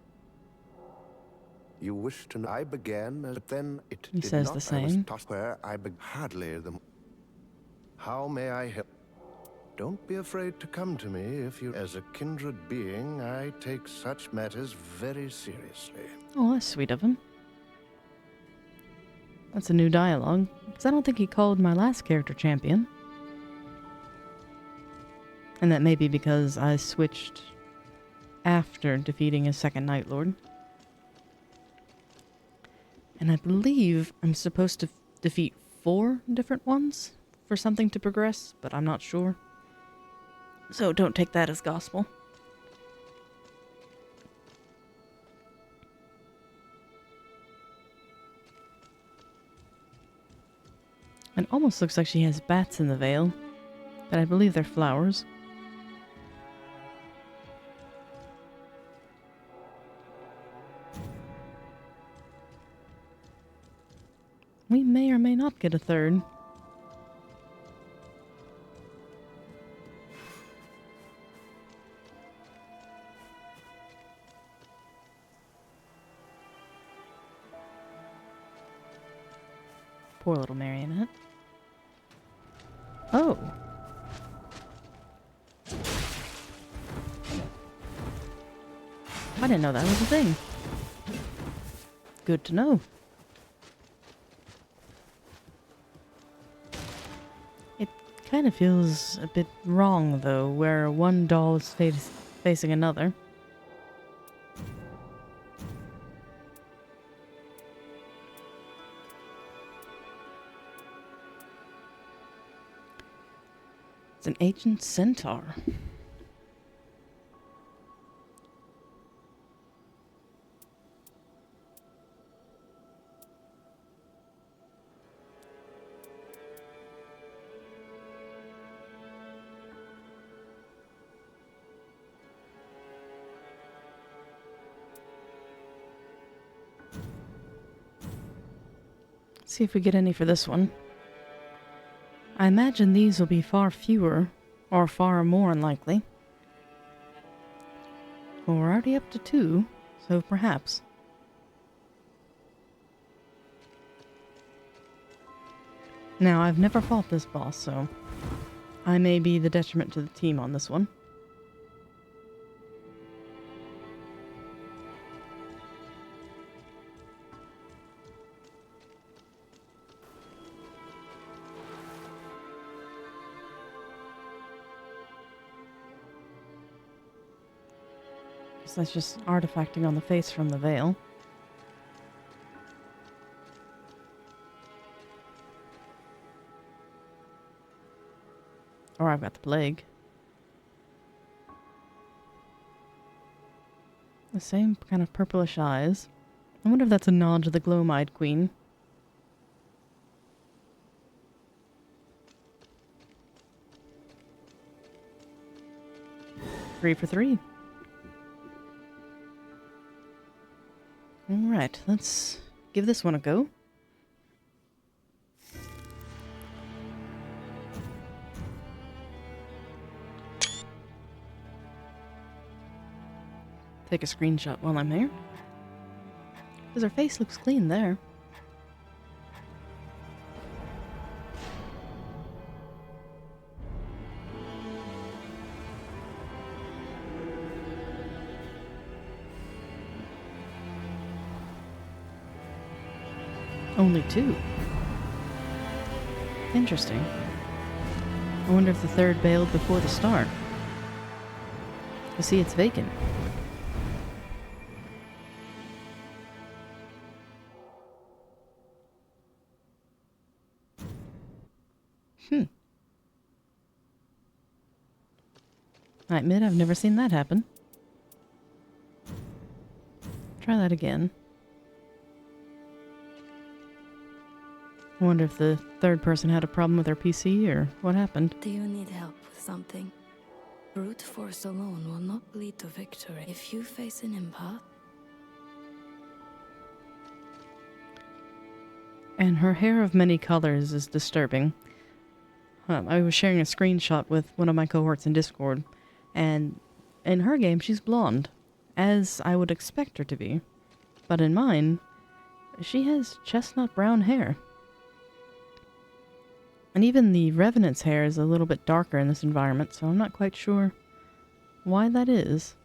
You wish to know I began, but then it He did says not. the same. I was taught where I hardly them. How may I help? Don't be afraid to come to me if you... As a kindred being, I take such matters very seriously. Oh, that's sweet of him. That's a new dialogue, because I don't think he called my last character champion. And that may be because I switched after defeating his second Night Lord. And I believe I'm supposed to defeat 4 different ones for something to progress, but I'm not sure. So don't take that as gospel. It almost looks like she has bats in the veil, but I believe they're flowers. We may or may not get a third. Poor little marionette. Oh. I didn't know that was a thing. Good to know. It kind of feels a bit wrong, though, where one doll is facing another. It's an ancient centaur. Let's see if we get any for this one. I imagine these will be far fewer, or far more unlikely. Well, we're already up to 2, so perhaps. Now, I've never fought this boss, so I may be the detriment to the team on this one. So that's just artifacting on the face from the veil. Or I've got the plague. The same kind of purplish eyes. I wonder if that's a nod to the Gloam-Eyed Queen. Three for 3. Alright, let's give this one a go. Take a screenshot while I'm here. Because her face looks clean there. Only 2. Interesting. I wonder if the third bailed before the start. You see, it's vacant. I admit I've never seen that happen. Try that again. I wonder if the third person had a problem with their PC or what happened. Do you need help with something? Brute force alone will not lead to victory. If you face an empath... And her hair of many colors is disturbing. I was sharing a screenshot with one of my cohorts in Discord, and in her game she's blonde, as I would expect her to be. But in mine, she has chestnut brown hair. And even the Revenant's hair is a little bit darker in this environment, so I'm not quite sure why that is.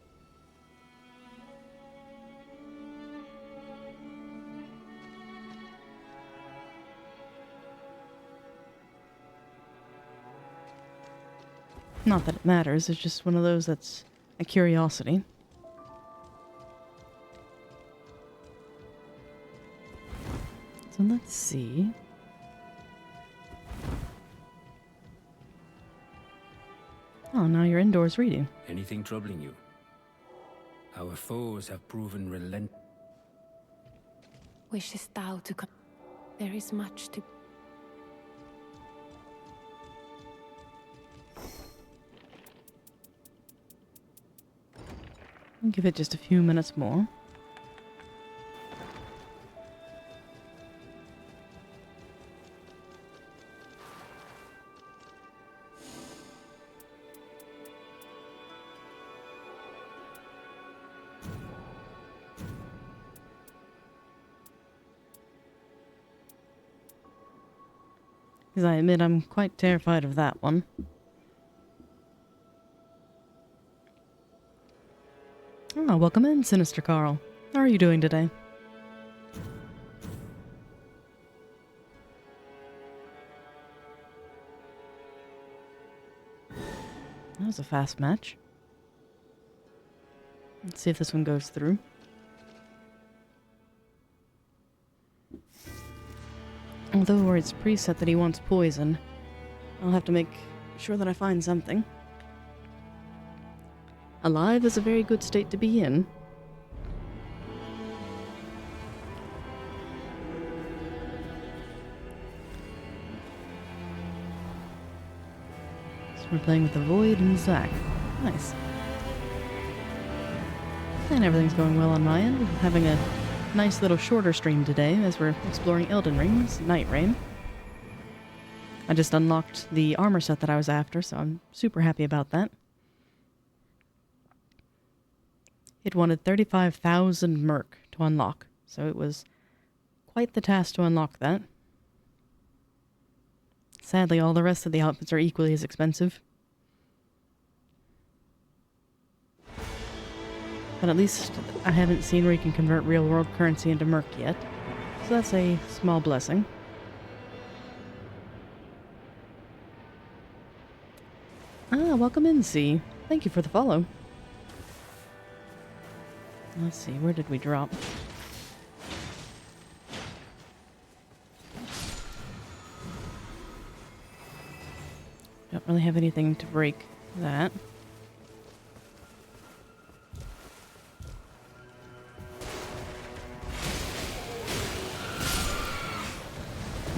Not that it matters, it's just one of those that's a curiosity. So let's see. Oh, now you're indoors reading. Anything troubling you? Our foes have proven relentless. Wishes thou to come? There is much to... I'll give it just a few minutes more. Because I admit I'm quite terrified of that one. Oh, welcome in, Sinister Carl. How are you doing today? That was a fast match. Let's see if this one goes through. Although it's preset that he wants poison, I'll have to make sure that I find something. Alive is a very good state to be in. So we're playing with the Void and Zack. Nice. And everything's going well on my end. Having a nice little shorter stream today as we're exploring Elden Ring's Nightreign. I just unlocked the armor set that I was after, so I'm super happy about that. It wanted 35,000 merc to unlock, so it was quite the task to unlock that. Sadly, all the rest of the outfits are equally as expensive. But at least I haven't seen where you can convert real-world currency into merc yet, so that's a small blessing. Welcome in, C. Thank you for the follow. Let's see, where did we drop? Don't really have anything to break that.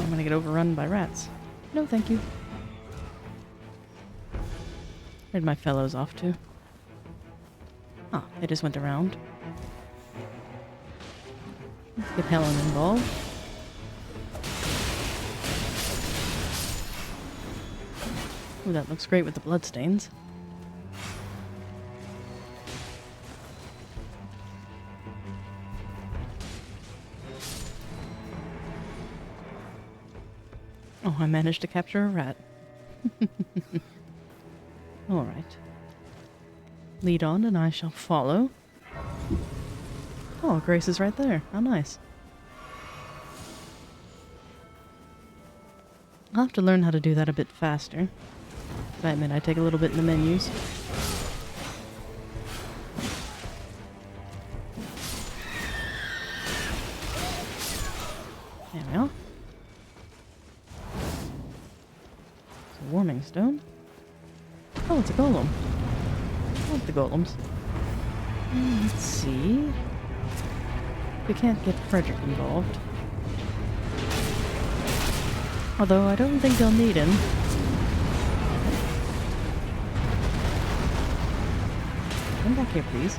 I'm gonna get overrun by rats. No, thank you. Where'd my fellows off to? Ah, they just went around. Let's get Helen involved. Ooh, that looks great with the bloodstains. Oh, I managed to capture a rat. Alright. Lead on and I shall follow. Oh, Grace is right there. How nice. I'll have to learn how to do that a bit faster. But I admit I take a little bit in the menus. There we are. It's a warming stone. Oh, it's a golem. I like the golems. Let's see. We can't get Frederick involved. Although I don't think they'll need him. Come back here, please.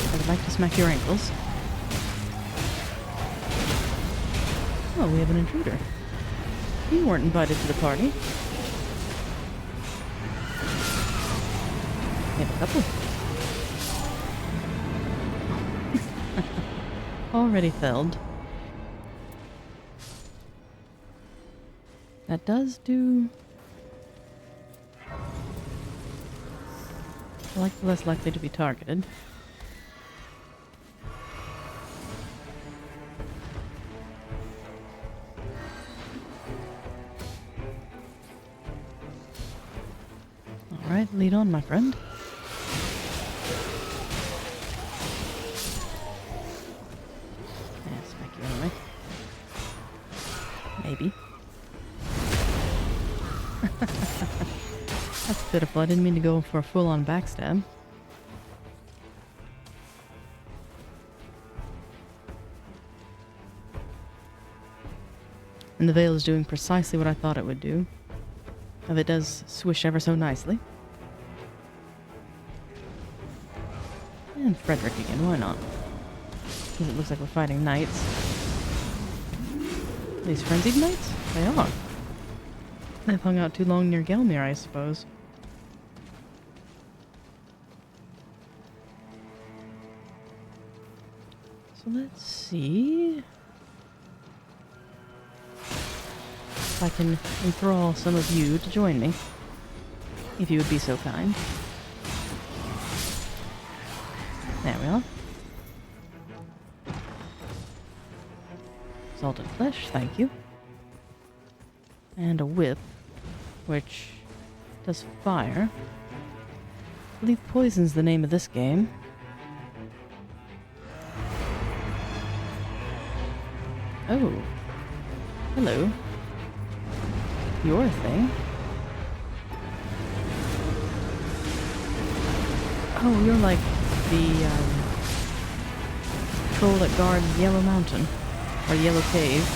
I would like to smack your ankles. Oh, we have an intruder. You weren't invited to the party. We have a couple. Already felled. That does do... less likely to be targeted. Alright, lead on, my friend. Yeah, smack you anyway. Maybe. That's pitiful. I didn't mean to go for a full-on backstab. And the veil is doing precisely what I thought it would do. If it does swish ever so nicely. And Frederick again, why not? Because it looks like we're fighting knights. Are these frenzied knights? They are. They've hung out too long near Gelmir, I suppose. So let's see if I can enthrall some of you to join me, if you would be so kind. There we are. Salted flesh, thank you. And a whip, which does fire. I believe poison's the name of this game. Oh. Hello. You're a thing. Oh, you're like the troll that guards Yellow Mountain. Or Yellow Cave.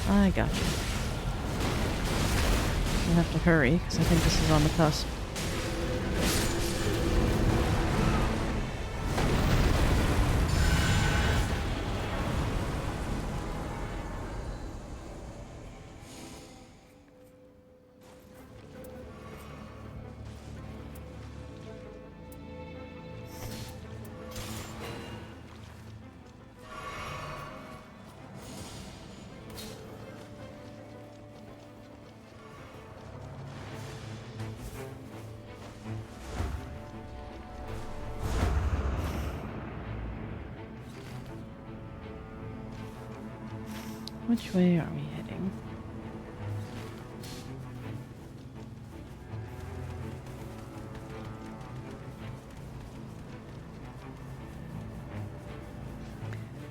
I gotcha. We'll have to hurry, because I think this is on the cusp. Which way are we heading?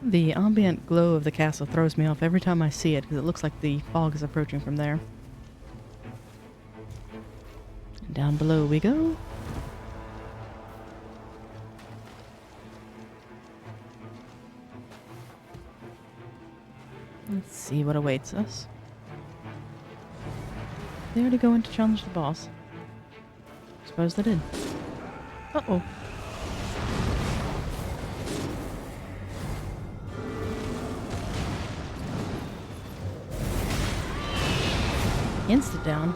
The ambient glow of the castle throws me off every time I see it because it looks like the fog is approaching from there. And down below we go. Let's see what awaits us. They already go in to challenge the boss. Suppose they did. Uh-oh. Insta down.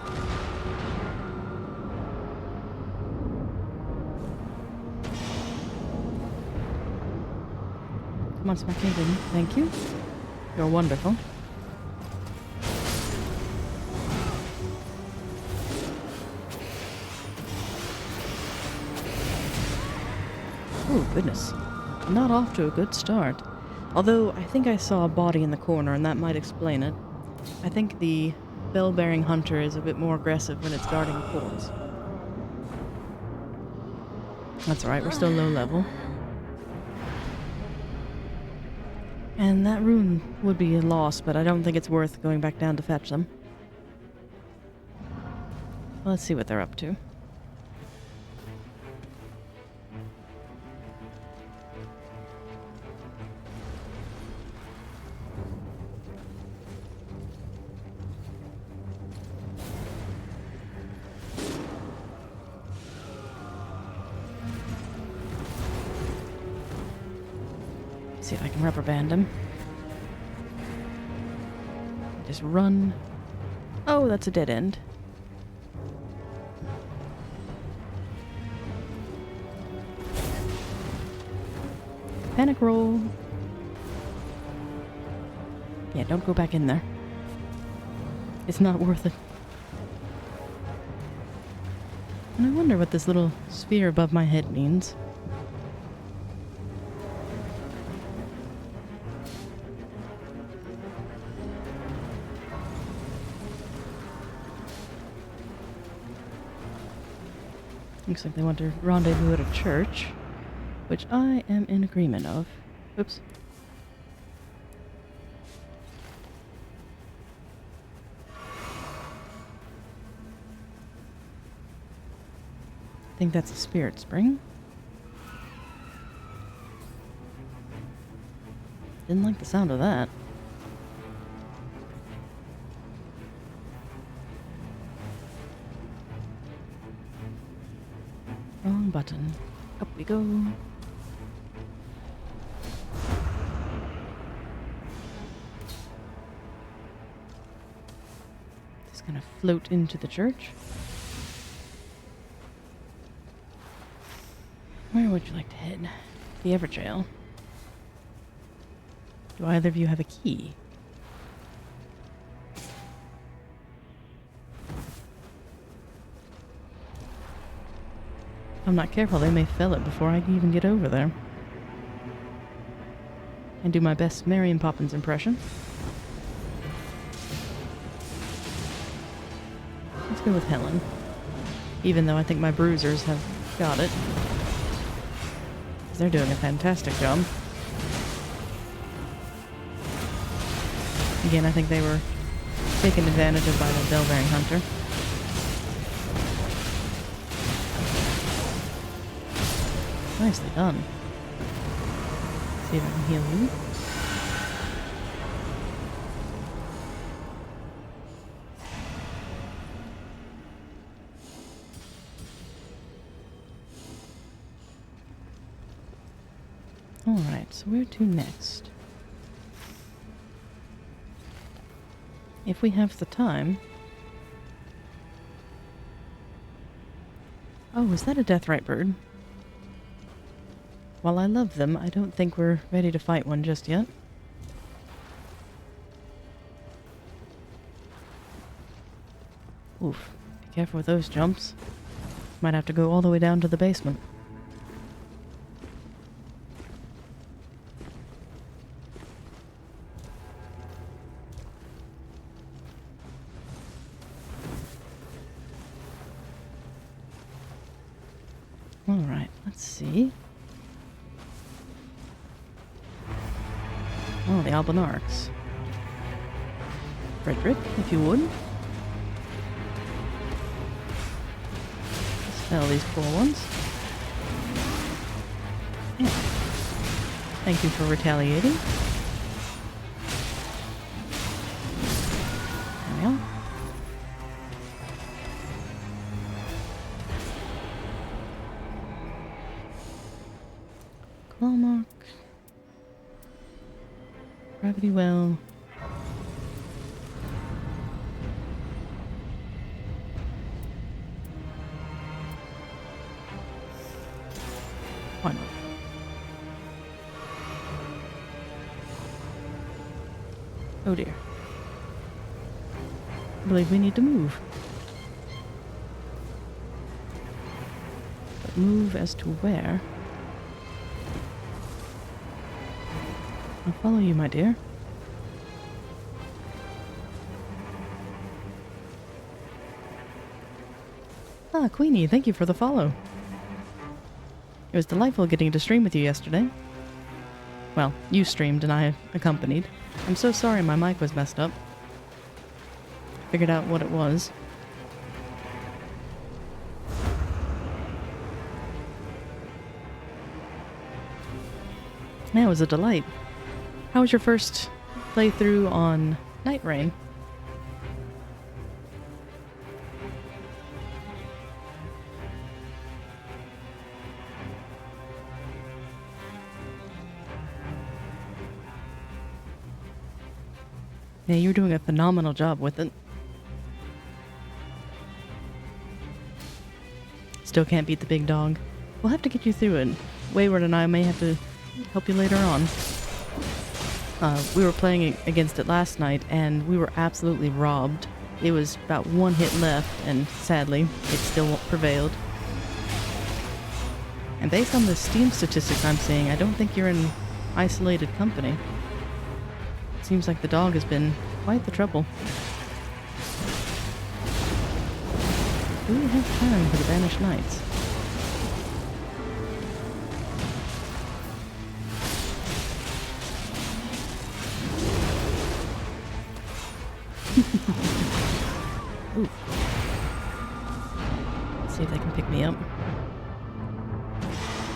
Come on, smack me in. Thank you. You're wonderful. Oh, goodness. Not off to a good start. Although, I think I saw a body in the corner, and that might explain it. I think the bell-bearing hunter is a bit more aggressive when it's guarding a corpse. That's alright, we're still low level. And that rune would be a loss, but I don't think it's worth going back down to fetch them. Let's see what they're up to. See if I can rubber band him. Just run. Oh, that's a dead end. Panic roll. Yeah, don't go back in there. It's not worth it. And I wonder what this little sphere above my head means. Looks like they want to rendezvous at a church, which I am in agreement of. Oops. I think that's a spirit spring. Didn't like the sound of that. Wrong button. Up we go. Just gonna float into the church. Where would you like to head? The Everjail. Do either of you have a key? If I'm not careful, they may fell it before I can even get over there. And do my best Mary Poppins impression. Let's go with Helen. Even though I think my bruisers have got it. They're doing a fantastic job. Again, I think they were taken advantage of by the bell-bearing hunter. Nicely done. See if I can heal you. Alright, so where to next? If we have the time... Oh, is that a deathrite bird? While I love them, I don't think we're ready to fight one just yet. Oof. Be careful with those jumps. Might have to go all the way down to the basement. Alright, let's see. Oh, the Albinarchs. Frederick, if you would. Spell these poor ones. Yeah. Thank you for retaliating. There we are. Clawmark. Gravity well. Why not? Oh dear. I believe we need to move. But move as to where? I'll follow you, my dear. Ah, Queenie, thank you for the follow. It was delightful getting to stream with you yesterday. Well, you streamed and I accompanied. I'm so sorry my mic was messed up. Figured out what it was. Yeah, it was a delight. How was your first playthrough on Nightreign? Yeah, you're doing a phenomenal job with it. Still can't beat the big dog. We'll have to get you through it. Wayward and I may have to help you later on. We were playing against it last night, and we were absolutely robbed. It was about one hit left, and sadly, it still prevailed. And based on the Steam statistics I'm seeing, I don't think you're in isolated company. It seems like the dog has been quite the trouble. Do we have time for the Banished Knights? Ooh. Let's see if they can pick me up.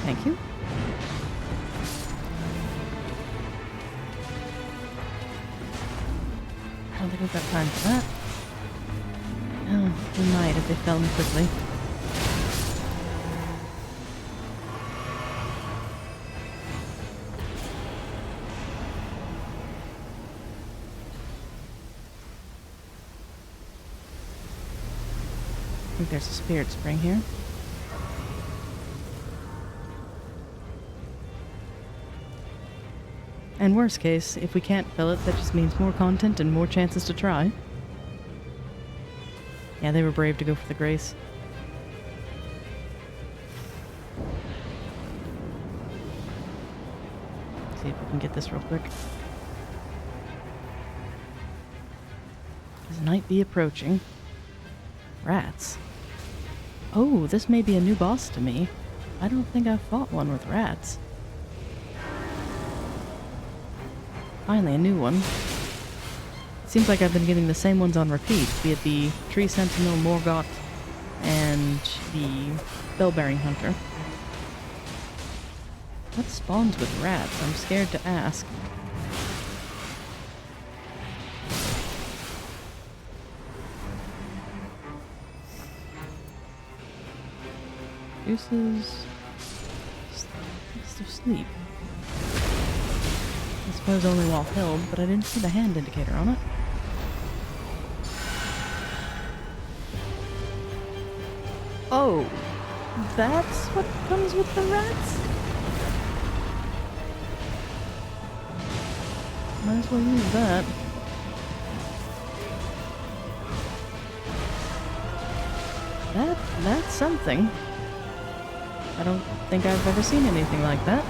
Thank you. I don't think we've got time for that. Oh, we might if they fell in quickly. I think there's a spirit spring here. And worst case, if we can't fill it, that just means more content and more chances to try. Yeah, they were brave to go for the grace. See if we can get this real quick. Does night be approaching? Rats. Oh, this may be a new boss to me. I don't think I've fought one with rats. Finally, a new one. It seems like I've been getting the same ones on repeat, be it the Tree Sentinel, Morgott, and the Bell-Bearing Hunter. What spawns with rats? I'm scared to ask. Juices... Feast of Sleep. suppose only while held, but I didn't see the hand indicator on it. Oh, that's what comes with the rats? Might as well use that. That's something. I don't think I've ever seen anything like that.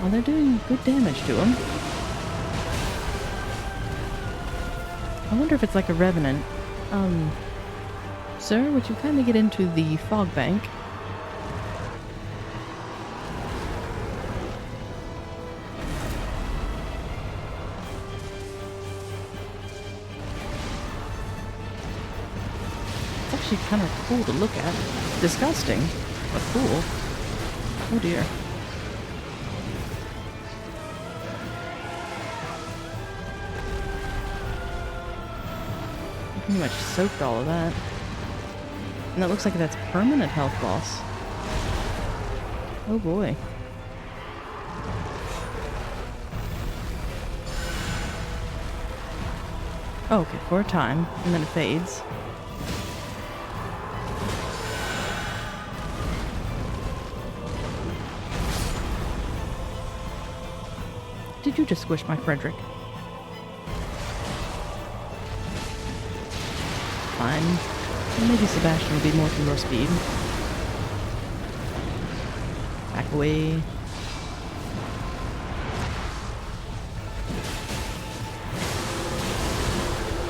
Well, they're doing good damage to him. I wonder if it's like a Revenant. Sir, would you kindly get into the fog bank? It's actually kind of cool to look at. Disgusting, but cool. Oh dear. Pretty much soaked all of that. And that looks like that's permanent health loss. Oh boy. Oh, okay, for a time, and then it fades. Did you just squish my Frederick? Fine. Maybe Sebastian will be more to your speed. Back away.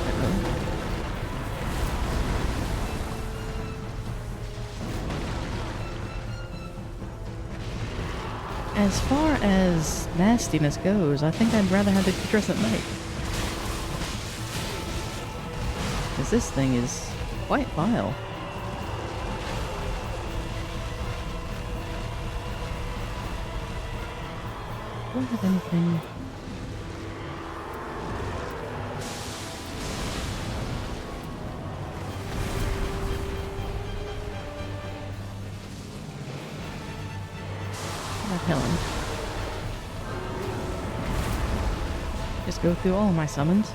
Uh-oh. As far as nastiness goes, I think I'd rather have it dress at night. Because this thing is quite vile. Do I have anything? Not Helen. Just go through all my summons.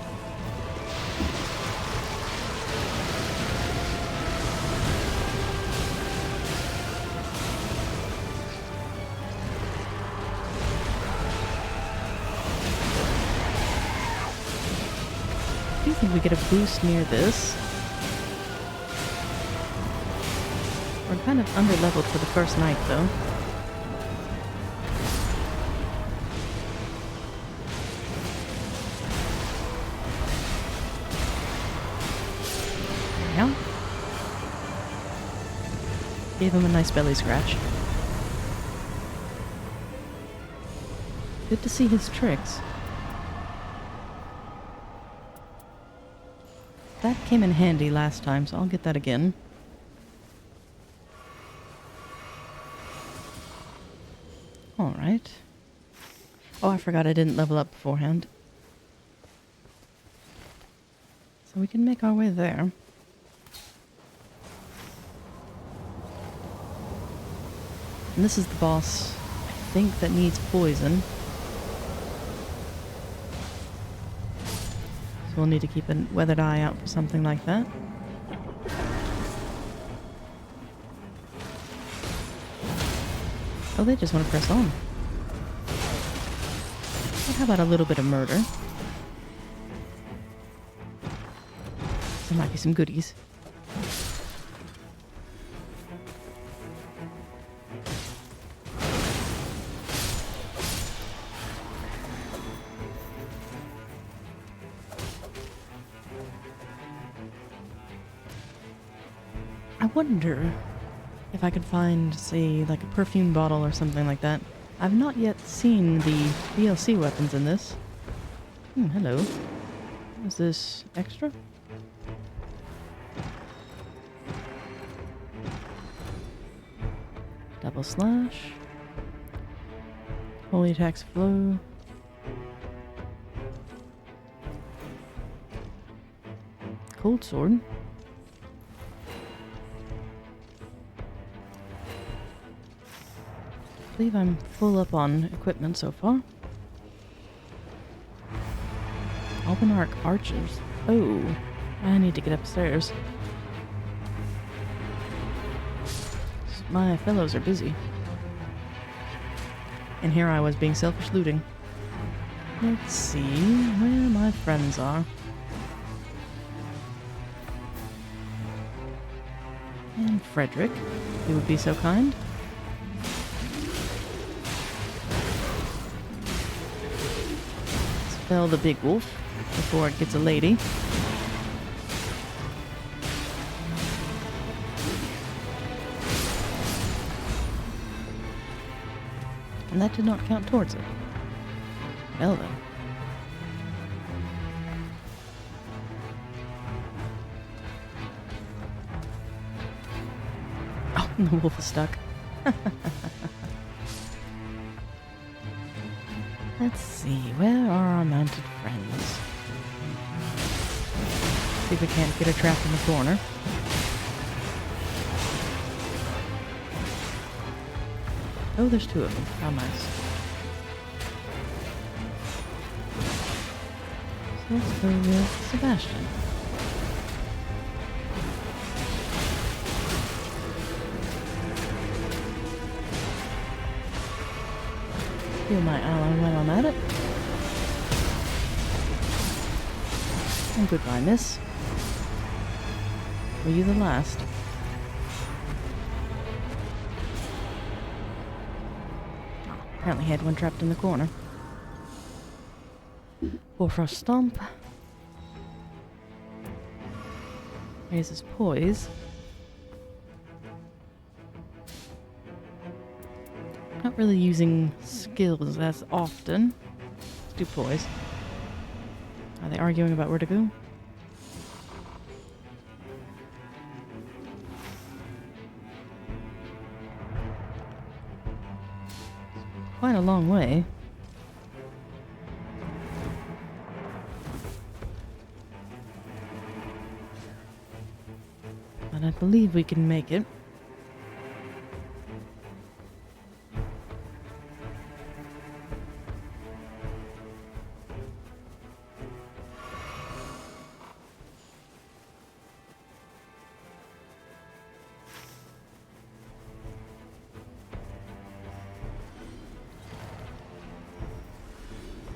I do think we get a boost near this. We're kind of under-leveled for the first night, though. Yeah. Gave him a nice belly scratch. Good to see his tricks. That came in handy last time, so I'll get that again. Alright. Oh, I forgot I didn't level up beforehand. So we can make our way there. And this is the boss, I think, that needs poison. So we'll need to keep a weathered eye out for something like that. Oh, they just want to press on. Well, how about a little bit of murder? There might be some goodies. I wonder if I could find, say, like a perfume bottle or something like that. I've not yet seen the DLC weapons in this. Hello. Is this extra? Double slash. Holy attacks flow. Cold sword. believe I'm full up on equipment so far. Albanarch archers. Oh, I need to get upstairs. My fellows are busy. And here I was being selfish looting. Let's see where my friends are. And Frederick, if you would be so kind. Spell the big wolf before it gets a lady. And that did not count towards it. Well then. Oh, the wolf is stuck. Let's see, where are our mounted friends? See if we can't get her trapped in the corner. Oh, there's two of them. How nice. So let's go with Sebastian. Heal my ally while I'm at it. And goodbye, miss. Were you the last? Apparently had one trapped in the corner. Bifrost Stomp. Raises poise. Not really using skills as often. Let's do poise. Are they arguing about where to go? Quite a long way. But I believe we can make it.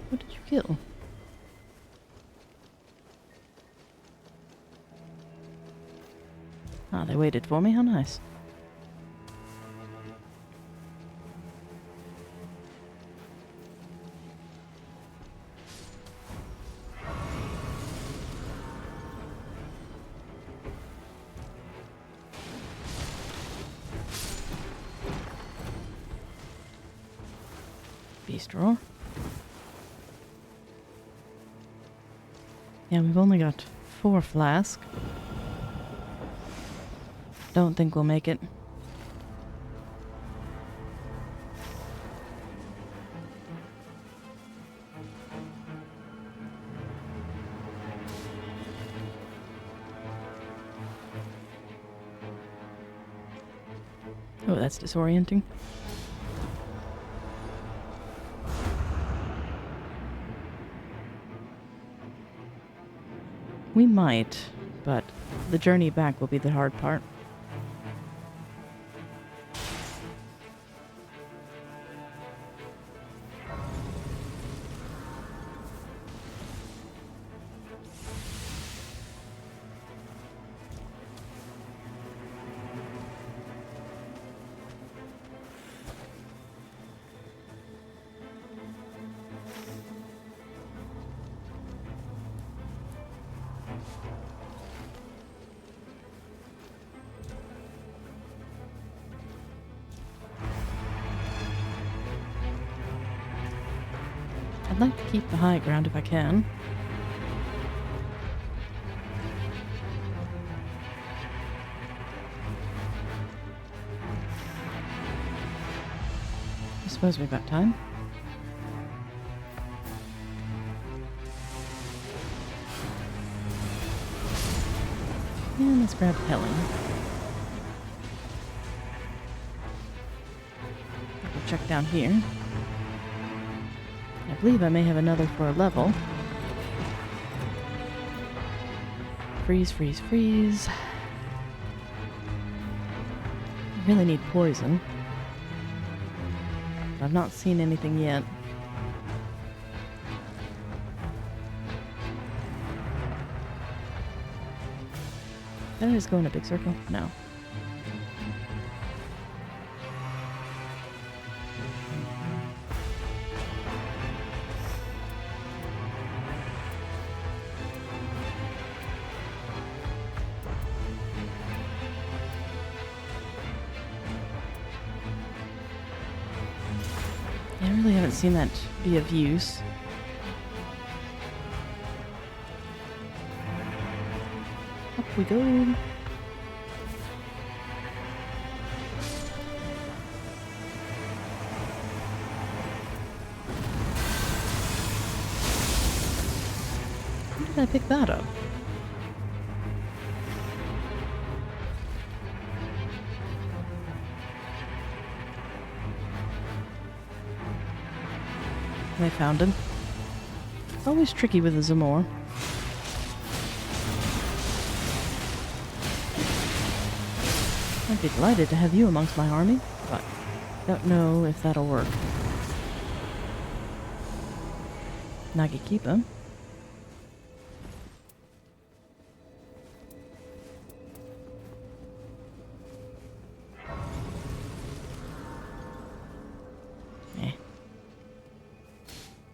What did you kill? Ah, they waited for me. How nice. Beast roar. Yeah, we've only got 4 flasks. Don't think we'll make it. Oh, that's disorienting. We might, but the journey back will be the hard part. I'd like to keep the high ground if I can. I suppose we've got time. And let's grab Helen. check down here. I believe I may have another for a level. Freeze, freeze, freeze. I really need poison. But I've not seen anything yet. Did I just go in a big circle? No. I really haven't seen that be of use. Up we go. How did I pick that up? I found him. It's always tricky with the Zamor. I'd be delighted to have you amongst my army, but don't know if that'll work. Nagikipa.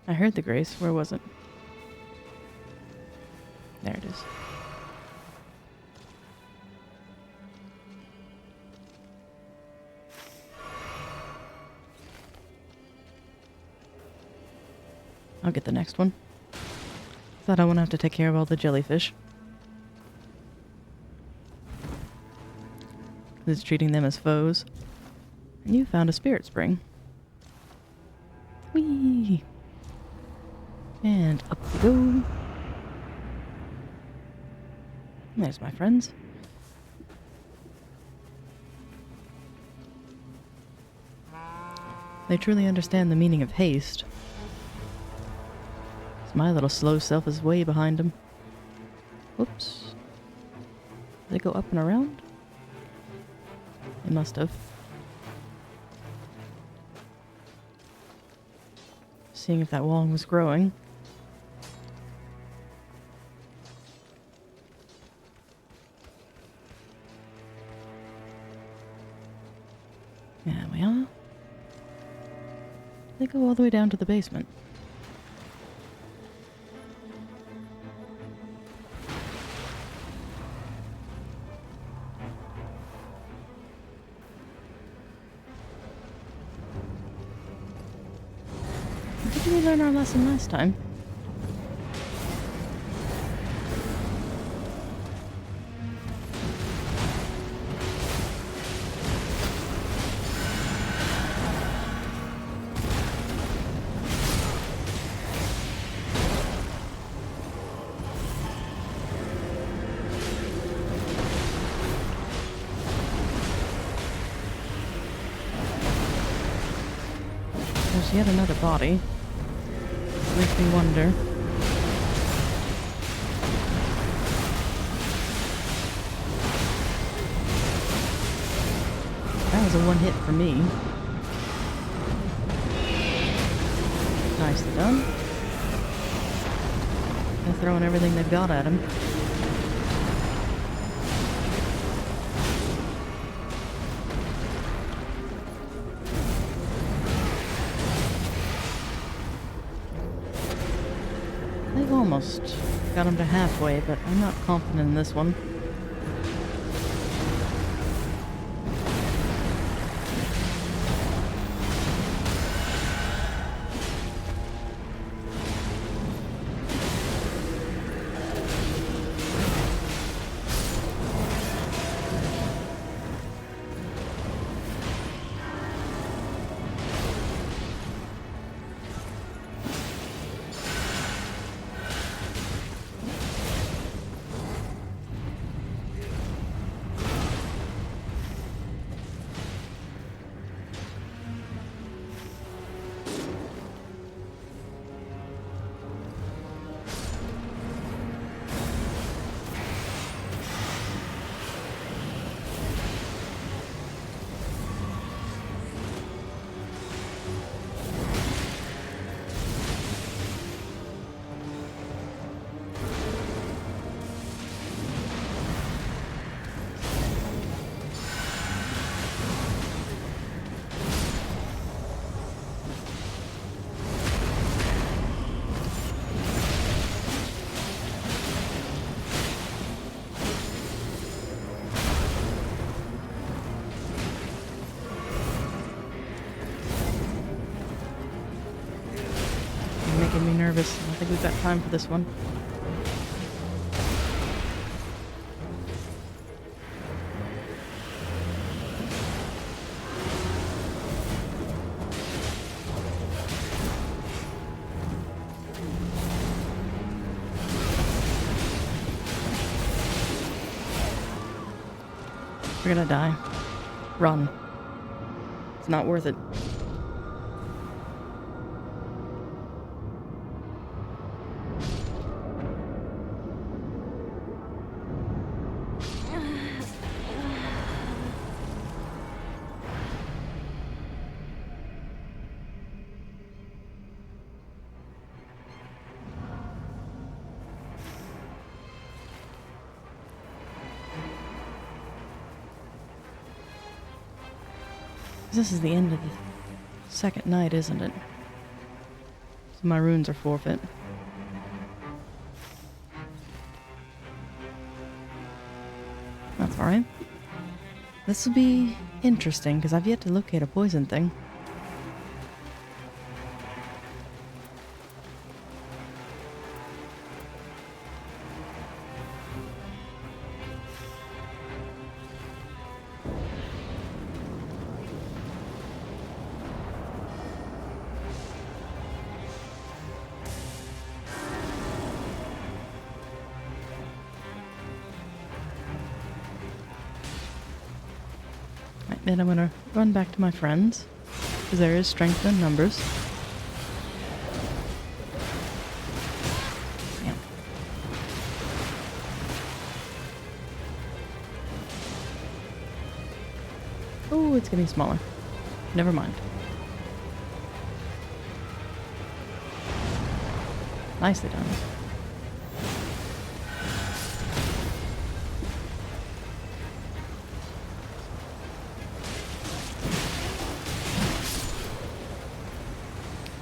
I heard the grace. Where was it? There it is. I'll get the next one. Thought I wouldn't have to take care of all the jellyfish. It's treating them as foes. And you found a spirit spring. Whee! And up we go. There's my friends. They truly understand the meaning of haste. My little slow self is way behind them. Whoops. Did they go up and around? They must have. Seeing if that wall was growing. There we are. They go all the way down to the basement. Did we learn our lesson last time? There's yet another body. Makes me wonder. That was a one hit for me. Nicely done. They're throwing everything they've got at him. They've almost got him to halfway, but I'm not confident in this one. making me nervous. I don't think we've got time for this one. We're gonna die. Run. It's not worth it. This is the end of the second night, isn't it? So my runes are forfeit. That's alright. This will be interesting, because I've yet to locate a poison thing. Then I'm gonna run back to my friends, because there is strength in numbers. Yeah. Oh, it's getting smaller. Never mind. Nicely done.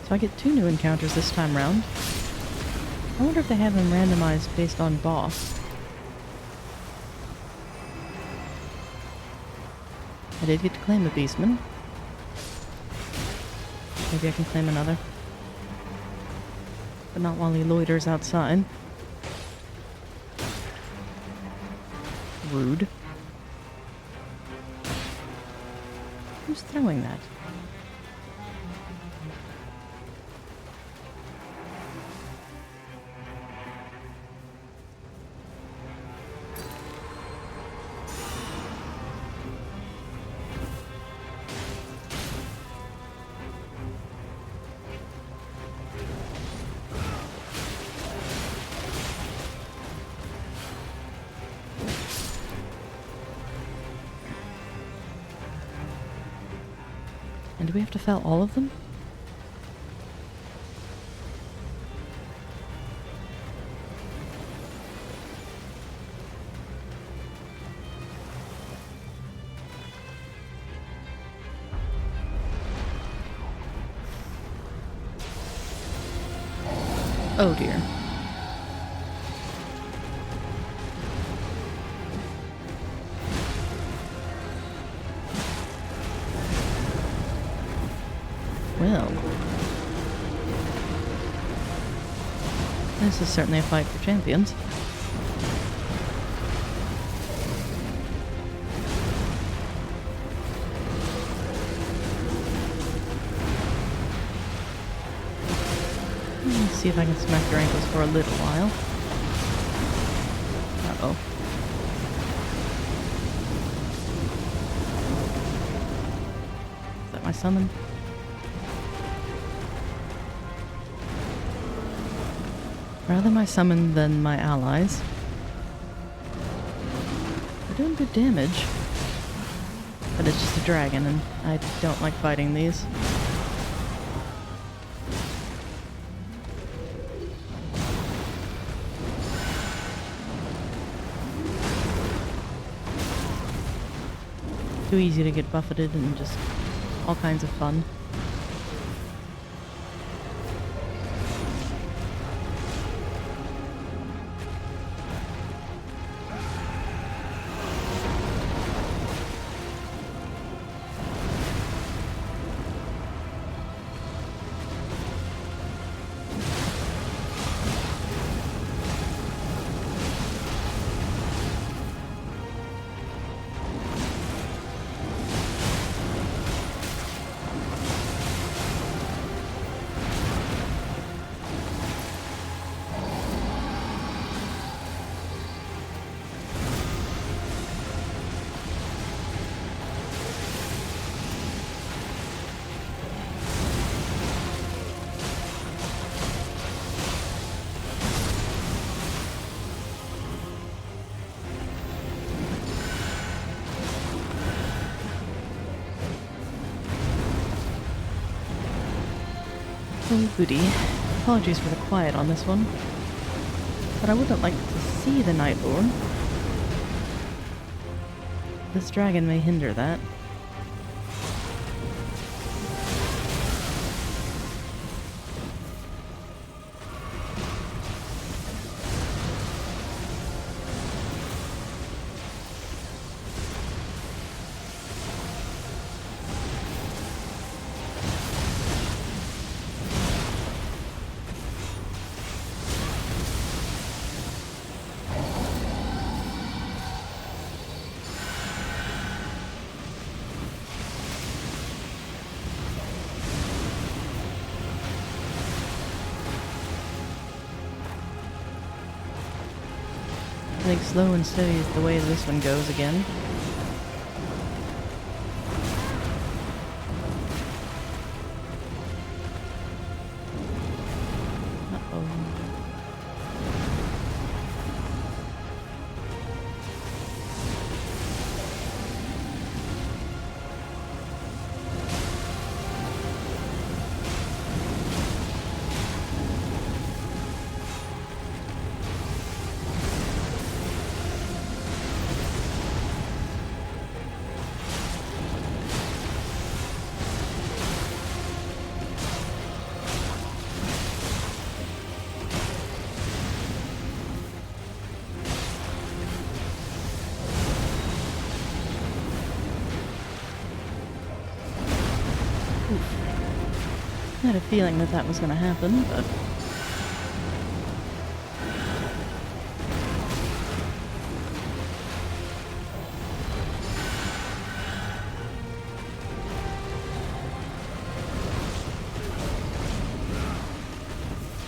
So I get 2 new encounters this time round. I wonder if they have them randomized based on boss. I did get to claim a beastman. Maybe I can claim another. But not while he loiters outside. Rude. Who's throwing that? And do we have to fell all of them? Oh dear. Well, this is certainly a fight for champions. Let's see if I can smack your ankles for a little while. Uh-oh. Is that my summon? Rather my summon than my allies. They're doing good damage. But it's just a dragon, and I don't like fighting these. Too easy to get buffeted and just all kinds of fun. Oh goody. Apologies for the quiet on this one. But I wouldn't like to see the Night Lord. This dragon may hinder that. I think slow and steady is the way this one goes again. Uh-oh. I had a feeling that that was going to happen, but...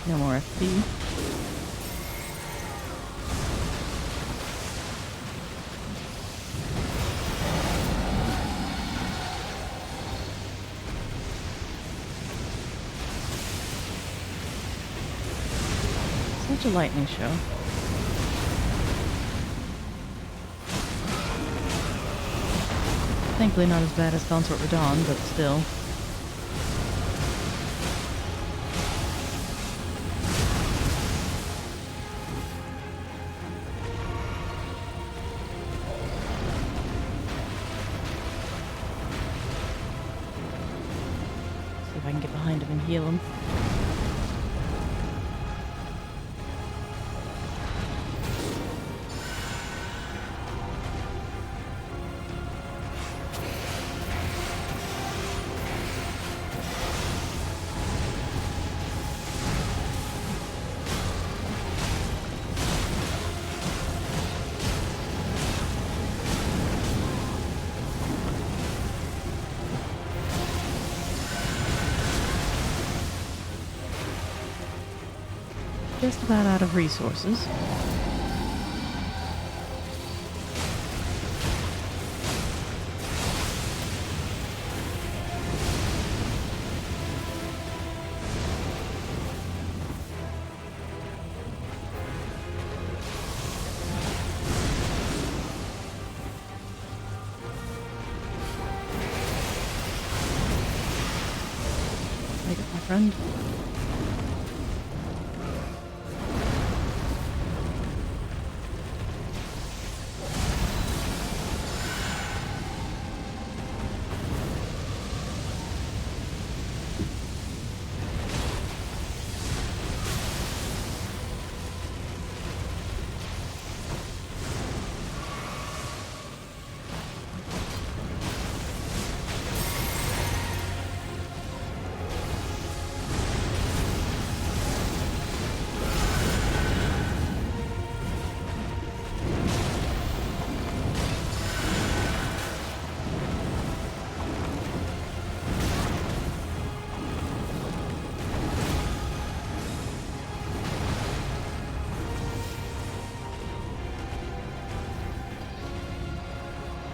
no more FP. Such a lightning show. Thankfully not as bad as Consort Radon, but still. See if I can get behind him and heal him. Just about out of resources. Wake up, my friend.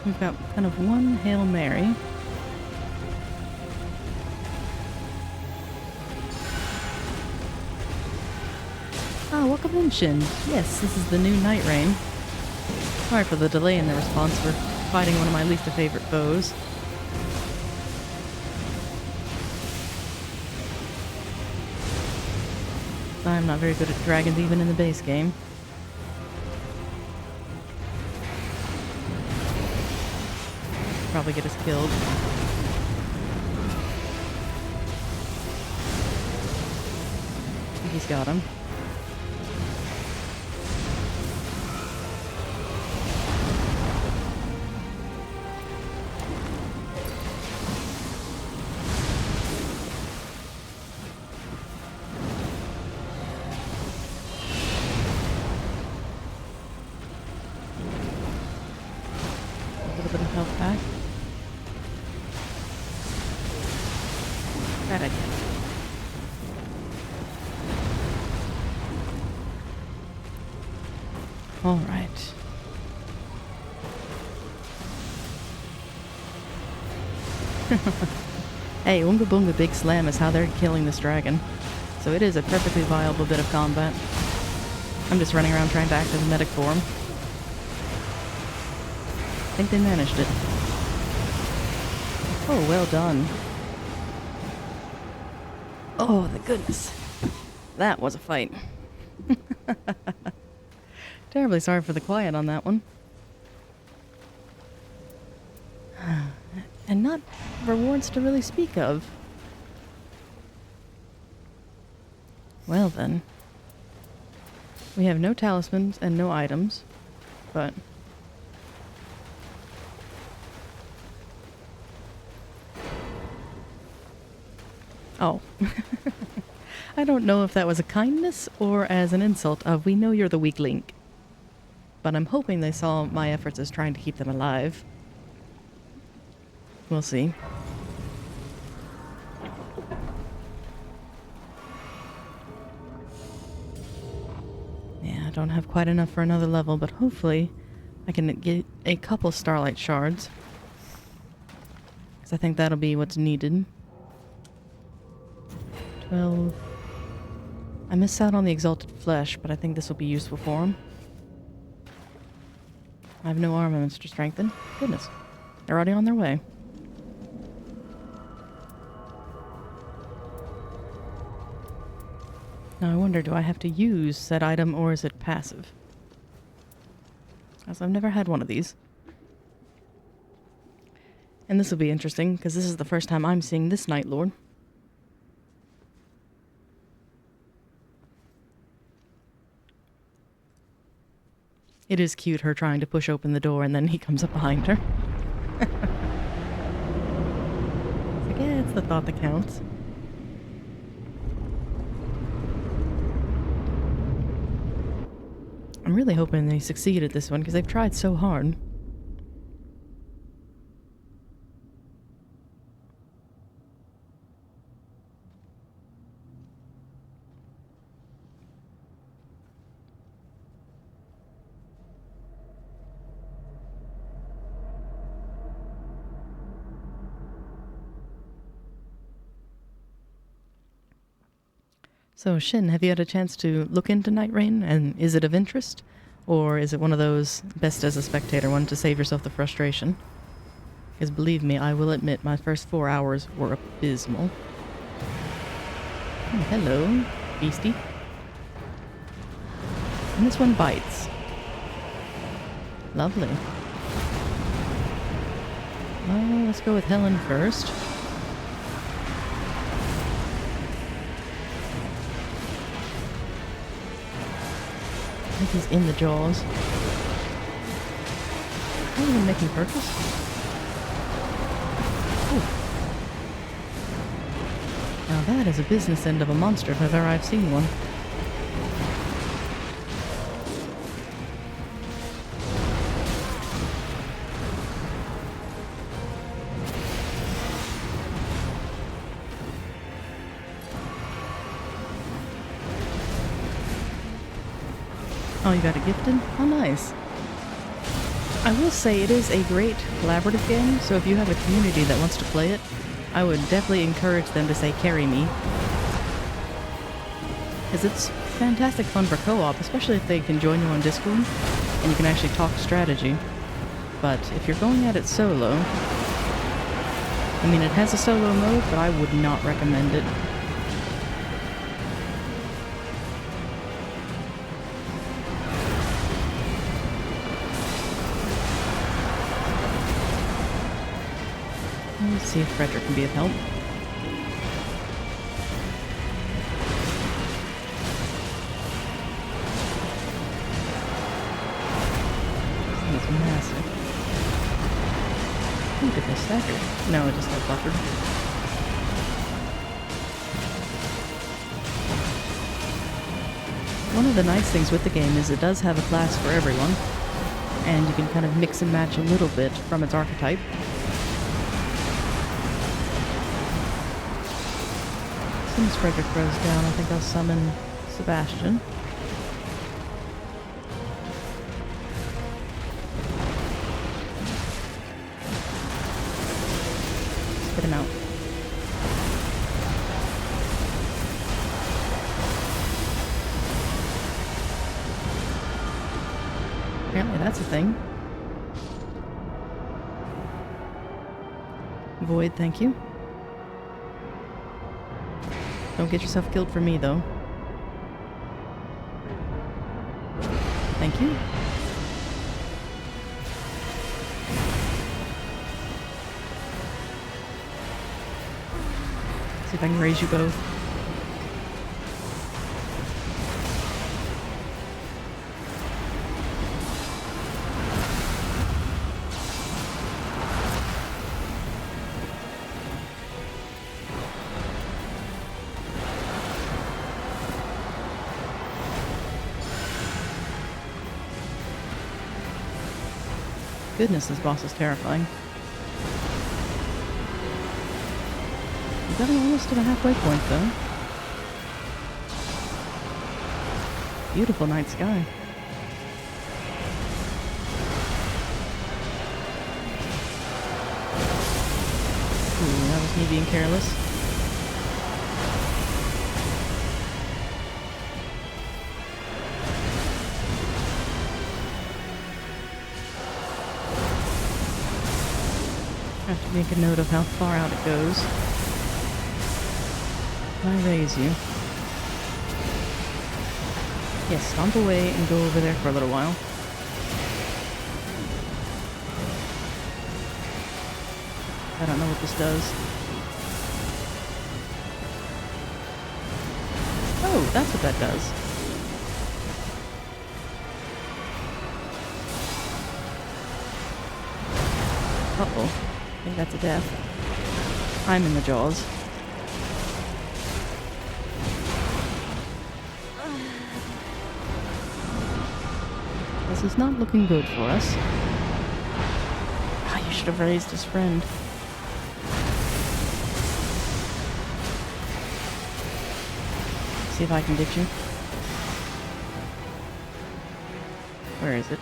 We've got kind of one Hail Mary. Ah, welcome in, Shin. Yes, this is the new Nightreign. Sorry for the delay in the response. We're fighting one of my least favorite foes. I'm not very good at dragons even in the base game. Probably get us killed. I think he's got him. A little bit of health back. That I get. All right. Hey, Oonga Boonga Big Slam is how they're killing this dragon. So it is a perfectly viable bit of combat. I'm just running around trying to act as a medic for him. I think they managed it. Oh, well done. Oh, the goodness. That was a fight. Terribly sorry for the quiet on that one. And not rewards to really speak of. Well then. We have no talismans and no items, but... Oh. I don't know if that was a kindness or as an insult of, we know you're the weak link. But I'm hoping they saw my efforts as trying to keep them alive. We'll see. Yeah, I don't have quite enough for another level, but hopefully I can get a couple Starlight Shards. Because I think that'll be what's needed. 12. I missed out on the Exalted Flesh, but I think this will be useful for him. I have no armaments to strengthen. Goodness. They're already on their way. Now I wonder, do I have to use said item or is it passive? As I've never had one of these. And this will be interesting, because this is the first time I'm seeing this Night Lord. It is cute, her trying to push open the door and then he comes up behind her. It's like, yeah, it's the thought that counts. I'm really hoping they succeed at this one because they've tried so hard. So, Shin, have you had a chance to look into Nightreign, and is it of interest? Or is it one of those best as a spectator one to save yourself the frustration? Because believe me, I will admit my first 4 hours were abysmal. Oh, hello, beastie. And this one bites. Lovely. Well, let's go with Helen first. I think he's in the jaws. Are you even making purchase? Ooh. Now that is a business end of a monster if ever I've seen one. Oh, you got it gifted? Oh, nice. I will say it is a great collaborative game, so if you have a community that wants to play it, I would definitely encourage them to say, carry me. Because it's fantastic fun for co-op, especially if they can join you on Discord, and you can actually talk strategy. But if you're going at it solo, I mean, it has a solo mode, but I would not recommend it. Let's see if Frederick can be of help. This thing's massive. Look at this stagger. No, it just got buffered. One of the nice things with the game is it does have a class for everyone, and you can kind of mix and match a little bit from its archetype. As soon as Frederick goes down, I think I'll summon Sebastian. Spit him out. Apparently that's a thing. Void, thank you. Don't get yourself killed for me, though. Thank you. See if I can raise you both. Goodness, this boss is terrifying. We got him almost to the halfway point, though. Beautiful night sky. Ooh, that was me being careless. I have to make a note of how far out it goes. Can I raise you? Yes, stomp away and go over there for a little while. I don't know what this does. Oh, that's what that does. Uh-oh. I think that's a death. I'm in the jaws. This is not looking good for us. Ah, you should have raised his friend. See if I can get you. Where is it?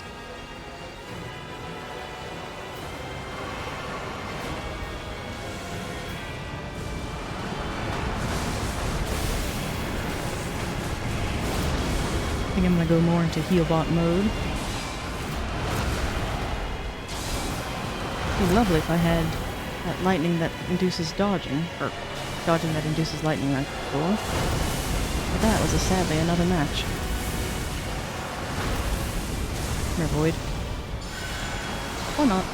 I think I'm gonna go more into healbot mode. It'd be lovely if I had that lightning that induces dodging, or dodging that induces lightning like before. But that was sadly another match. Come here, Void. Or not.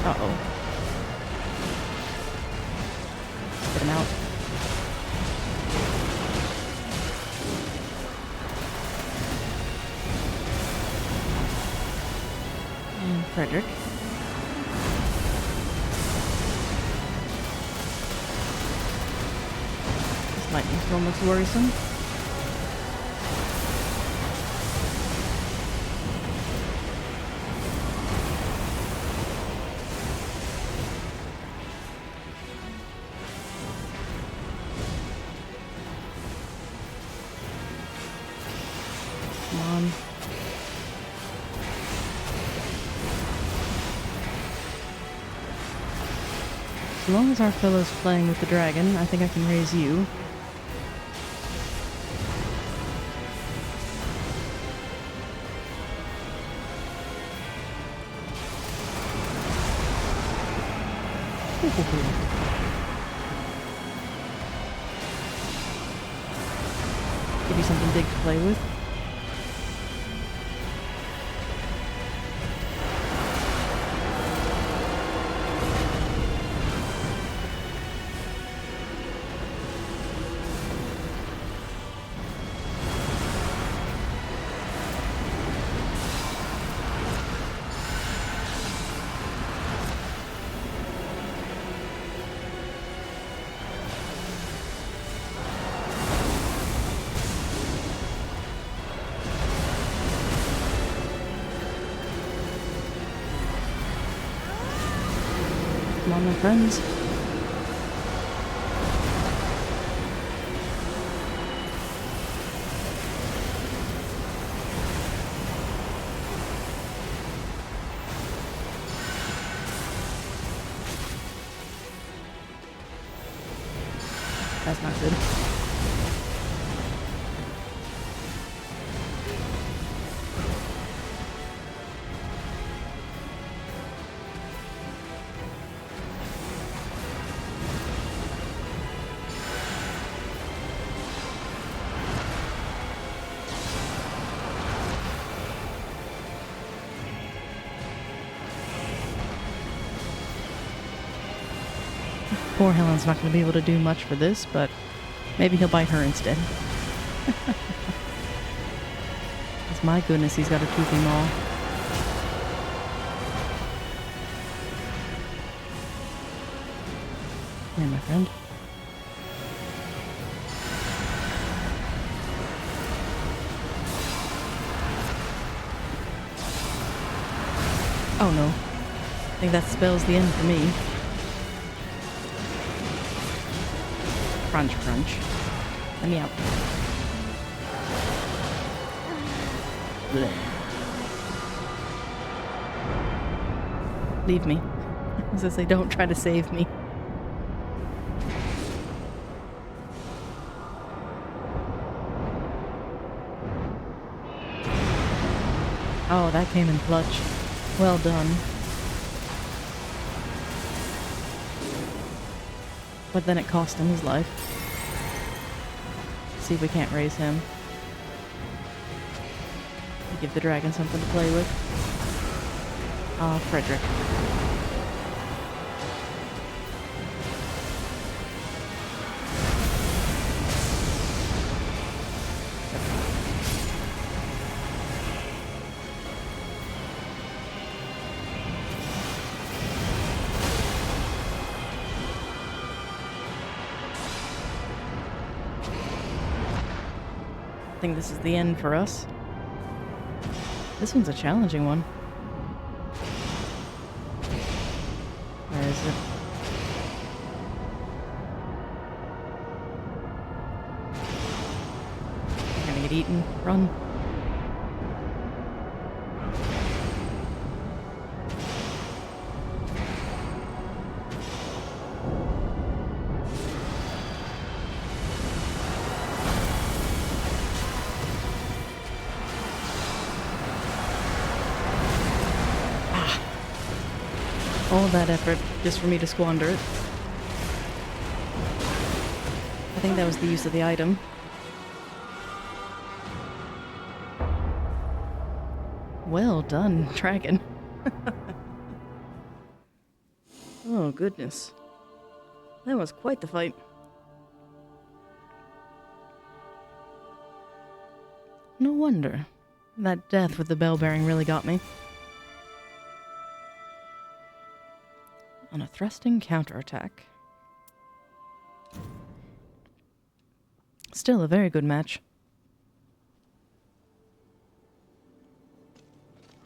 Uh-oh. Get him out. And Frederick. This lightning storm looks worrisome. Come on. As long as our fellow's playing with the dragon, I think I can raise you. Give you something big to play with. on, my friends. That's not good. Poor Helen's not going to be able to do much for this, but maybe he'll bite her instead. Because my goodness, he's got a toothy maw. Here, my friend. Oh no. I think that spells the end for me. Crunch, crunch. Let me out. Blech. Leave me. As I say, don't try to save me. Oh, that came in clutch. Well done. But then it cost him his life. See if we can't raise him. Give the dragon something to play with. Ah, Frederick. I think this is the end for us. This one's a challenging one. Where is it? You're gonna get eaten. Run. All that effort just for me to squander it. I think that was the use of the item. Well done, dragon. Oh, goodness. That was quite the fight. No wonder. That death with the bell bearing really got me. On a thrusting counterattack. Still a very good match.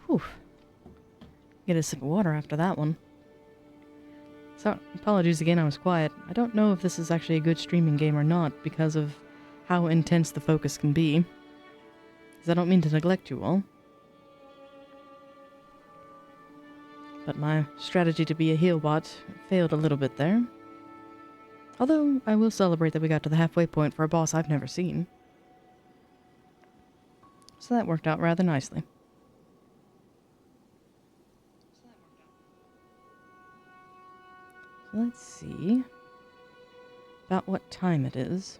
Whew. Get a sip of water after that one. So, apologies again, I was quiet. I don't know if this is actually a good streaming game or not because of how intense the focus can be. Because I don't mean to neglect you all. But my strategy to be a heal bot failed a little bit there. Although, I will celebrate that we got to the halfway point for a boss I've never seen. So that worked out rather nicely. So let's see about what time it is.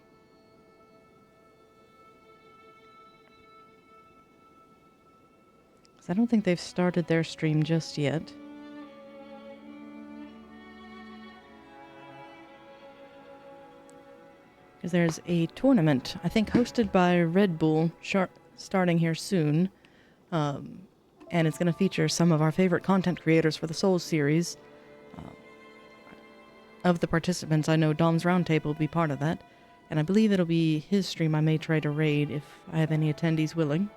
Because I don't think they've started their stream just yet. Because there's a tournament, I think hosted by Red Bull, starting here soon. And it's going to feature some of our favorite content creators for the Souls series. Of the participants, I know Dom's Roundtable will be part of that. And I believe it'll be his stream I may try to raid if I have any attendees willing.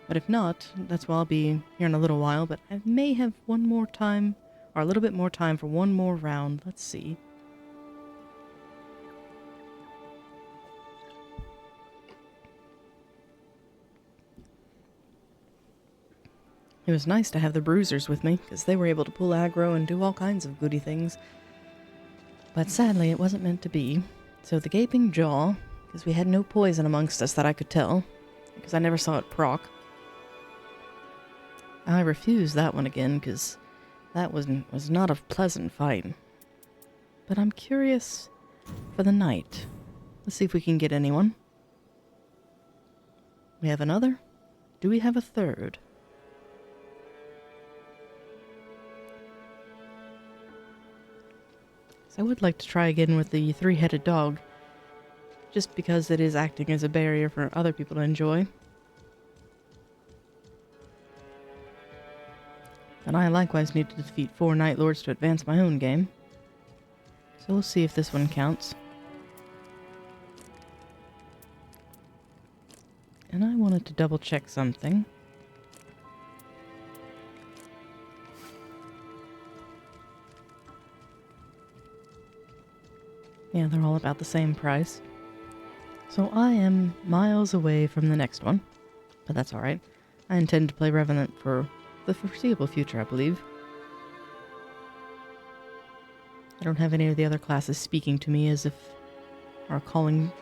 But if not, that's why I'll be here in a little while. But I may have one more time or a little bit more time for one more round. Let's see. It was nice to have the bruisers with me, because they were able to pull aggro and do all kinds of goody things. But sadly, it wasn't meant to be. So the Gaping Jaw, because we had no poison amongst us that I could tell, because I never saw it proc. I refused that one again, because that was not a pleasant fight. But I'm curious for the knight. Let's see if we can get anyone. We have another? Do we have a third? So I would like to try again with the three-headed dog, just because it is acting as a barrier for other people to enjoy. And I likewise need to defeat 4 Night Lords to advance my own game. So we'll see if this one counts. And I wanted to double check something. Yeah, they're all about the same price. So I am miles away from the next one. But that's alright. I intend to play Revenant for the foreseeable future, I believe. I don't have any of the other classes speaking to me as if... or calling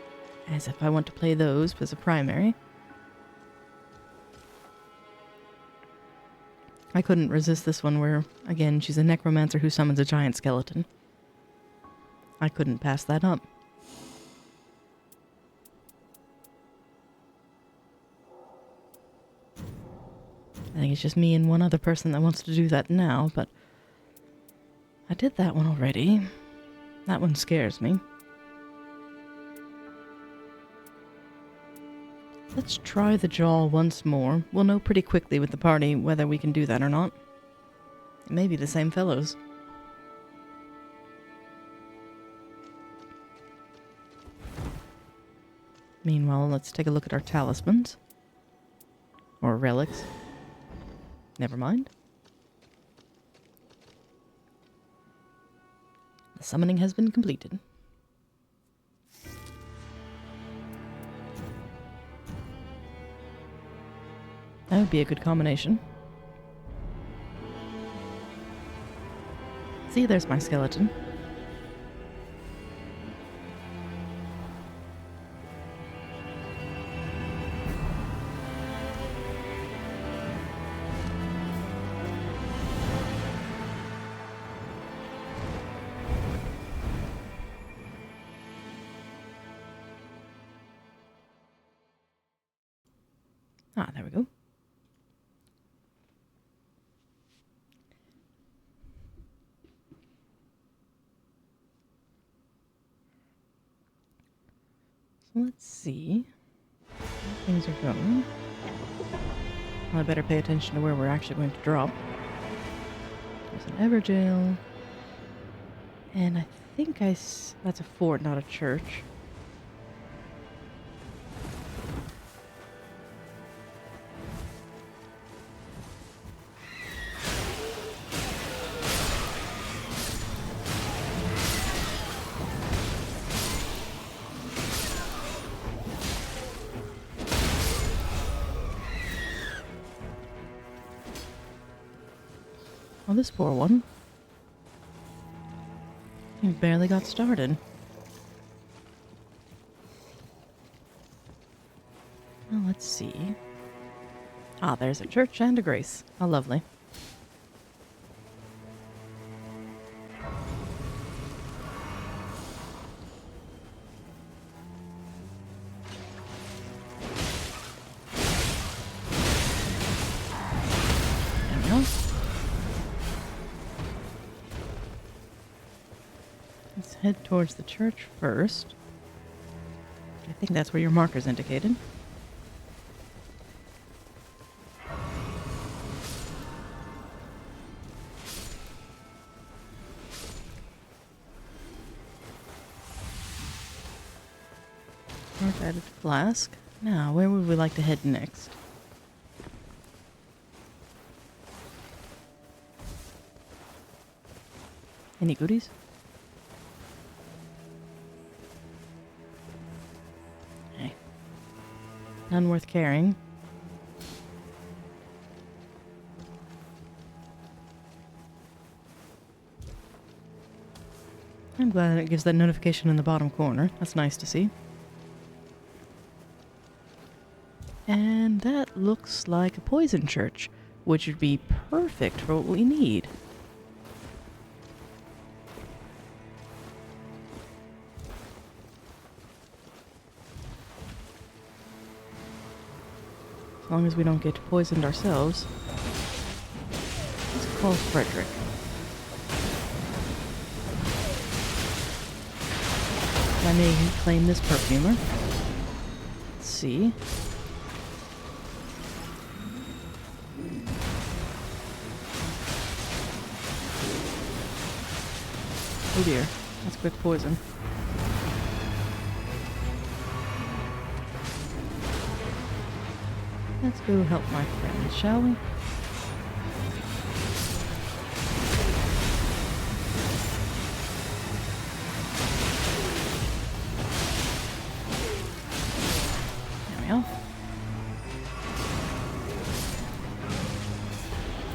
as if I want to play those as a primary. I couldn't resist this one where, again, she's a necromancer who summons a giant skeleton. I couldn't pass that up. I think it's just me and one other person that wants to do that now, but I did that one already. That one scares me. Let's try the jaw once more. We'll know pretty quickly with the party whether we can do that or not. It may be the same fellows. Meanwhile, let's take a look at our talismans. Or relics. Never mind. The summoning has been completed. That would be a good combination. See, there's my skeleton. Ah, there we go. So let's see how things are going. Well, I better pay attention to where we're actually going to drop. There's an Everjail. And I think that's a fort, not a church. Oh, this poor one. He barely got started. Well, let's see. Ah, there's a church and a grace. How lovely. There we go. Let's head towards the church first. I think that's where your marker's indicated. Mark added flask. Now, where would we like to head next? Any goodies? Hey. None worth carrying. I'm glad that it gives that notification in the bottom corner. That's nice to see. And that looks like a poison church, which would be perfect for what we need. As long as we don't get poisoned ourselves. Let's call Frederick. I may claim this perfumer. Let's see. Oh dear, that's quick poison. Let's go help my friend, shall we?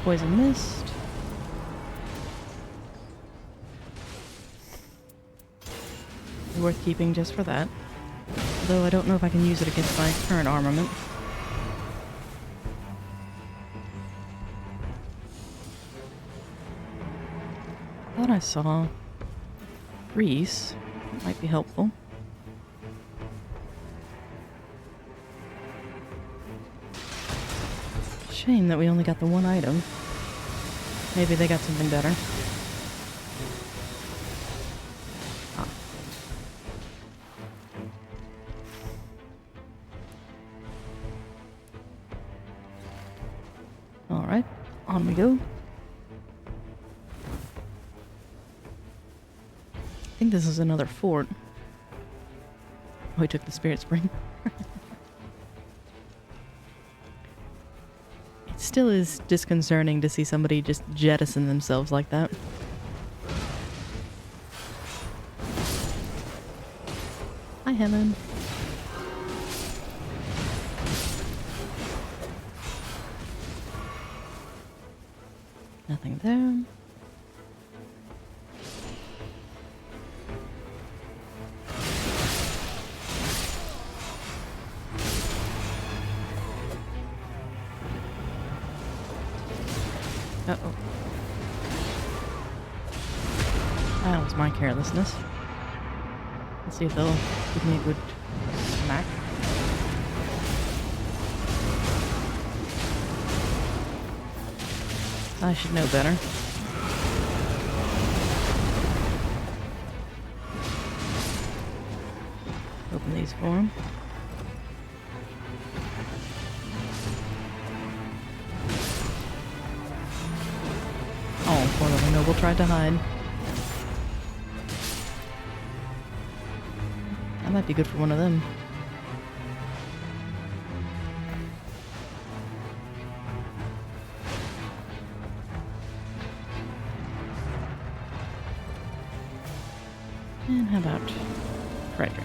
Poison mist. Worth keeping just for that. Though I don't know if I can use it against my current armament. Thought I saw grease. That might be helpful. Shame that we only got the one item. Maybe they got something better. Ah. Alright, on we go. I think this is another fort. Oh, we took the spirit spring. It still is disconcerting to see somebody just jettison themselves like that. Hi, Helen. Nothing there. Uh-oh. That was my carelessness. Let's see if they'll give me a good smack. I should know better. Open these for him. Oh, poor little noble tried to hide. That might be good for one of them. And how about Frederick?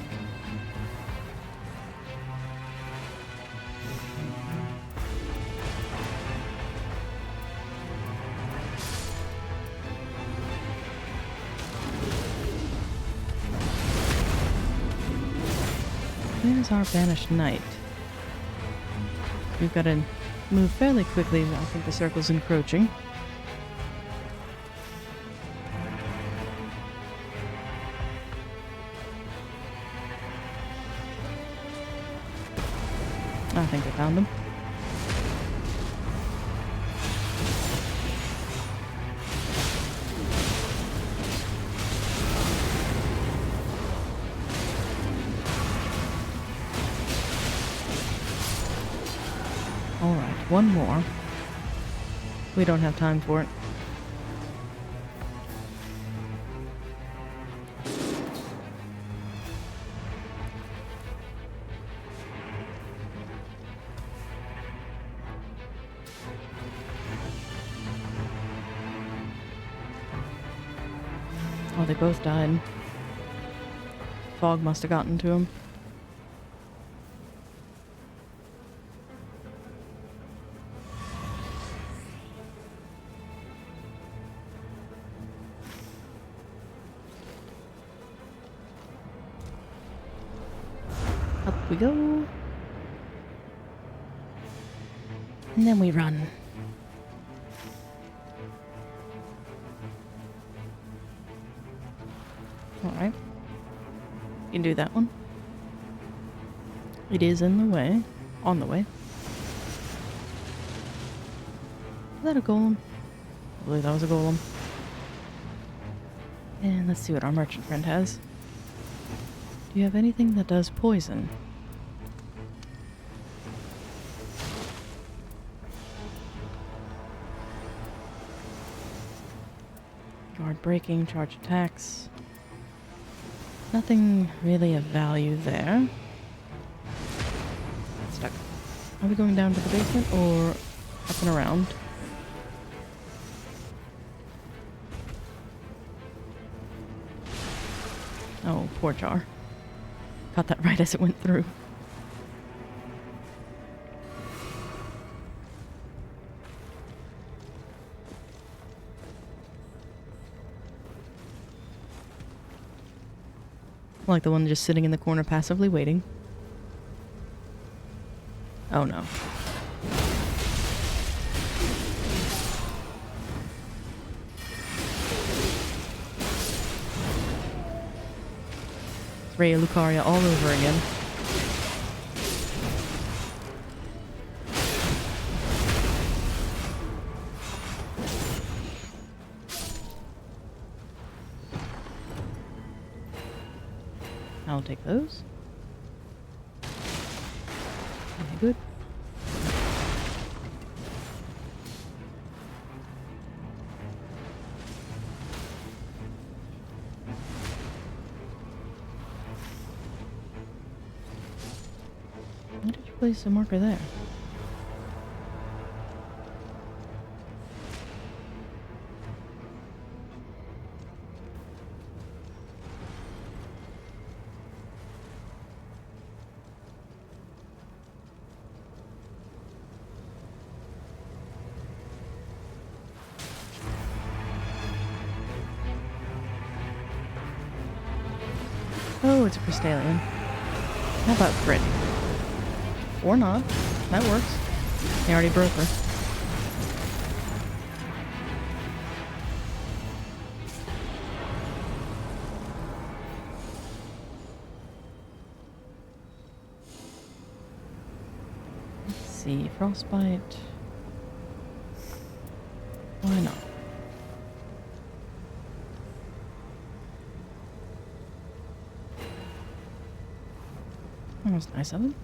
Where's our banished knight? We've got to move fairly quickly. I think the circle's encroaching. I think I found him. Alright, one more. We don't have time for it. Oh, they both died. Fog must have gotten to him. Up we go. And then we run. Alright. You can do that one. It is in the way. On the way. Is that a golem? I believe that was a golem. And let's see what our merchant friend has. Do you have anything that does poison? Guard breaking, charge attacks. Nothing really of value there. Stuck. Are we going down to the basement or up and around? Oh, poor Jar. Got that right as it went through. Like the one just sitting in the corner passively waiting. Oh no. It's Raya Lucaria all over again. I'll take those. Okay, good. Why did you place a marker there? Oh, it's a Crystallian. How about crit? Or not. That works. They already broke her. Let's see. Frostbite. Why not? That was nice of him.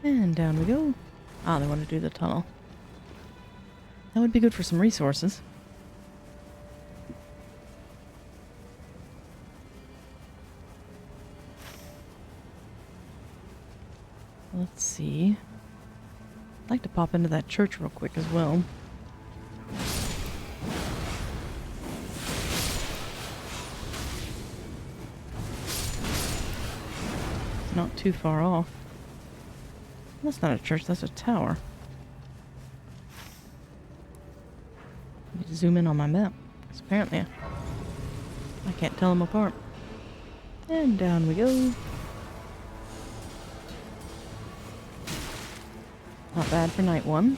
And down we go. Ah, they want to do the tunnel. That would be good for some resources. Let's see. I'd like to pop into that church real quick as well. It's not too far off. That's not a church, that's a tower. I need to zoom in on my map, because apparently I can't tell them apart. And down we go. Not bad for night one.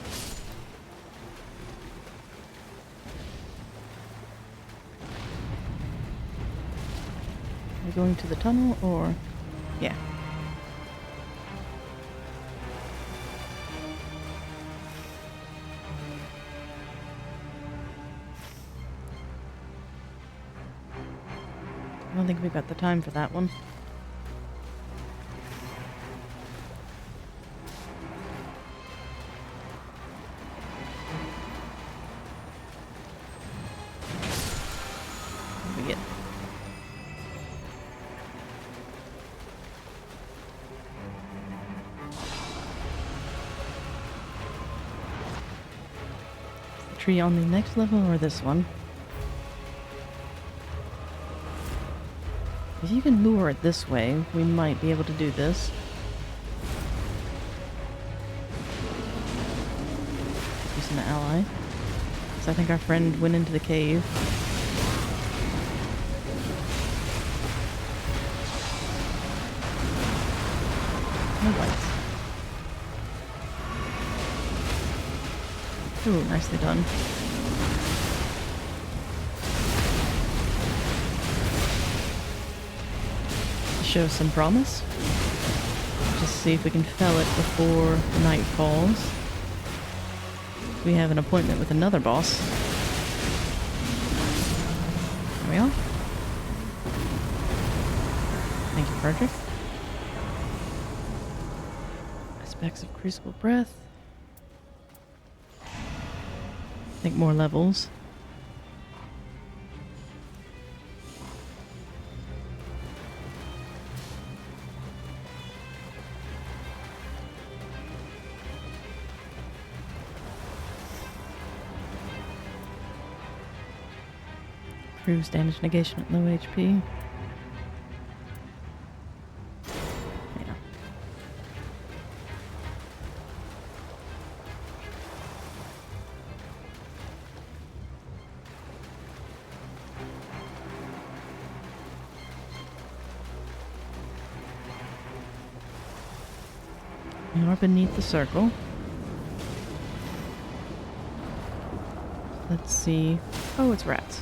Are we going to the tunnel or... yeah. I don't think we've got the time for that one. What do we get? tree on the next level or this one? If you can lure it this way, we might be able to do this. Using an ally. So I think our friend went into the cave. No bites. Ooh, nicely done. Show some promise. Just see if we can fell it before night falls. We have an appointment with another boss. There we are. Thank you, Frederick. Aspects of Crucible Breath. I think more levels. Improves damage negation at low HP. Yeah. We are beneath the circle. Let's see. Oh, it's rats.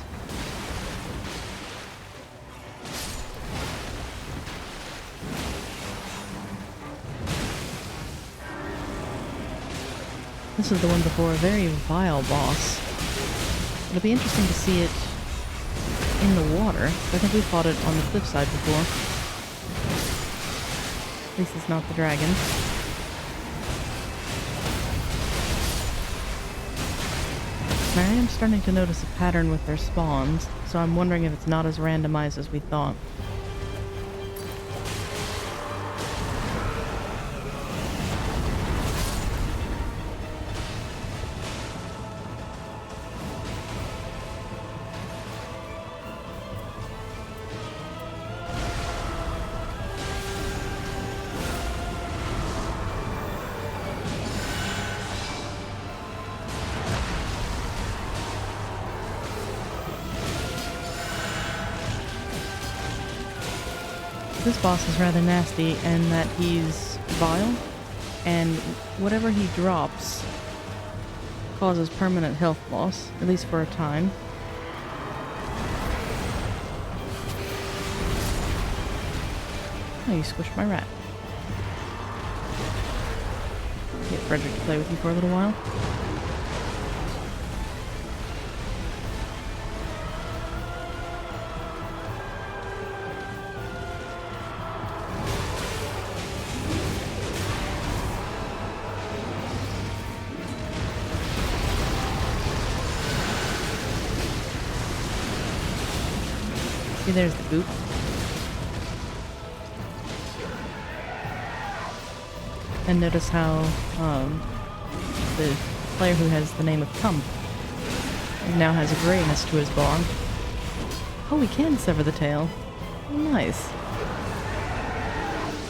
This is the one before, a very vile boss. It'll be interesting to see it in the water. I think we fought it on the cliffside before. At least it's not the dragon. And I am starting to notice a pattern with their spawns, so I'm wondering if it's not as randomized as we thought. This boss is rather nasty in that he's vile, and whatever he drops causes permanent health loss, at least for a time. Oh, you squished my rat. Get Frederick to play with you for a little while. See, there's the boot. And notice how the player who has the name of Tump now has a grayness to his bar. Oh, we can sever the tail. Oh, nice. I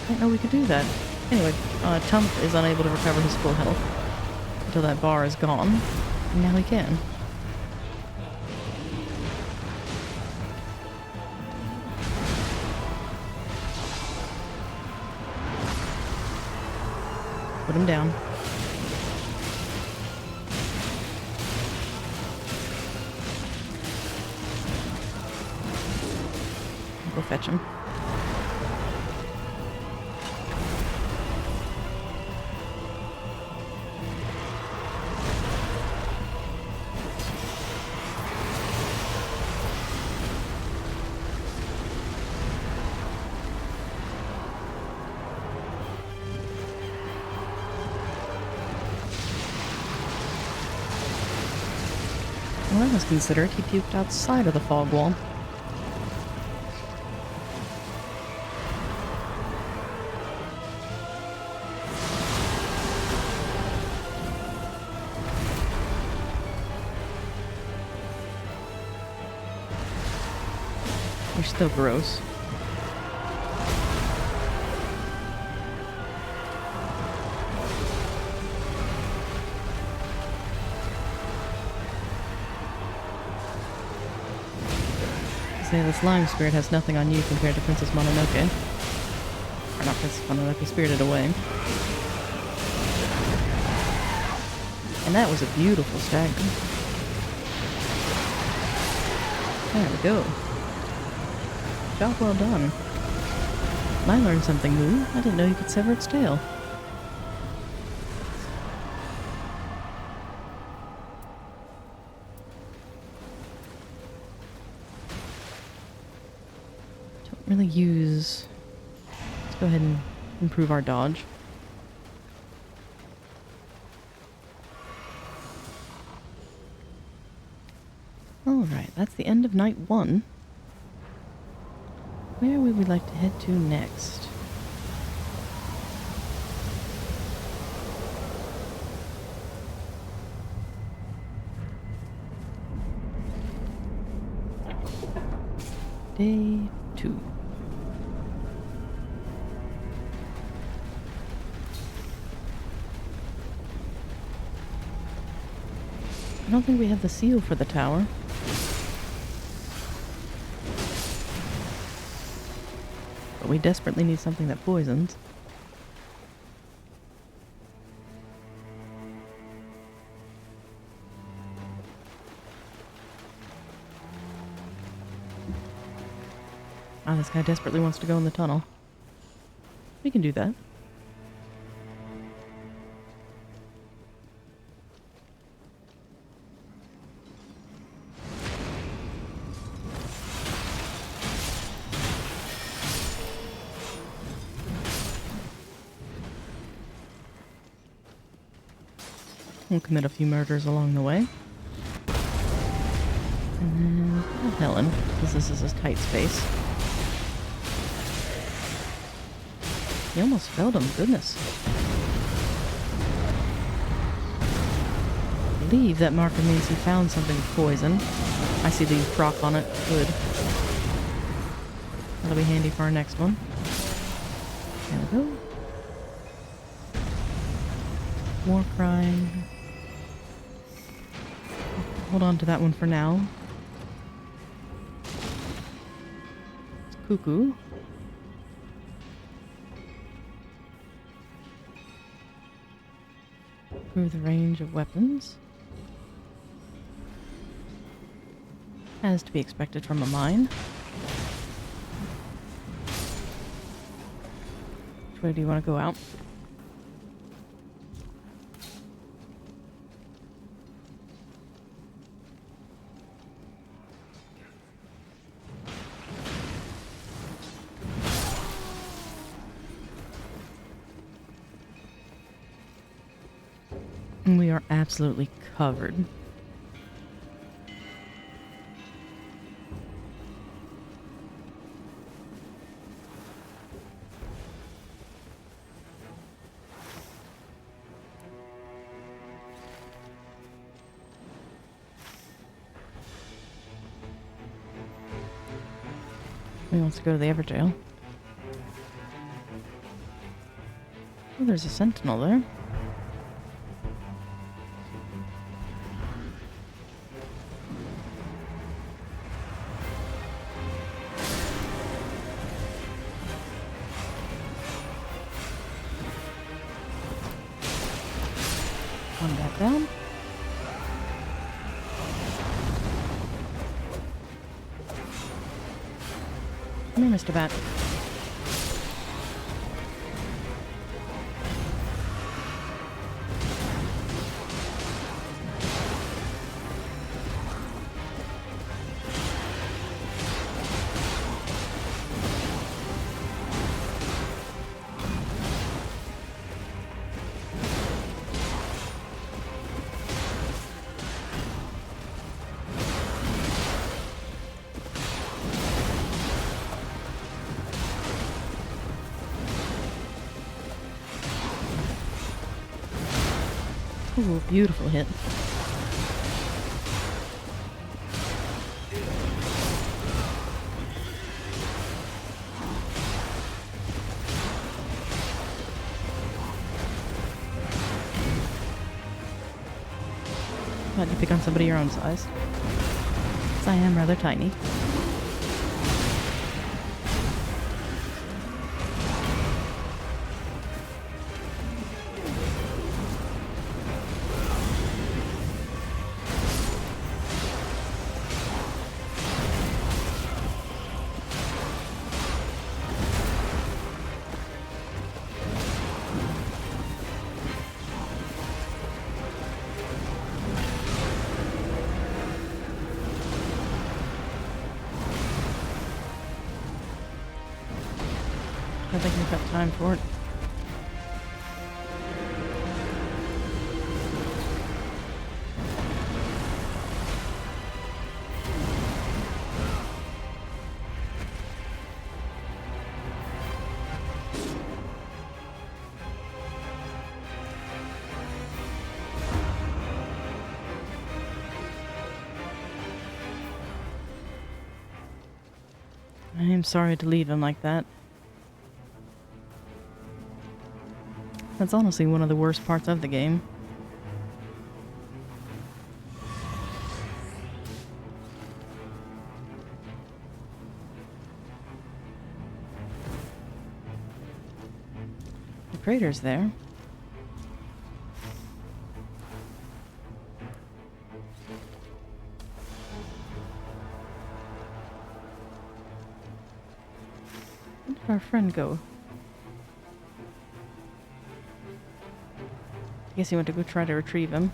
didn't know we could do that. Anyway, Tump is unable to recover his full health until that bar is gone. And now he can. Put him down. Go fetch him. Well, that was considerate. He puked outside of the fog wall. They're still gross. Say the slime spirit has nothing on you compared to Princess Mononoke. Or not Princess Mononoke, Spirited Away. And that was a beautiful stag. There we go. Job well done. And I learned something new. I didn't know you could sever its tail. Really use... Let's go ahead and improve our dodge. Alright, that's the end of night 1. Where would we like to head to next? Day 2. I don't think we have the seal for the tower. But we desperately need something that poisons. Ah, this guy desperately wants to go in the tunnel. We can do that. We'll commit a few murders along the way. And then Helen, because this is a tight space. He almost felled him, goodness. I believe that marker means he found something with poison. I see the proc on it, good. That'll be handy for our next one. There we go. More crying. Hold on to that one for now. It's Cuckoo. Improve the range of weapons. As to be expected from a mine. Which way do you want to go out? We are absolutely covered. He wants to go to the Everjail. Oh, there's a sentinel there. One back down. Come here, Mr. Bat. Ooh, beautiful hit. Glad you pick on somebody your own size. 'Cause I am rather tiny. I think we've got time for it. I am sorry to leave him like that. That's honestly one of the worst parts of the game. The crater's there. Where did our friend go? I guess he went to go try to retrieve him.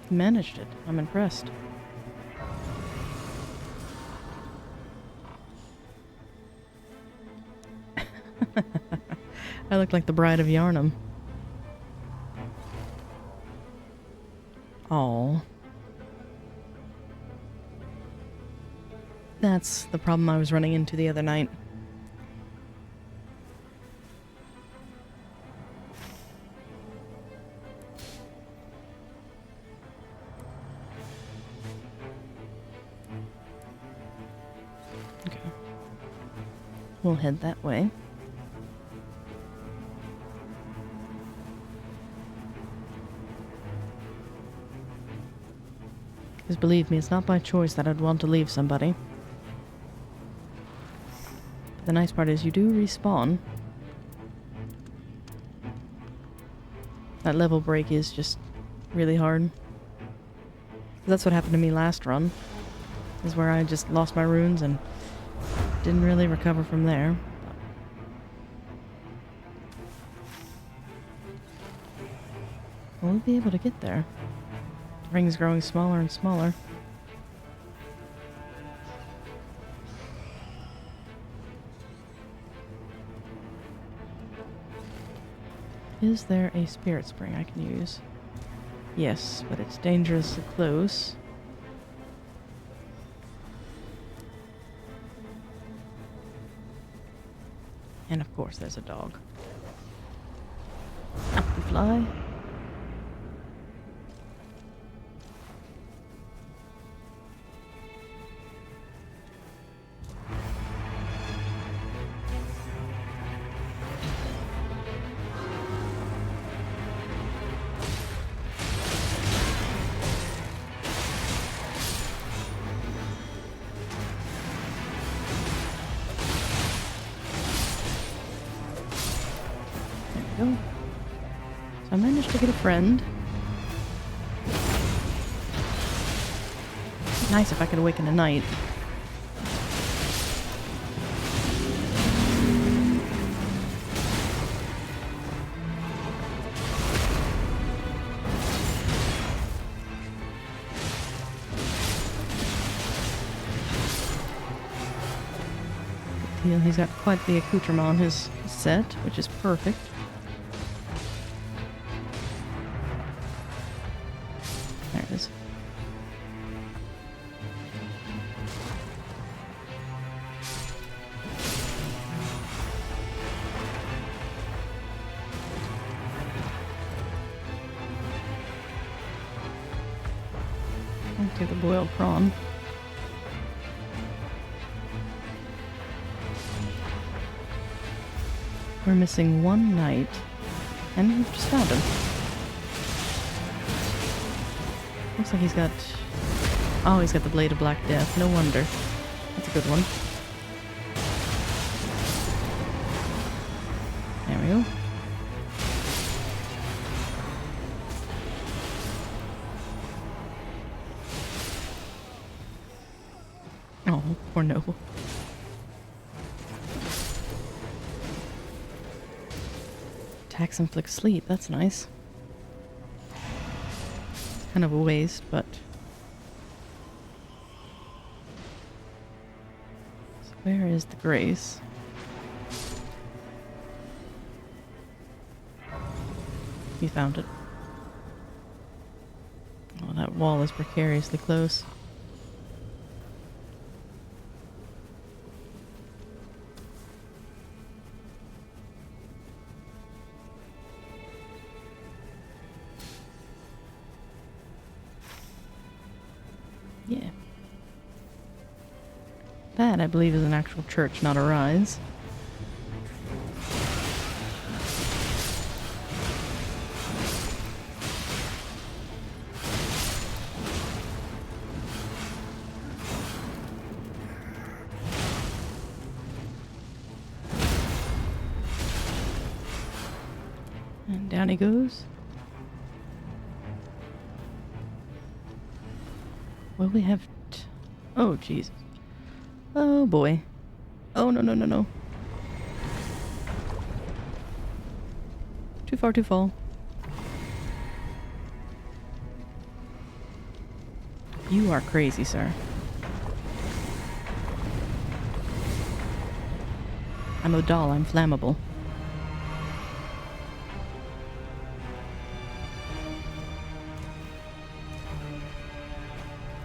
He managed it. I'm impressed. I look like the Bride of Yarnum. Oh. That's the problem I was running into the other night. Okay. We'll head that way. Because believe me, it's not by choice that I'd want to leave somebody. But the nice part is you do respawn. That level break is just really hard. That's what happened to me last run. Is where I just lost my runes and didn't really recover from there. We'll be able to get there. The ring's growing smaller and smaller. Is there a spirit spring I can use? Yes, but it's dangerously close. And of course there's a dog. Up we fly. There we go. So I managed to get a friend. Nice if I could awaken a knight. He's got quite the accoutrement on his set, which is perfect. There it is. I'll take the boiled prawn. We're missing one knight. And we've just found him. Looks like he's got... Oh, he's got the Blade of Black Death. No wonder. That's a good one. There we go. Oh, poor Noble. Attacks inflict sleep. That's nice. Kind of a waste, but... So where is the grace? You found it. Oh, that wall is precariously close. Yeah. That, I believe, is an actual church, not a rise. And down he goes. Well, we have... Oh, Jesus. Oh, boy. Oh, no, no, no, no. Too far to fall. You are crazy, sir. I'm a doll. I'm flammable.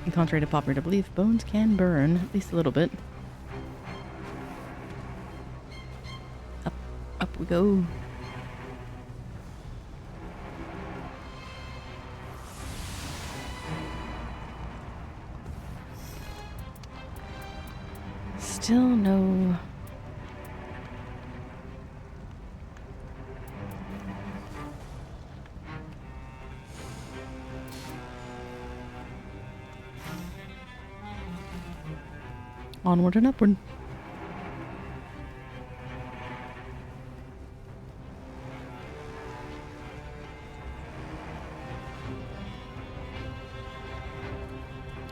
And contrary to popular belief, bones can burn, at least a little bit. Up we go. Still no... Onward and upward.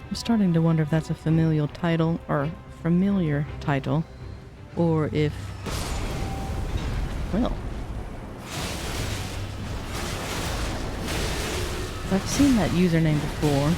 I'm starting to wonder if that's a familial title, or familiar title, or if... Well... I've seen that username before.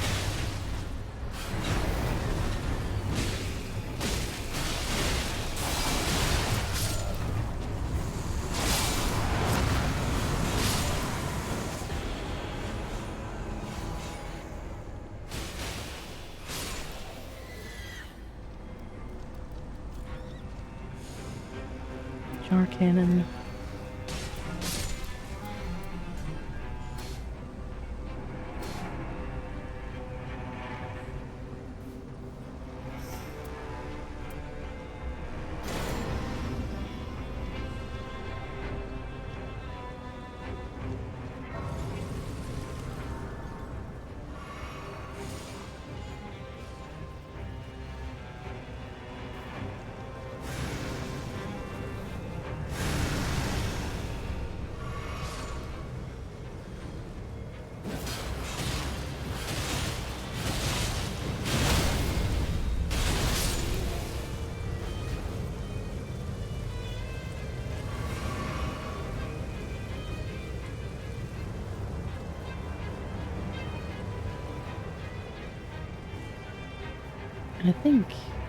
Jar cannon. I think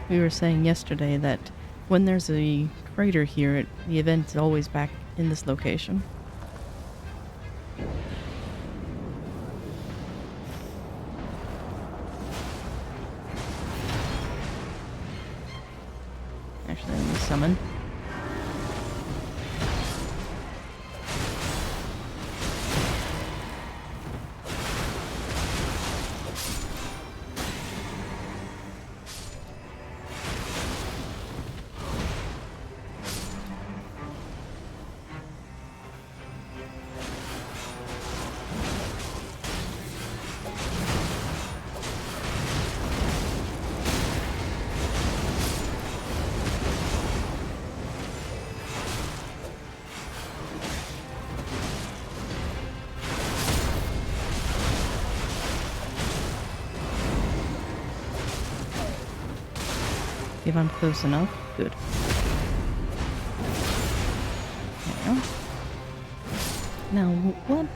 we were saying yesterday that when there's a crater here, the event's always back in this location. Actually, let me summon. See if I'm close enough. Good. There we go. Now, what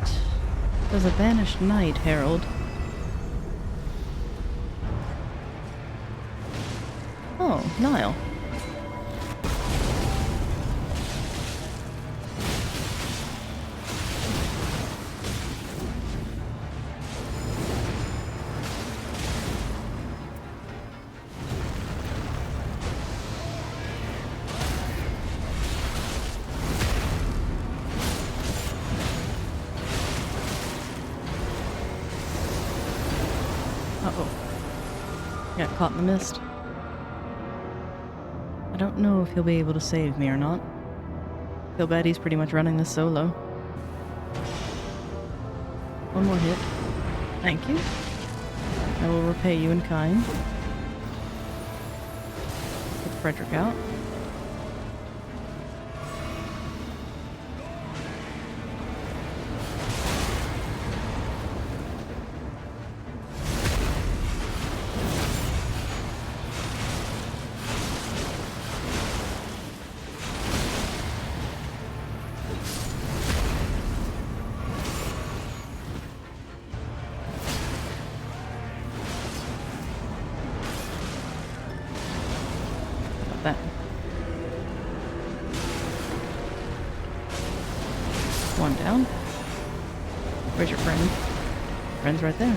does a banished knight herald? Oh, Nile. Uh-oh. Got caught in the mist. I don't know if he'll be able to save me or not. Feel bad he's pretty much running this solo. One more hit. Thank you. I will repay you in kind. Get Frederick out. That. One down. Where's your friend? Friend's right there.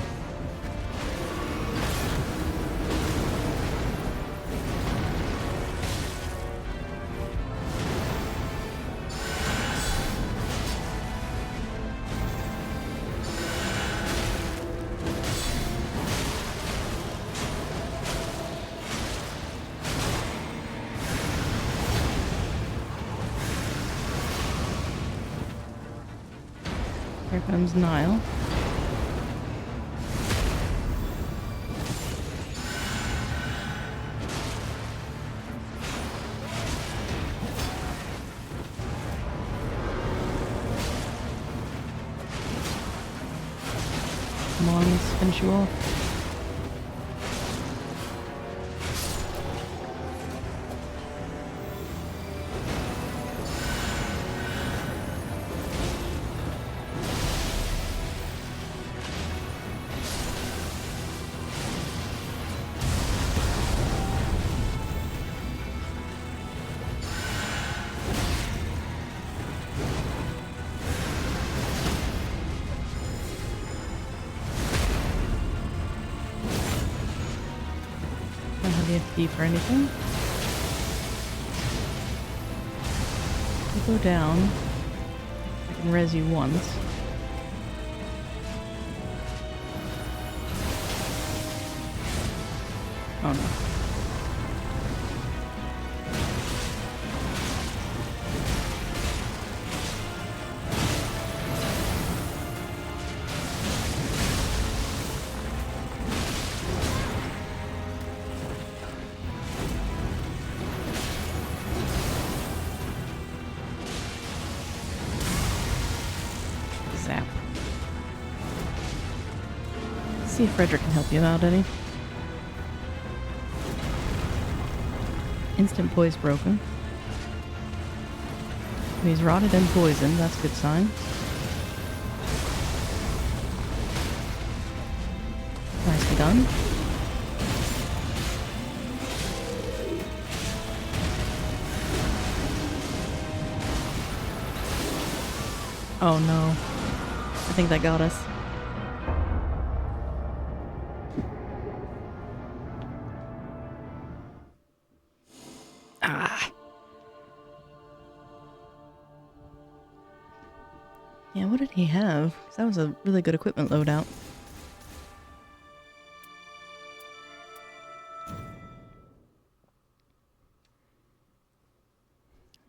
Here comes Nile. Come on, let's finish you off. Don't have the FP for anything. You go down. I can res you once. Oh no. Zap. See if Frederick can help you out any. Instant poise broken. He's rotted and poisoned, that's a good sign. Nicely done. Oh no. I think that got us. Ah. Yeah, what did he have? 'Cause that was a really good equipment loadout.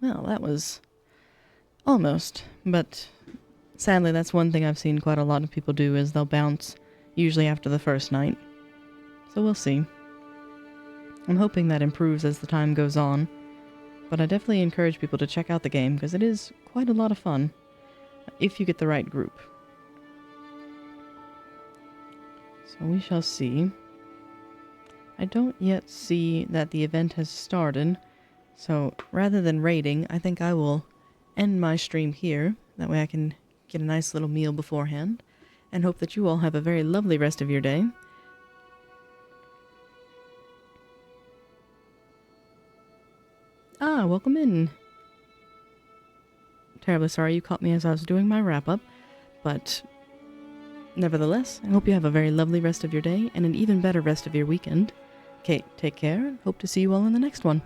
Well, that was almost, but sadly that's one thing I've seen quite a lot of people do is they'll bounce, usually after the first night. So we'll see. I'm hoping that improves as the time goes on, but I definitely encourage people to check out the game because it is quite a lot of fun, if you get the right group. So we shall see. I don't yet see that the event has started, so rather than raiding, I think I will end my stream here. That way I can get a nice little meal beforehand, and hope that you all have a very lovely rest of your day. Ah, welcome in. Terribly sorry you caught me as I was doing my wrap-up, but nevertheless, I hope you have a very lovely rest of your day and an even better rest of your weekend. Kate, take care, and hope to see you all in the next one.